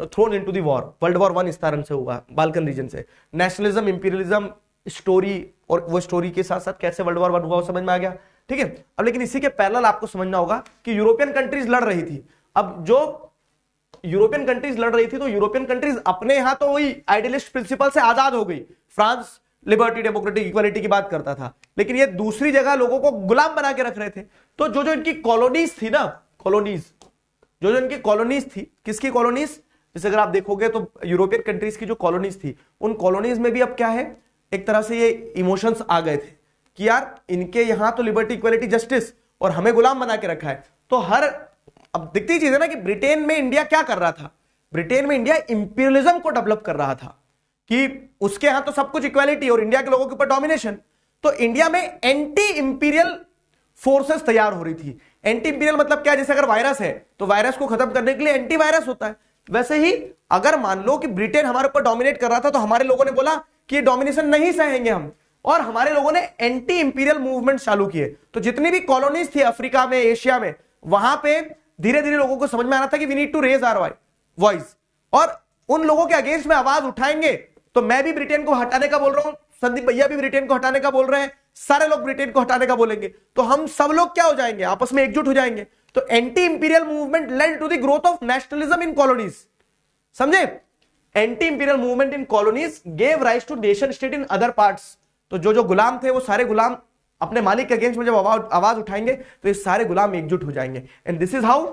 thrown into the war. World war 1 इस तरह से हुआ बाल्कन रीजन से। नेशनलिज्म, इंपीरियलिज्म स्टोरी, और वो स्टोरी के साथ साथ कैसे वर्ल्ड वॉर 1 हुआ वो समझ में आ गया, ठीक है। अब लेकिन इसी के पैरेलल आपको समझना होगा कि यूरोपियन कंट्रीज लड़ रही थी। अब जो यूरोपियन कंट्रीज लड़ रही थी, तो यूरोपियन कंट्रीज अपने यहां तो वही आइडियलिस्ट प्रिंसिपल से आजाद हो गई। फ्रांस लिबर्टी, डेमोक्रेटिक, इक्वालिटी की बात करता था, लेकिन ये दूसरी जगह लोगों को गुलाम बना के रख रहे थे। तो जो जो इनकी कॉलोनीज थी ना, कॉलोनीज, जो जो इनकी कॉलोनीज थी, किसकी कॉलोनीज, जैसे अगर आप देखोगे तो यूरोपियन कंट्रीज की जो कॉलोनीज थी, उन कॉलोनीज में भी अब क्या है, एक तरह से ये इमोशंस आ गए थे कि यार इनके यहां तो लिबर्टी, इक्वालिटी, जस्टिस, और हमें गुलाम बना के रखा है। तो हर, अब दिखती चीज है ना कि ब्रिटेन में इंडिया क्या कर रहा था, ब्रिटेन में इंडिया इंपीरियलिज्म को डेवलप कर रहा था कि उसके यहां तो सब कुछ इक्वालिटी और इंडिया के लोगों के ऊपर डोमिनेशन। तो इंडिया में एंटी इंपीरियल फोर्सेस तैयार हो रही थी। एंटी इंपीरियल मतलब क्या, जैसे अगर वायरस है तो वायरस को खत्म करने के लिए एंटी वायरस होता है, वैसे ही अगर मान लो कि ब्रिटेन हमारे ऊपर डोमिनेट कर रहा था, तो हमारे लोगों ने बोला कि ये डोमिनेशन नहीं सहेंगे हम, और हमारे लोगों ने एंटी इंपीरियल मूवमेंट चालू किए। तो जितनी भी कॉलोनीज थी अफ्रीका में, एशिया में, वहां पे धीरे धीरे लोगों को समझ में आ रहा था कि we need to raise our voice, और उन लोगों के अगेंस्ट में आवाज उठाएंगे। तो मैं भी ब्रिटेन को हटाने का बोल रहा हूं, संदीप भैया भी ब्रिटेन को हटाने का बोल रहे हैं, सारे लोग ब्रिटेन को हटाने का बोलेंगे, तो हम सब लोग क्या हो जाएंगे, आपस में एकजुट हो जाएंगे। तो anti imperial movement led to the growth of nationalism in colonies, समझे। Anti imperial movement in colonies gave rise to nation state in other parts. तो जो जो गुलाम थे वो सारे गुलाम अपने मालिक के अगेंस्ट में जब आवाज उठाएंगे तो ये सारे गुलाम एकजुट हो जाएंगे। And this is how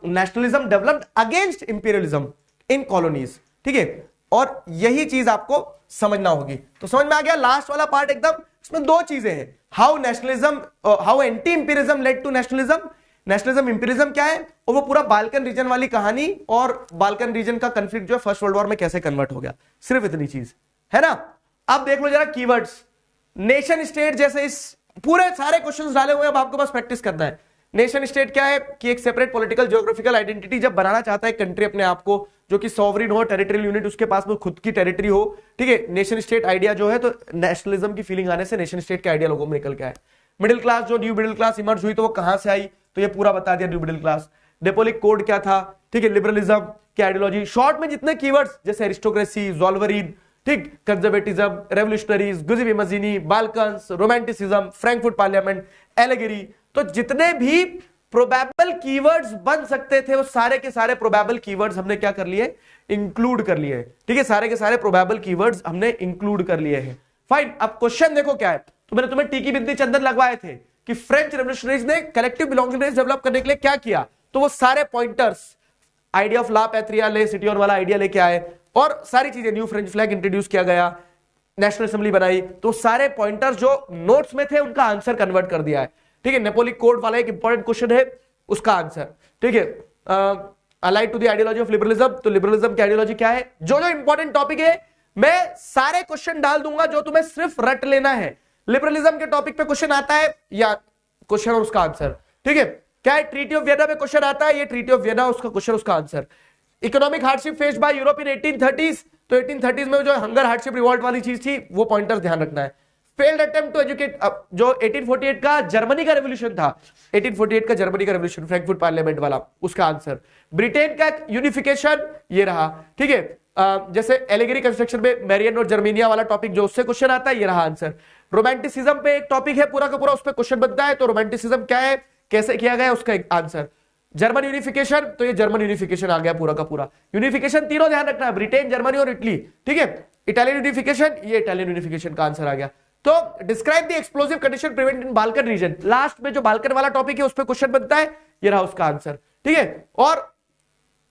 nationalism developed against imperialism in colonies, ठीक है। और यही चीज आपको समझना होगी। तो समझ में आ गया लास्ट वाला पार्ट एकदम, इसमें दो चीजें हैं, how nationalism, how anti imperialism led to nationalism, nationalism imperialism क्या है, और वो पूरा बाल्कन रीजन वाली कहानी, और बाल्कन रीजन का कंफ्लिक्ट जो है फर्स्ट वर्ल्ड वॉर में कैसे कन्वर्ट हो गया, सिर्फ इतनी चीज है ना। अब देख लो जरा कीवर्ड्स, नेशन स्टेट, जैसे इस पूरे सारे क्वेश्चंस डाले हुए, अब आपको बस प्रैक्टिस करना है। नेशन स्टेट क्या है कि एक सेपरेट पॉलिटिकल ज्योग्राफिकल आइडेंटिटी जब बनाना चाहता है कंट्री अपने आप को, जो कि सॉवरिन हो, टेरिटरियल यूनिट उसके पास में खुद की टेरिटरी हो, ठीक है। नेशन स्टेट आइडिया जो है, तो नेशनलिज्म की फीलिंग आने से नेशन स्टेट का आइडिया लोगों में निकल के आया। मिडिल क्लास, जो न्यू मिडिल क्लास इमर्ज हुई, तो वो कहां से आई, तो ये पूरा बता दिया न्यू मिडिल क्लास। डेपोलिक कोड क्या था, ठीक है, लिबरलिज्म की आइडियोलॉजी। शॉर्ट में जितने कीवर्ड्स, जैसे एरिस्टोक्रेसी, ज़ोल्वरिन, ठीक, conservatism, revolutionaries, Giuseppe Mazzini, Balkans, romanticism, Frankfurt parliament, allegory, तो जितने भी प्रोबेबल कीवर्ड्स बन सकते थे वो सारे के सारे प्रोबेबल कीवर्ड्स हमने क्या कर लिए, इंक्लूड कर लिए, ठीक है। सारे के सारे प्रोबेबल कीवर्ड्स हमने इंक्लूड कर लिए हैं। फाइन, अब क्वेश्चन देखो क्या है। तो मैंने तुम्हें टीकी बिंदी चंदन लगवाए थे कि फ्रेंच रेवोल्यूशनरीज ने कलेक्टिव बिलोंगिंगनेस डेवलप करने के लिए क्या किया, तो वो सारे पॉइंटर्स, आइडिया ऑफ ला पैट्रिया, ले सिटी ऑन वाला आइडिया लेके आए, और सारी चीजें, न्यू फ्रेंच फ्लैग इंट्रोड्यूस किया गया, नेशनल असेंबली बनाई, तो सारे पॉइंटर्स जो नोट्स में थे उनका आंसर कन्वर्ट कर दिया है, ठीक है। नेपोलिक कोड वाला एक इंपॉर्टेंट क्वेश्चन है, उसका आंसर, ठीक है। Allied to the ideology of liberalism, तो लिबरलिज्म की आइडियोलॉजी क्या है, जो जो इंपॉर्टेंट टॉपिक है मैं सारे क्वेश्चन डाल दूंगा, जो तुम्हें सिर्फ रट लेना है। लिबरलिज्म के टॉपिक पे क्वेश्चन आता है या क्वेश्चन और उसका आंसर, ठीक है। क्या है, ट्रीटी ऑफ वियना में क्वेश्चन आता है, ये ट्रीटी ऑफ वियना, उसका क्वेश्चन उसका answer. Economic hardship faced by Europe in 1830s, तो 1830s में जो हंगर हार्डशिप रिवॉल्ट वाली चीज थी, वो पॉइंटर्स ध्यान रखना है। फेल्ड अटेम्प्ट टू एजुकेट, जो 1848 का जर्मनी का रेवोल्यूशन था, 1848 का जर्मनी का रेवोल्यूशन, फ्रैंकफर्ट पार्लियामेंट वाला, उसका आंसर। ब्रिटेन का यूनिफिकेशन, ये रहा, ठीक है। जैसे एलिगरी कंस्ट्रक्शन में मैरियन और जर्मेनिया वाला टॉपिक जो उससे क्वेश्चन आता है, ये रहा आंसर। रोमांटिसिज्म पे एक टॉपिक है पूरा का पूरा, उस पर क्वेश्चन बनता है, तो रोमांटिसिज्म क्या है, कैसे किया गया, उसका एक आंसर। जर्मन यूनिफिकेशन, तो ये जर्मन यूनिफिकेशन आ गया पूरा का पूरा। यूनिफिकेशन तीनों ध्यान रखना है, ब्रिटेन, जर्मनी और इटली, ठीक है। इटालियन यूनिफिकेशन, ये इटालियन यूनिफिकेशन का आंसर आ गया। तो describe the explosive condition prevent in Balkan reason, last में जो बाल्कन वाला टॉपिक है उस पर क्वेश्चन बनता है, ये रहा उसका आंसर, ठीक है। और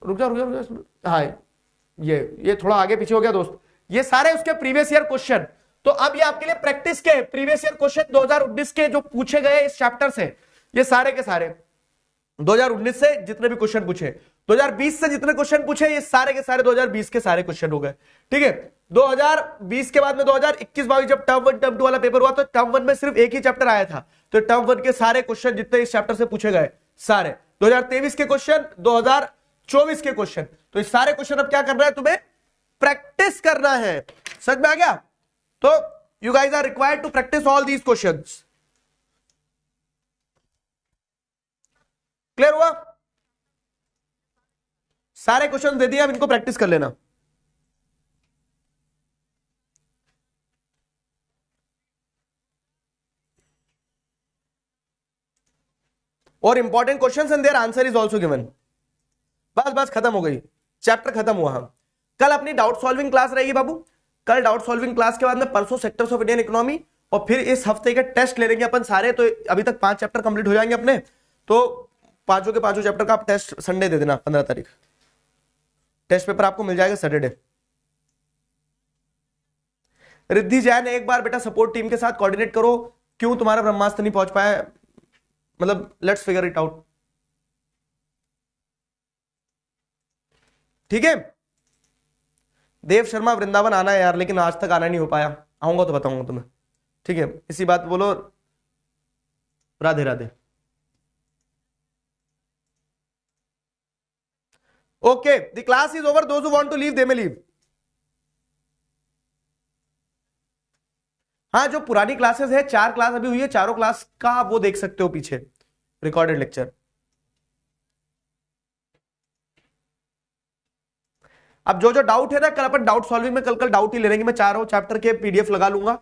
रुक जा, हाँ ये थोड़ा आगे पीछे हो गया दोस्त, ये सारे उसके प्रीवियस ईयर क्वेश्चन। तो अब ये आपके लिए प्रैक्टिस के प्रीवियस ईयर क्वेश्चन 2019 के जो पूछे गए इस चैप्टर से, ये सारे के सारे 2019 से जितने भी क्वेश्चन पूछे, 2020 से जितने क्वेश्चन पूछे, ये सारे के सारे 2020 के सारे क्वेश्चन हो गए, ठीक है। 2020 के बाद में 2021-22 जब टर्म 1 टर्म 2 वाला पेपर हुआ, तो टर्म 1 में सिर्फ एक ही चैप्टर आया था, तो टर्म 1 के सारे क्वेश्चन जितने इस चैप्टर से पूछे गए सारे, 2023 के क्वेश्चन, 2024 के क्वेश्चन, तो इस सारे क्वेश्चन अब क्या करना है, तुम्हें प्रैक्टिस करना है। समझ में आ गया? तो you guys are required to practice all these questions. Clear हुआ? सारे क्वेश्चन दे दिए, अब इनको प्रैक्टिस कर लेना। और important questions and their answer is also given. बस बस खत्म हो गई, चैप्टर खत्म हुआ। हम कल अपनी डाउट सॉल्विंग क्लास रहेगी बाबू। कल डाउट सॉल्विंग क्लास के बाद में परसों सेक्टर्स ऑफ इंडियन इकोनॉमी, और फिर इस हफ्ते के टेस्ट ले लेंगे अपन सारे। तो अभी तक 5 चैप्टर कंप्लीट हो जाएंगे अपने, तो पांचों के पांचों चैप्टर का आप टेस्ट संडे दे देना, 15 तारीख टेस्ट पेपर आपको मिल जाएगा सैटरडे। रिद्धि जैन, एक बार बेटा सपोर्ट टीम के साथ कोऑर्डिनेट करो, क्यों तुम्हारा ब्रह्मास्त्र नहीं पहुंच पाया, मतलब लेट्स फिगर इट आउट। ठीक है। देव शर्मा, वृंदावन आना है यार, लेकिन आज तक आना नहीं हो पाया, आऊंगा तो बताऊंगा तुम्हें। ठीक है, इसी बात पे बोलो Radhe Radhe. Okay, the class is over, those who want to leave they may leave. हाँ, जो पुरानी क्लासेस है, 4 क्लास अभी हुई है, चारों क्लास का वो देख सकते हो पीछे रिकॉर्डेड लेक्चर। अब जो जो डाउट है ना, कल अपन डाउट सॉल्विंग में कल डाउट ही ले लेंगे। मैं चारों चैप्टर के पीडीएफ लगा लूंगा,